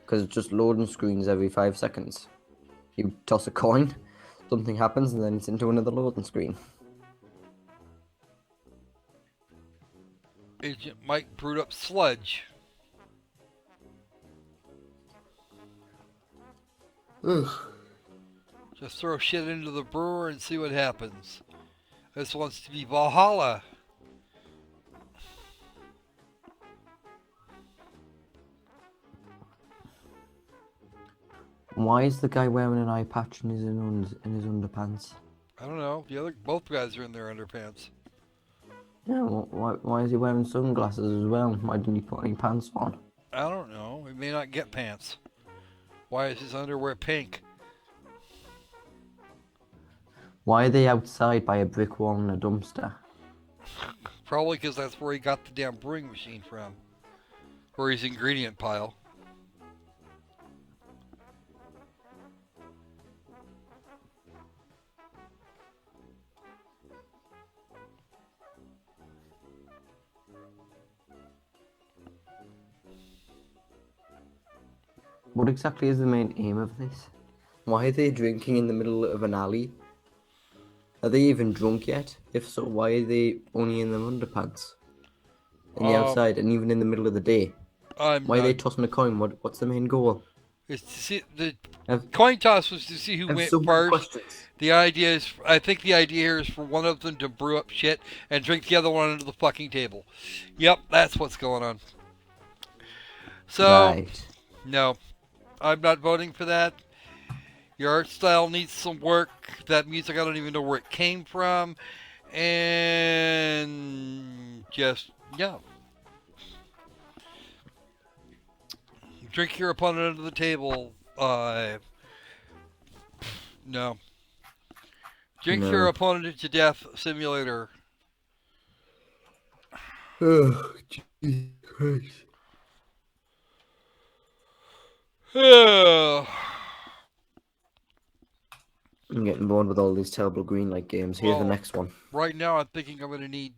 Because it's just loading screens every 5 seconds. You toss a coin, something happens, and then it's into another loading screen. Agent Mike brewed up sludge. Ugh. Just throw shit into the brewer and see what happens. This wants to be Valhalla. Why is the guy wearing an eye patch in his underpants? I don't know. Both guys are in their underpants. Yeah, why is he wearing sunglasses as well? Why didn't he put any pants on? I don't know. He may not get pants. Why is his underwear pink? Why are they outside by a brick wall and a dumpster? Probably because that's where he got the damn brewing machine from. Or his ingredient pile. What exactly is the main aim of this? Why are they drinking in the middle of an alley? Are they even drunk yet? If so, why are they only in their underpants? In the outside, and even in the middle of the day? Why are they tossing a coin? What's the main goal? It's to see, the coin toss was to see who went so many first. questions. I think the idea here is for one of them to brew up shit and drink the other one under the fucking table. Yep, that's what's going on. So, Right. no, I'm not voting for that. Your art style needs some work. That music, I don't even know where it came from. And just, yeah, Drink your opponent under the table. No. Drink your No. opponent to death simulator. Oh, Jesus Christ. Well, I'm getting bored with all these terrible Greenlight games. Here's the next one. right now I'm thinking I'm going to need,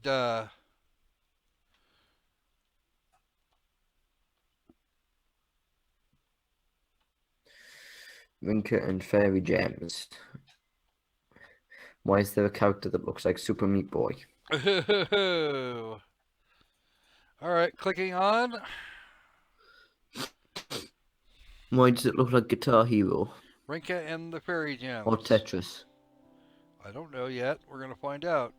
Rinker and Fairy Gems. Why is there a character that looks like Super Meat Boy? Alright, clicking on. Why does it look like Guitar Hero? Rinka and the Fairy Gems. Or Tetris? I don't know yet. We're going to find out.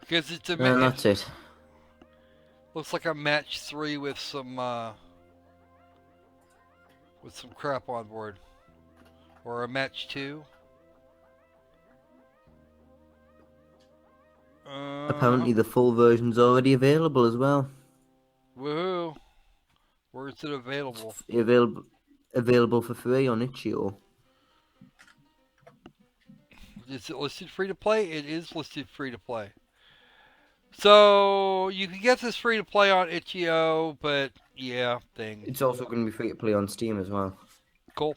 Because it's a And that's it. looks like a match 3 with some crap on board. Or a match 2. Apparently the full version's already available as well. Woohoo! Where is it available? Available for free on itch.io. Is it listed free to play? It is listed free to play. So you can get this free to play on itch.io, but yeah, thing. It's also going to be free to play on Steam as well. Cool.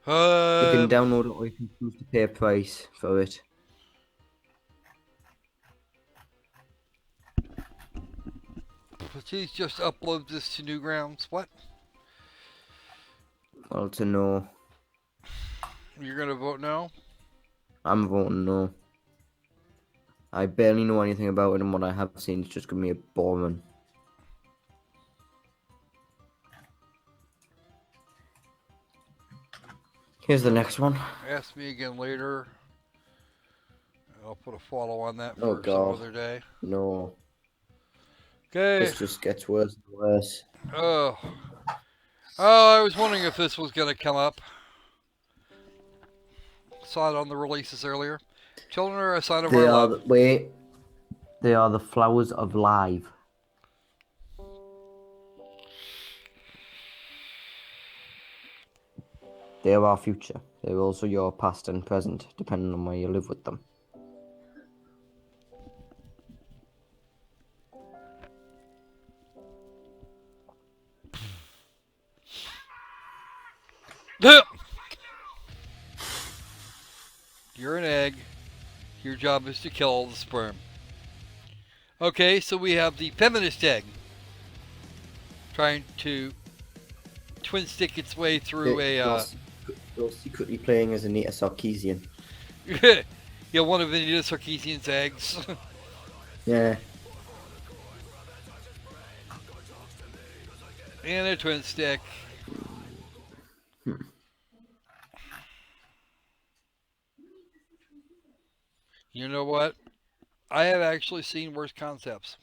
You can download it or you can choose to pay a price for it. Please just upload this to Newgrounds. What? Well, to know. You're gonna vote no? I'm voting no. I barely know anything about it, and what I have seen is just going to be boring. Here's the next one. Ask me again later. I'll put a follow on that Oh, for some God. other day. No. Okay. This just gets worse and worse. Oh. Oh, I was wondering if this was gonna come up. Saw it on the releases earlier. Children are a sign of our love. They are the flowers of life. They are our future. They are also your past and present, depending on where you live with them. You're an egg. Your job is to kill all the sperm. Okay, so we have the feminist egg. Trying to twin stick its way through You're secretly playing as Anita Sarkeesian. yeah, one of Anita Sarkeesian's eggs. Yeah. And a twin stick. You know what? I have actually seen worse concepts.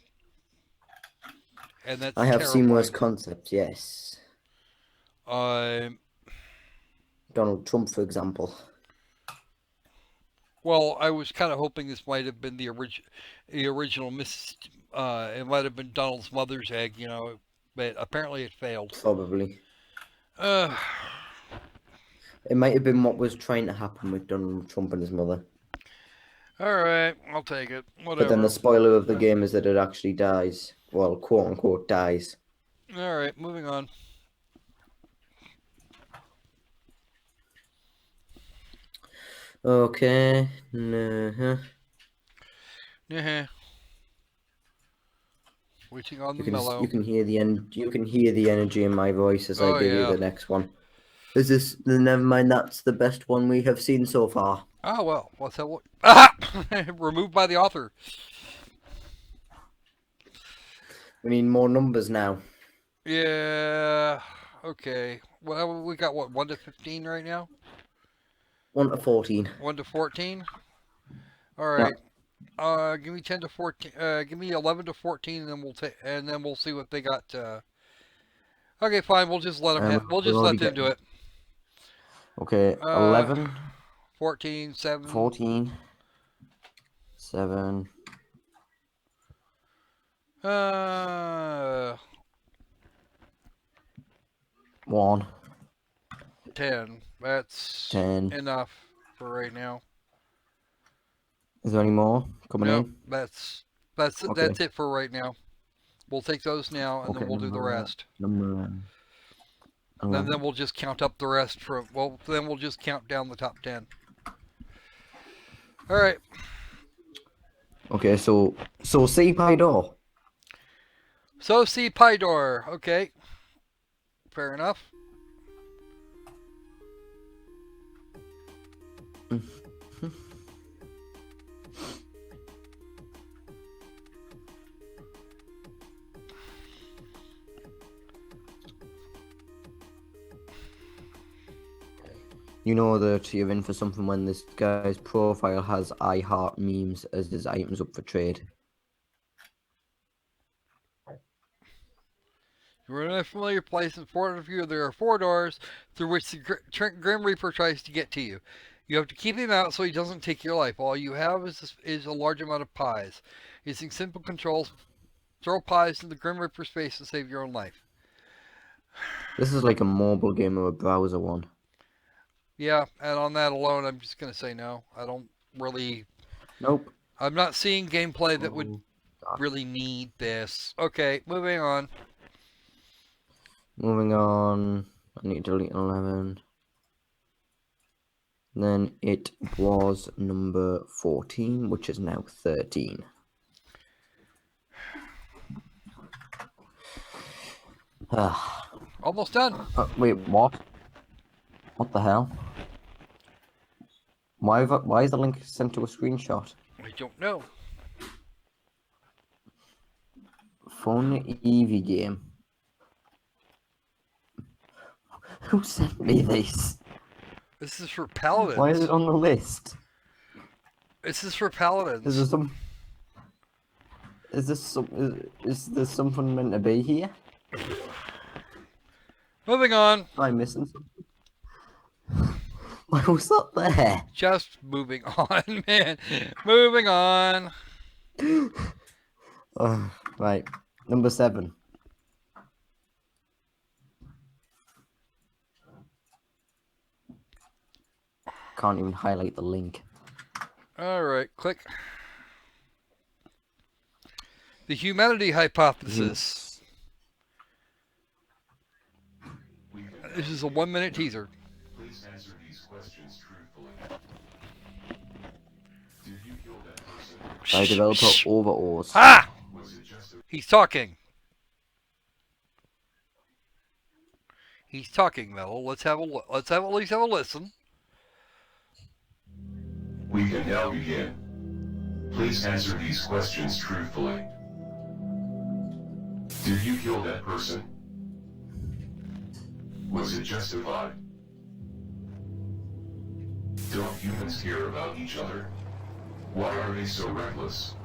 And that's I have seen worse terrifying. concepts, yes. Um, Donald Trump, for example. well, I was kind of hoping this might have been the original Miss. It might have been Donald's mother's egg, you know, but apparently it failed. Probably. Uh, It might have been what was trying to happen with Donald Trump and his mother. all right, I'll take it. Whatever. But then the spoiler of the game is that it actually dies. Well, quote unquote dies. All right, moving on. Okay. Uh-huh. Yeah. Waiting on You the mellow. can hear the energy in my voice as Oh, I give you yeah. the next one. Is this? Never mind. That's the best one we have seen so far. Oh well, what's that? Ah! Removed by the author. We need more numbers now. Yeah. Okay. Well, we got what 1 to 15 right now. 1 to 14. 1 to 14. All right. Give me 10 to 14. Give me 11 to 14, and then we'll see what they got. Okay, fine. We'll just let them. We'll just let them do it. Okay. 11. 14, 7. 14. 7. 1. 10. That's 10. enough for right now. Is there any more coming No, in? that's Okay. it for right now. We'll take those now, and Okay, then we'll do the rest. Number And 11. then we'll just count up the rest from. Well, then we'll just count down the top 10. All right. Okay, so C Pydor. So see Pydor. Okay. Fair enough. You know that you're in for something when this guy's profile has I heart memes as his items up for trade. You're in a familiar place. In front of you, there are 4 doors through which the Grim Reaper tries to get to you. You have to keep him out so he doesn't take your life. All you have is a large amount of pies. Using simple controls, throw pies in the Grim Reaper's face to save your own life. This is like a mobile game or a browser one. Yeah, and on that alone, I'm just going to say no. I don't really... Nope. I'm not seeing gameplay that would Oh, God. really need this. Okay, moving on. Moving on. I need to delete 11. Then it was number 14, which is now 13. Almost done. Wait, what? What the hell? Why is the link sent to a screenshot? I don't know. Fun Eevee game. Who sent me this? This is for paladins. Why is it on the list? This is for paladins. Is there some? Is there something meant to be here? Moving on. Am I missing something? Why was that there? Just moving on, man. Moving on. Right, number 7. Can't even highlight the link. All right, click. The humanity hypothesis. This is a 1-minute teaser. Please answer these questions truthfully. Did you kill that person? By developer Overoars. Ah! Was it just a He's talking. He's talking, Metal. Let's at least have a listen. We can now begin. Please answer these questions truthfully. Did you kill that person? Was it justified? Don't humans care about each other? Why are they so reckless?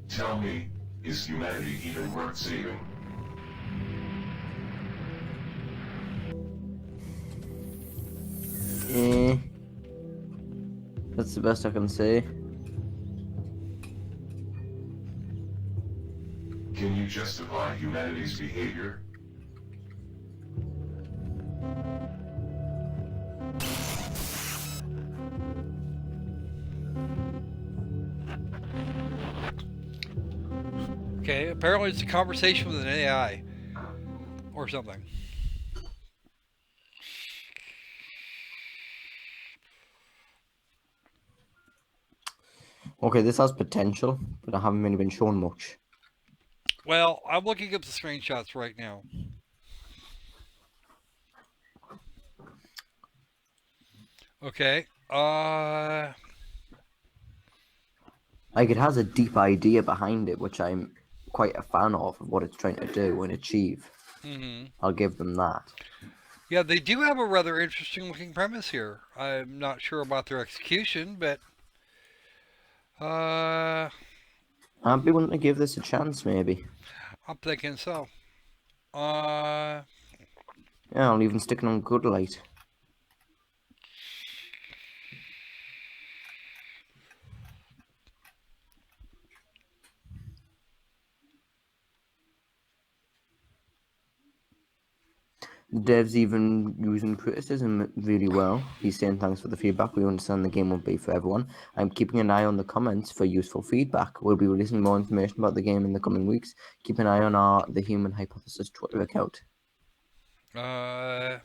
Tell me, is humanity even worth saving? That's the best I can say. Can you justify humanity's behavior? Okay, apparently it's a conversation with an AI. Or something. Okay, this has potential, but I haven't really been shown much. Well, I'm looking at the screenshots right now. Okay. Like, it has a deep idea behind it, which I'm quite a fan of what it's trying to do and achieve. I'll give them that. Yeah, they do have a rather interesting looking premise here. I'm not sure about their execution, but I'd be willing to give this a chance, maybe. I'm thinking so. Yeah, I'll even stick it on Greenlight. The dev's even using criticism really well. He's saying thanks for the feedback. We understand the game won't be for everyone. I'm keeping an eye on the comments for useful feedback. We'll be releasing more information about the game in the coming weeks. Keep an eye on our The Human Hypothesis Twitter account. Oh,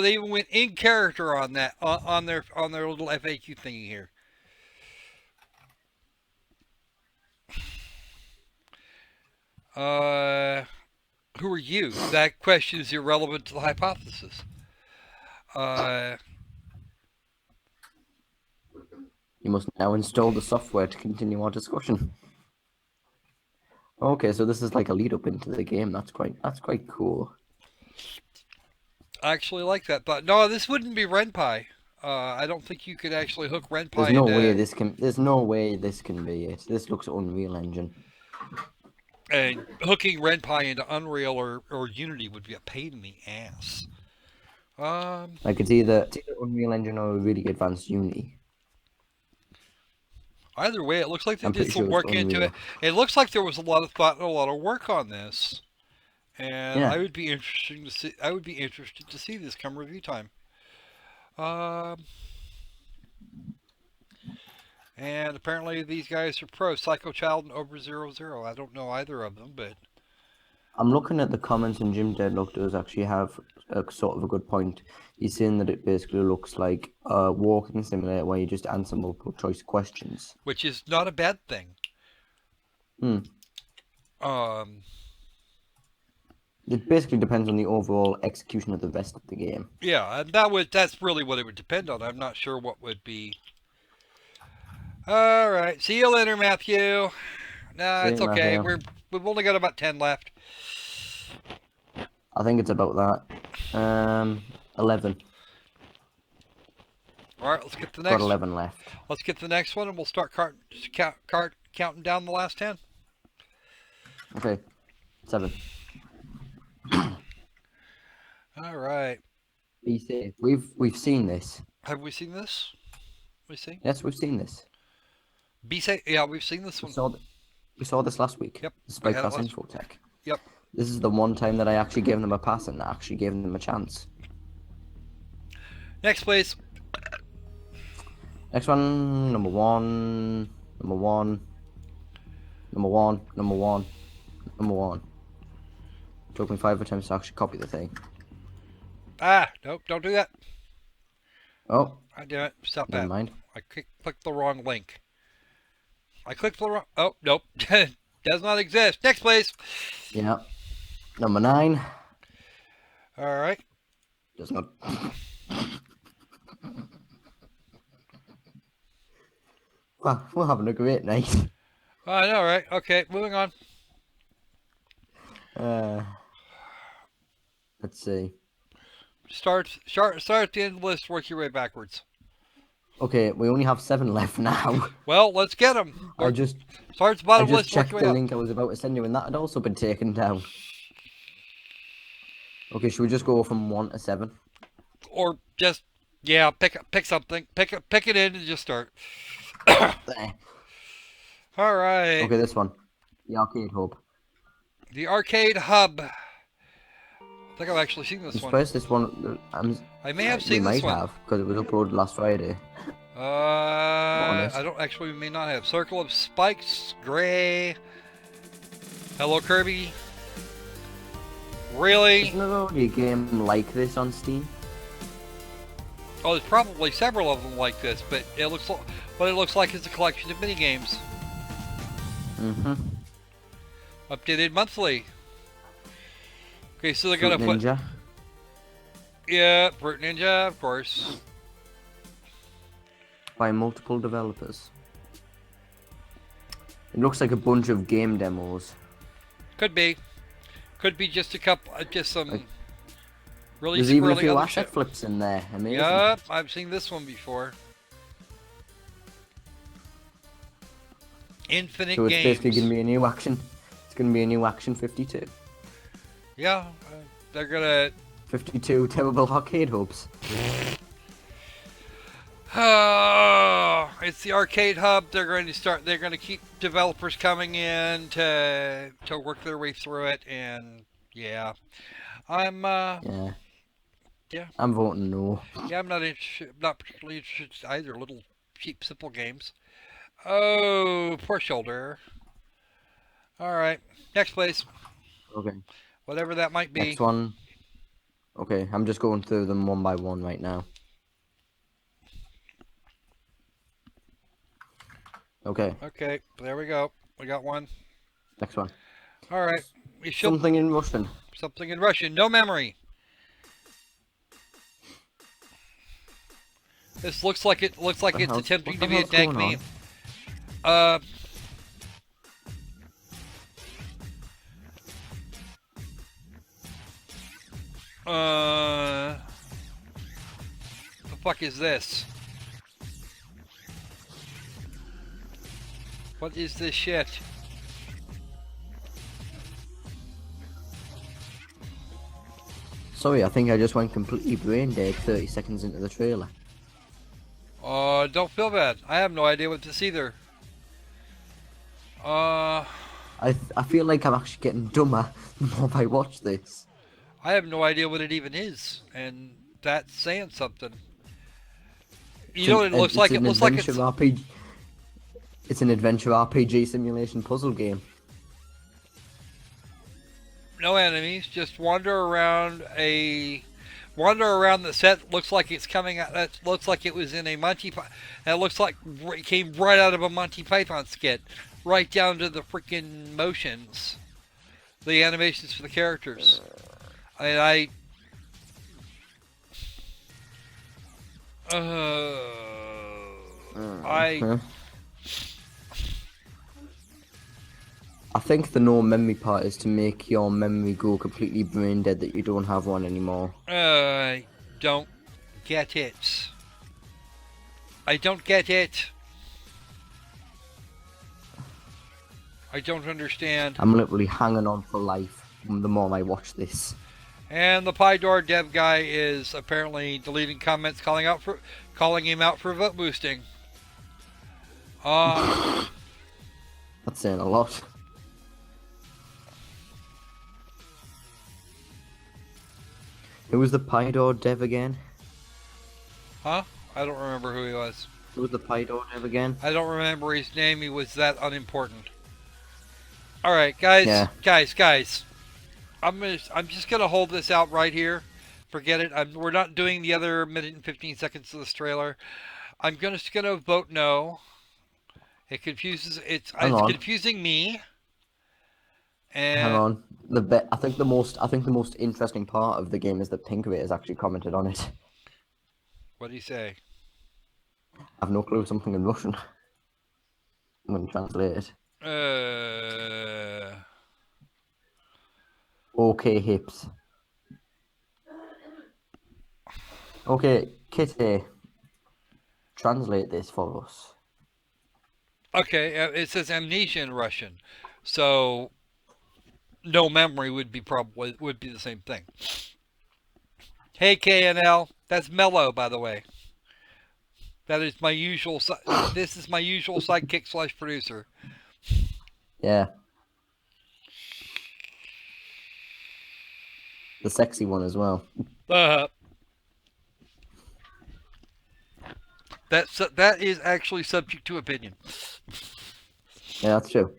they even went in character on that on their little FAQ thingy here. Who are you? That question is irrelevant to the hypothesis. You must now install the software to continue our discussion. Okay, so this is like a lead up into the game. That's quite cool. I actually like that thought. No, this wouldn't be Renpai. I don't think you could actually hook Renpai. There's no way this can. There's no way this can be it. This looks Unreal Engine. And hooking Renpai into Unreal or Unity would be a pain in the ass. Like it's either Unreal Engine or a really advanced Unity. Either way, it looks like they I'm did pretty some sure work it's into it. Unreal. It looks like there was a lot of thought and a lot of work on this. And Yeah. I would be interested to see this come review time. And apparently these guys are pro. Psycho Child and Over 00. I don't know either of them, but I'm looking at the comments, and Jim Deadlock does actually have a sort of a good point. He's saying that it basically looks like a walking simulator where you just answer multiple choice questions. which is not a bad thing. Hmm. It basically depends on the overall execution of the rest of the game. Yeah, and that's really what it would depend on. I'm not sure what would be. All right, see you later, Matthew. Nah, See it's you, okay. Matthew. We've only got about 10 left. I think it's about that. 11. All right, let's get the Got next. 11 left. Let's get the next one, and we'll start counting down the last 10. Okay. 7. All right. Be safe. We've seen this. Have we seen this? We see. Yes, we've seen this. Be safe. Yeah, we've seen this We one. saw this last week. Yep, The we Spike had it Pass last- Infotech. Yep. This is the one time that I actually gave them a pass and actually gave them a chance. Next, please. Next one, number one. Took me 5 attempts to actually copy the thing. Ah, nope, don't do that. Oh, I do it. Stop never that. mind. I clicked the wrong link. I clicked the wrong. Oh, nope. Does not exist. Next, please. Yeah. Number 9. All right. Does not. Well, we're having a great night. I know, right? Okay, moving on. Let's see. Start at the end of the list. Work your way backwards. Okay, we only have 7 left now. Well, let's get them. I just Start at the bottom just list. Work checked your the way up. link I was about to send you, and that had also been taken down. Okay, should we just go from 1 to 7? Or just pick something. Pick it in and just start. There. All right. Okay, this one. The Arcade Hub. The Arcade Hub. I think I've actually seen this I'm one. surprised this one. I may have we seen this might one. have, because it was uploaded last Friday. I don't actually. We may not have. Circle of Spikes, Gray. Hello, Kirby. Really? Isn't there already a game like this on Steam? Oh, there's probably several of them like this, but it looks like it's a collection of mini games, Mm-hmm. updated monthly. Okay, so they're Fruit gonna put Ninja. Fruit Ninja, of course. By multiple developers. It looks like a bunch of game demos. Could be just a couple, just some Like, really There's even a squirrely few other asset shit. flips in there. Amazing. Yep, I've seen this one before. Infinite So it's Games. basically going to be a new action. It's going to be a new Action 52. Yeah, they're gonna. 52 terrible arcade hubs. It's the Arcade Hub. They're going to keep developers coming in to work their way through it, and yeah, I'm Yeah. Yeah. I'm voting no. Yeah, I'm not interested, not particularly interested either. Little cheap, simple games. Oh, poor shoulder. All right, next place, Okay. whatever that might be. Next one. Okay, I'm just going through them one by one right now. Okay, Okay, there we go. We got one. next one. All right, we should Something in Russian. something in Russian. No memory. This looks like it's attempting to be a hell's dank going meme. Uh. The fuck is this? What is this shit? Sorry, I think I just went completely brain dead 30 seconds into the trailer. Don't feel bad. I have no idea what this either. I feel like I'm actually getting dumber the more I watch this. I have no idea what it even is, and that's saying something. You know what it looks like? It looks like it's RPG. It's an adventure RPG simulation puzzle game. no enemies. Just wander around the set. Looks like it's coming out. That looks like it was in a Monty. That looks like it came right out of a Monty Python skit, right down to the freaking motions, the animations for the characters. I think the no memory part is to make your memory go completely brain dead that you don't have one anymore. don't get it. I don't get it. I don't understand. I'm literally hanging on for life the more I watch this. And the Pydor dev guy is apparently deleting comments calling him out for vote boosting. That's saying a lot. Who was the Pydor dev again? Huh? I don't remember who he was. Who was the Pydor dev again? I don't remember his name. He was that unimportant. All right, guys, Yeah. guys. I'm just gonna hold this out right here. Forget it. We're not doing the other minute and 15 seconds of this trailer. I'm just gonna vote no. It confuses. It's confusing me. And Hang on. I think the most interesting part of the game is that Pinkerate has actually commented on it. what do you say? I've no clue. Something in Russian. I'm gonna translate it. Okay, hips. Okay, Kitty. Translate this for us. Okay, it says amnesia in Russian, so no memory would be the same thing. Hey KNL, that's Mello, by the way. That is my usual. This is my usual sidekick / producer. Yeah. The sexy one as well. That is actually subject to opinion. Yeah, that's true.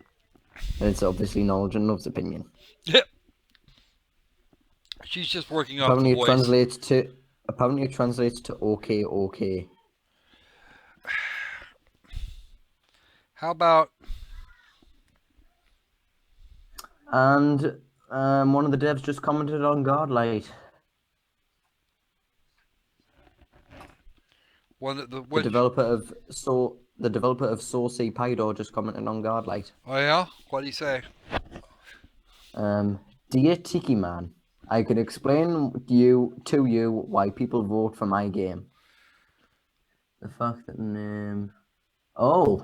And it's obviously Knowledge and Love's opinion. She's just working off Apparently the voice. Apparently it translates to okay. How about? And one of the devs just commented on Godlight. The developer of Saucy Pydor just commented on Godlight. Oh yeah? What do you say? Dear Tiki Man, I can explain to you why people vote for my game. The fact that name. Oh.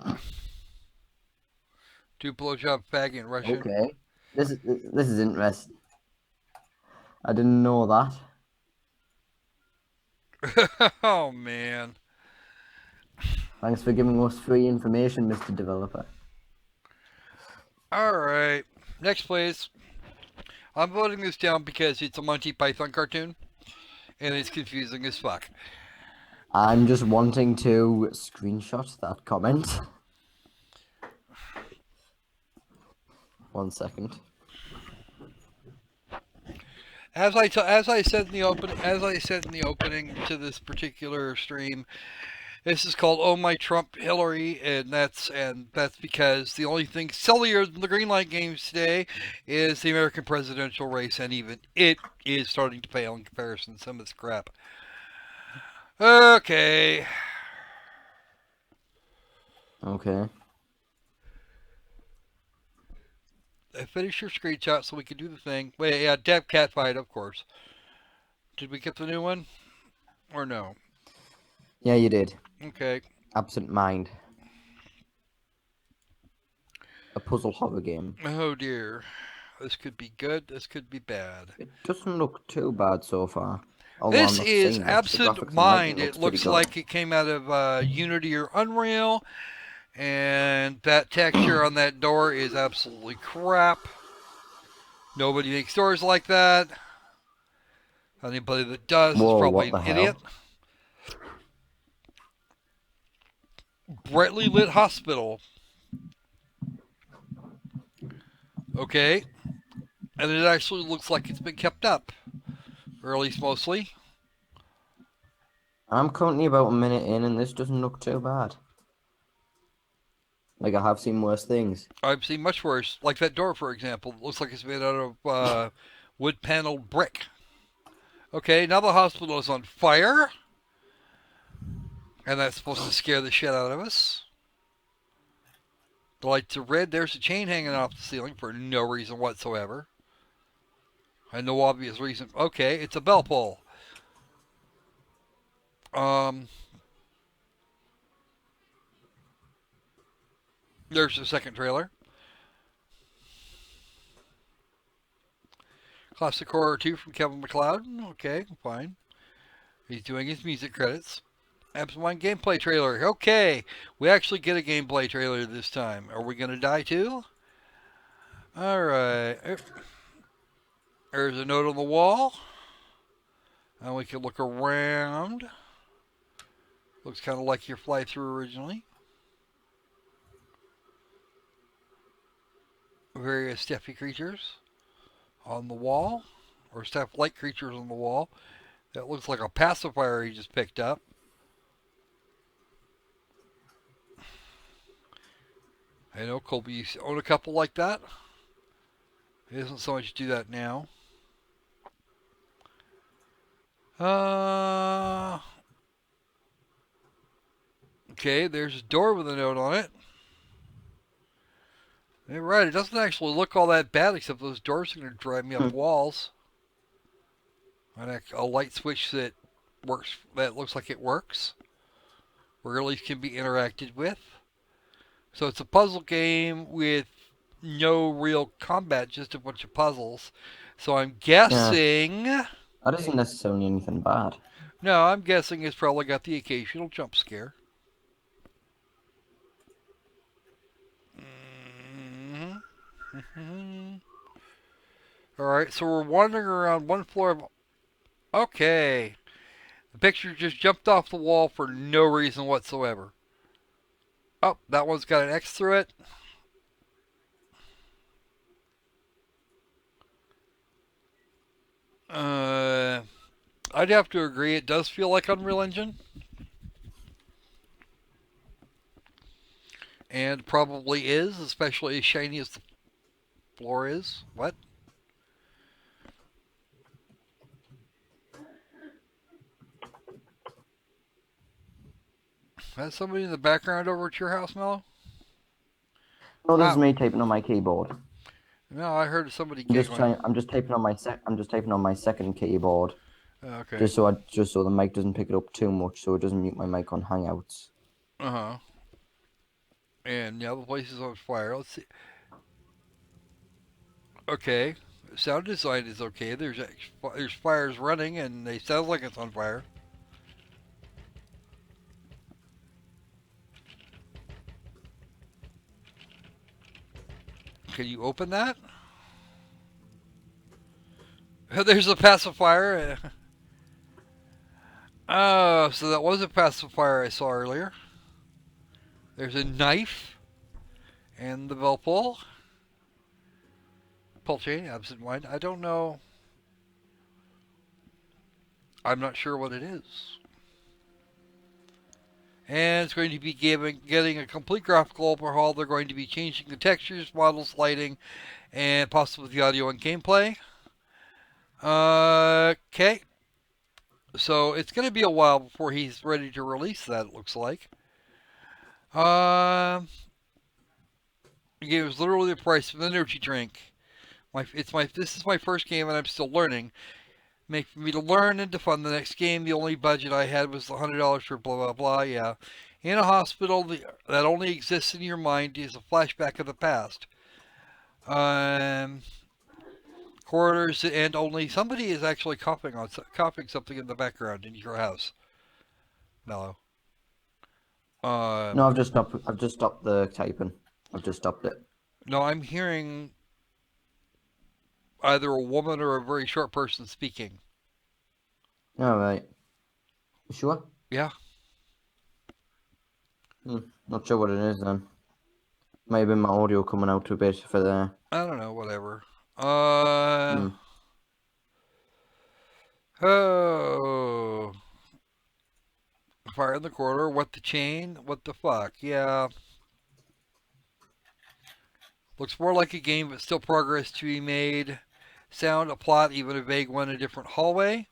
Do blowjob faggot in Russian. Okay. This is interesting. I didn't know that. Oh man. Thanks for giving us free information, Mr. Developer. All right. Next, please. I'm voting this down because it's a Monty Python cartoon, and it's confusing as fuck. I'm just wanting to screenshot that comment. 1 second. As I said in the opening to this particular stream, this is called "Oh My Trump Hillary," and that's because the only thing sillier than the Greenlight games today is the American presidential race, and even it is starting to pale in comparison to some of this crap. Okay. Okay. Finish your screenshot so we can do the thing. Wait, yeah, Dev Catfight, of course. Did we get the new one? Or no? Yeah, you did. Okay. Absent Mind. A puzzle horror game. Oh dear. This could be good, this could be bad. It doesn't look too bad so far. Although This I'm not is saying that. The graphics Absent and Mind. lighting It looks pretty good. like it came out of Unity or Unreal. And that texture on that door is absolutely crap. Nobody makes doors like that. Anybody that does Whoa, is probably what an the idiot. hell? Brightly lit hospital. Okay. And it actually looks like it's been kept up. Or at least mostly. I'm currently about a minute in, and this doesn't look too bad. Like, I have seen worse things. I've seen much worse. Like that door, for example. It looks like it's made out of wood paneled brick. Okay, now the hospital is on fire. And that's supposed to scare the shit out of us. The lights are red. There's a chain hanging off the ceiling for no reason whatsoever. And no obvious reason. Okay, it's a bell pull. There's the second trailer. Classic Horror 2 from Kevin MacLeod. Okay, fine. He's doing his music credits. Absent Mind gameplay trailer. Okay, we actually get a gameplay trailer this time. Are we going to die too? Alright. There's a note on the wall. And we can look around. Looks kind of like your fly-through originally. Various Steffi creatures on the wall. Or Steph-like creatures on the wall. That looks like a pacifier he just picked up. I know Colby used to own a couple like that. It isn't so much do that now. Okay, there's a door with a note on it. You're right, it doesn't actually look all that bad, except those doors are going to drive me up walls. And a light switch that works, that looks like it works. Or at least can be interacted with. So it's a puzzle game with no real combat, just a bunch of puzzles. So I'm guessing... That isn't necessarily anything bad. No, I'm guessing it's probably got the occasional jump scare. Alright, so we're wandering around one floor of... Okay. The picture just jumped off the wall for no reason whatsoever. Oh, that one's got an X through it. I'd have to agree, it does feel like Unreal Engine. And probably is, especially as shiny as the floor is. What? Has somebody in the background over at your house, Mello? No, this is Wow. me typing on my keyboard. No, I heard somebody I'm just giggling. I'm just typing on my second keyboard. Okay. Just so the mic doesn't pick it up too much, so it doesn't mute my mic on Hangouts. Uh-huh. And now the place is on fire. Let's see. Okay. Sound design is okay. There's fires running, and they sound like it's on fire. Can you open that? There's a pacifier. Oh, so that was a pacifier I saw earlier. There's a knife. And the bell pull. Pull chain, absent mind. I don't know. I'm not sure what it is. And it's going to be getting a complete graphical overhaul. They're going to be changing the textures, models, lighting, and possibly the audio and gameplay. Okay. So it's going to be a while before he's ready to release that, it looks like. The game is literally the price of an energy drink. This is my first game and I'm still learning. Make me to learn and to fund the next game. The only budget I had was $100 for blah blah blah. Yeah, in a hospital that only exists in your mind is a flashback of the past. Corridors and only somebody is actually coughing something in the background in your house. Mellow. No, I've just stopped the typing. I've just stopped it. No, I'm hearing either a woman or a very short person speaking. All right. You sure? Yeah. Not sure what it is then. Maybe my audio coming out too bit for there. I don't know. Whatever. Hmm. Oh. Fire in the corridor. What the chain? What the fuck? Yeah. Looks more like a game, but still progress to be made. Sound, a plot, even a vague one, a different hallway.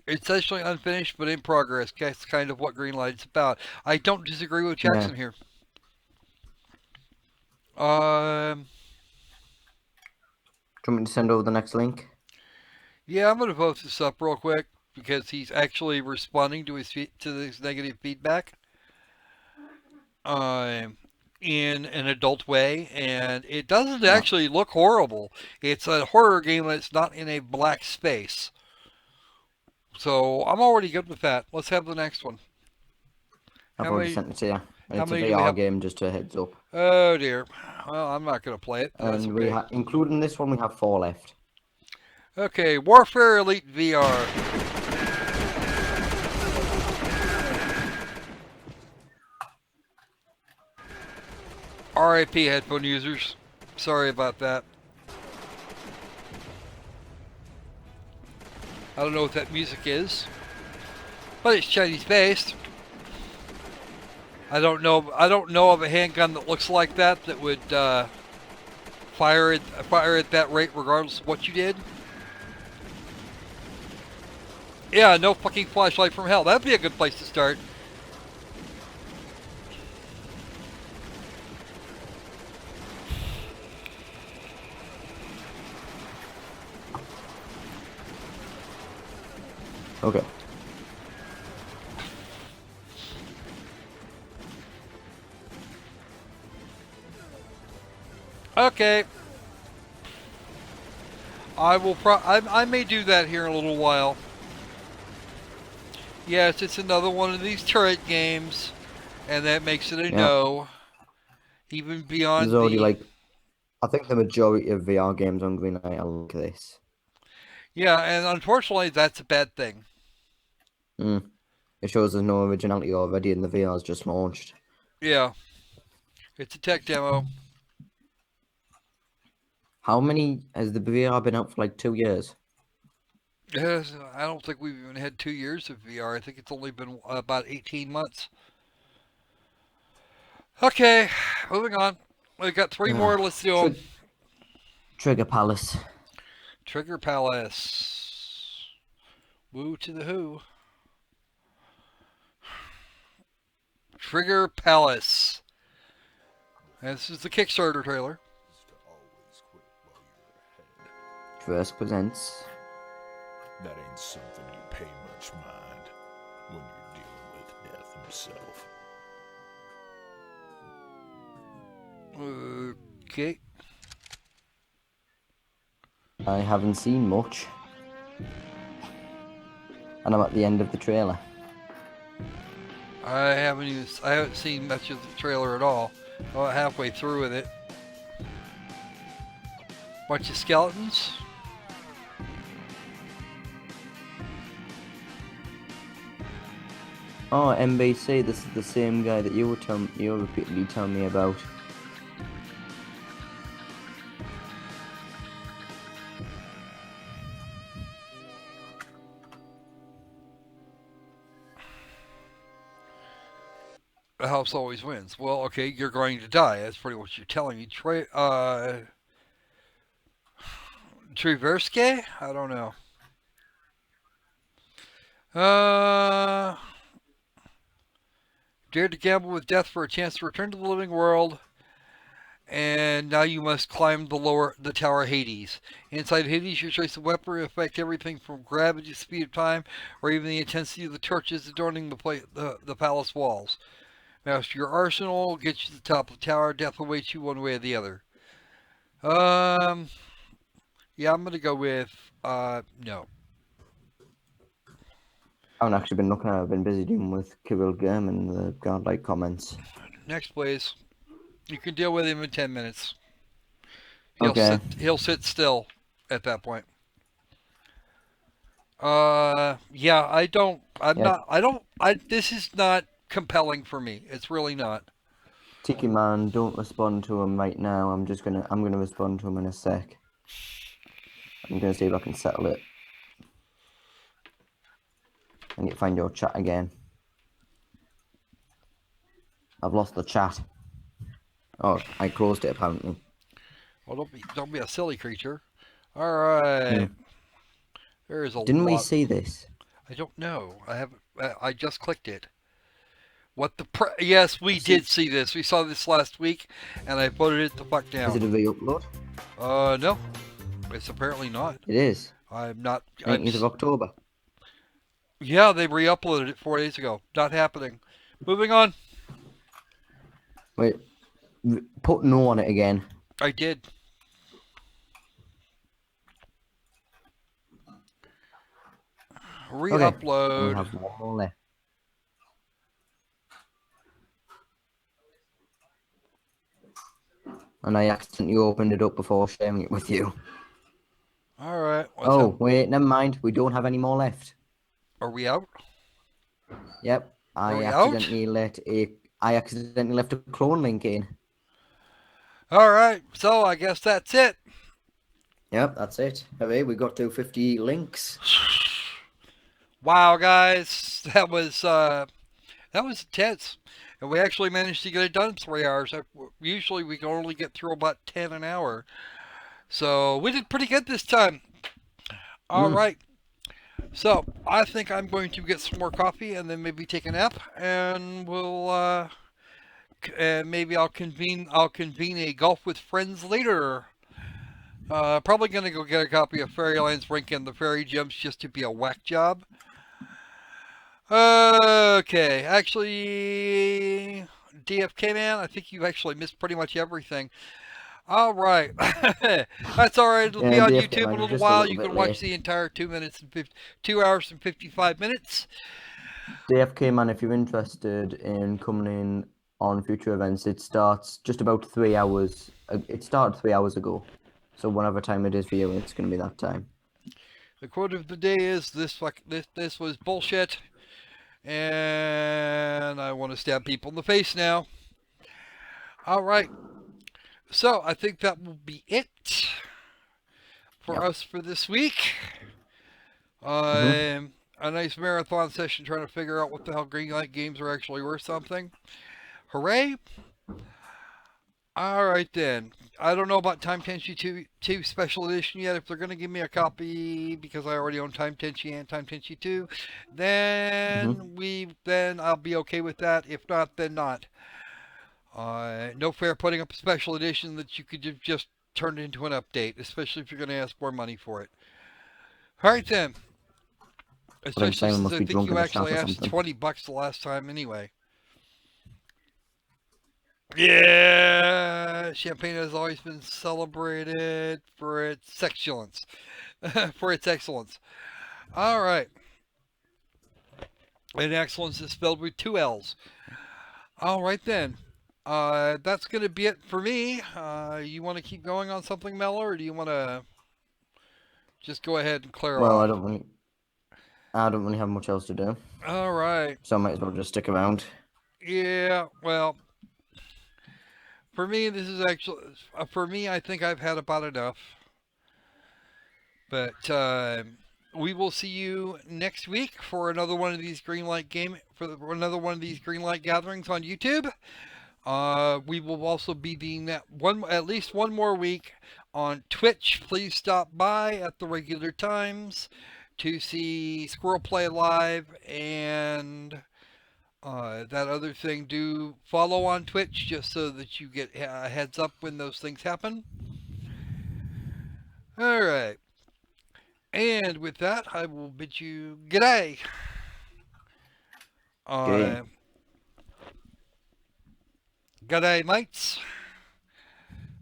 It's essentially unfinished, but in progress. That's kind of what Greenlight's about. I don't disagree with Jackson here. Do you want me to send over the next link? Yeah, I'm going to post this up real quick because he's actually responding to his negative feedback in an adult way, and it doesn't actually look horrible. It's a horror game that's not in a black space. So I'm already good with that. Let's have the next one. I've already sent it to you. And it's a many do we VR have? game, just a heads up. Oh dear. Well, I'm not going to play it. But that's And okay. including this one, we have 4 left. Okay, Warfare Elite VR. RIP headphone users. Sorry about that. I don't know what that music is, but it's Chinese based. I don't know of a handgun that looks like that would fire at that rate regardless of what you did. Yeah, no fucking flashlight from hell. That'd be a good place to start. Okay. Okay. I may do that here in a little while. Yes, it's another one of these turret games, and that makes it a no. Even beyond There's already I think the majority of VR games on Greenlight are like this. Yeah, and unfortunately, that's a bad thing. It shows there's no originality already, and the VR's just launched. Yeah. It's a tech demo. How many has the VR been out for? Like 2 years? Yes, I don't think we've even had 2 years of VR. I think it's only been about 18 months. Okay, moving on. We've got 3 more. Let's do them. Trigger Palace. Trigger Palace. Woo to the who. Trigger Palace. And this is the Kickstarter trailer. Traverse presents. That ain't something you pay much mind when you're dealing with death himself. Okay. I haven't seen much. And I'm at the end of the trailer. I haven't seen much of the trailer at all. About halfway through with it. Bunch of skeletons. Oh, MBC, this is the same guy that you were repeatedly telling me about. The house always wins. Well, okay, you're going to die. That's pretty much what you're telling me. Traverske? I don't know. Dared to gamble with death for a chance to return to the living world. And now you must climb the Tower of Hades. Inside Hades, your choice of weapon will affect everything from gravity, speed of time, or even the intensity of the torches adorning the palace walls. Master your arsenal, get you to the top of the tower. Death awaits you one way or the other. Yeah, I'm gonna go with no. I haven't actually been looking at it. I've been busy dealing with Kirill Game and the Godlike comments. Next, please. You can deal with him in 10 minutes. He'll sit still at that point. Yeah, this is not compelling for me. It's really not. Tiki Man, don't respond to him right now. I'm gonna respond to him in a sec. I'm gonna see if I can settle it. I need to find your chat again. I've lost the chat. Oh, I closed it apparently. Well, don't be a silly creature. All right. There's a Didn't lot. we see this? I don't know. I just clicked it. Yes, we did see this. We saw this last week, and I voted it the fuck down. Is it a re-upload? No. It's apparently not. It is. I'm not. 19th of October. Yeah, they re-uploaded it 4 days ago. Not happening. Moving on. Wait. Put no on it again. I did. Re-upload. Okay. Have one more left. And I accidentally opened it up before sharing it with you. All right. Wait, never mind. We don't have any more left. Are we out? Yep. I accidentally left a clone link in. All right. So I guess that's it. Yep, that's it. Hooray, we got to 50 links. Wow, guys, that was intense, and we actually managed to get it done in 3 hours. Usually we can only get through about 10 an hour, so we did pretty good this time. All right, so I think I'm going to get some more coffee and then maybe take a nap, and we'll and maybe I'll convene a golf with friends later. Probably gonna go get a copy of Fairyland's Rink and the Fairy Gems just to be a whack job. Okay, actually, DFK man, I think you actually missed pretty much everything. All right, that's all right. It'll be on DFK YouTube in a man, little just while. little You bit can watch late. the entire 2 hours and 55 minutes. DFK man, if you're interested in coming in on future events, it starts just about 3 hours. It started 3 hours ago, so whatever time it is for you, it's going to be that time. The quote of the day is this was bullshit, and I want to stab people in the face now. All right, so I think that will be it for us for this week. A nice marathon session trying to figure out what the hell Greenlight games are actually worth something. Hooray! All right then. I don't know about Time Tenchi 2 Special Edition yet. If they're going to give me a copy, because I already own Time Tenchi and Time Tenchi 2, then I'll be okay with that. If not, then not. No fair putting up a Special Edition that you could have just turned into an update, especially if you're going to ask more money for it. All right then. Especially since I think you actually asked $20 the last time anyway. Yeah, Champagne has always been celebrated for its excellence. All right. And excellence is spelled with 2 L's. All right then. that's going to be it for me. You want to keep going on something, Mello, or do you want to just go ahead and clear Well, off? I don't really have much else to do, All right. so I might as well just stick around. Yeah, well, for me, this is actually, for me, I think I've had about enough. But we will see you next week for another one of these Greenlight another one of these Greenlight gatherings on YouTube. We will also be doing that at least one more week on Twitch. Please stop by at the regular times to see Squirrel play live and that other thing. Do follow on Twitch just so that you get a heads up when those things happen. All right. And with that, I will bid you g'day. G'day. G'day, mates.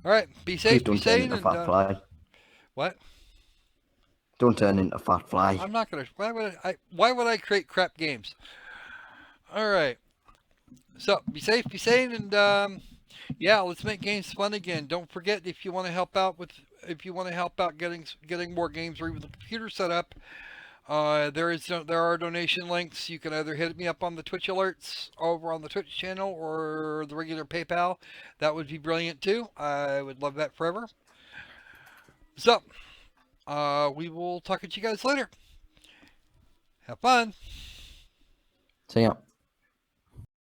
All right, be Please safe, be don't turn sane, into and fat fly. what? Don't turn into fat fly. I'm not gonna. Why would I create crap games? All right. So be safe, be sane, and yeah, let's make games fun again. Don't forget if you want to help out getting more games or even the computer set up. There are donation links. You can either hit me up on the Twitch alerts over on the Twitch channel or the regular PayPal. That would be brilliant too. I would love that forever. So, we will talk to you guys later. Have fun. See ya.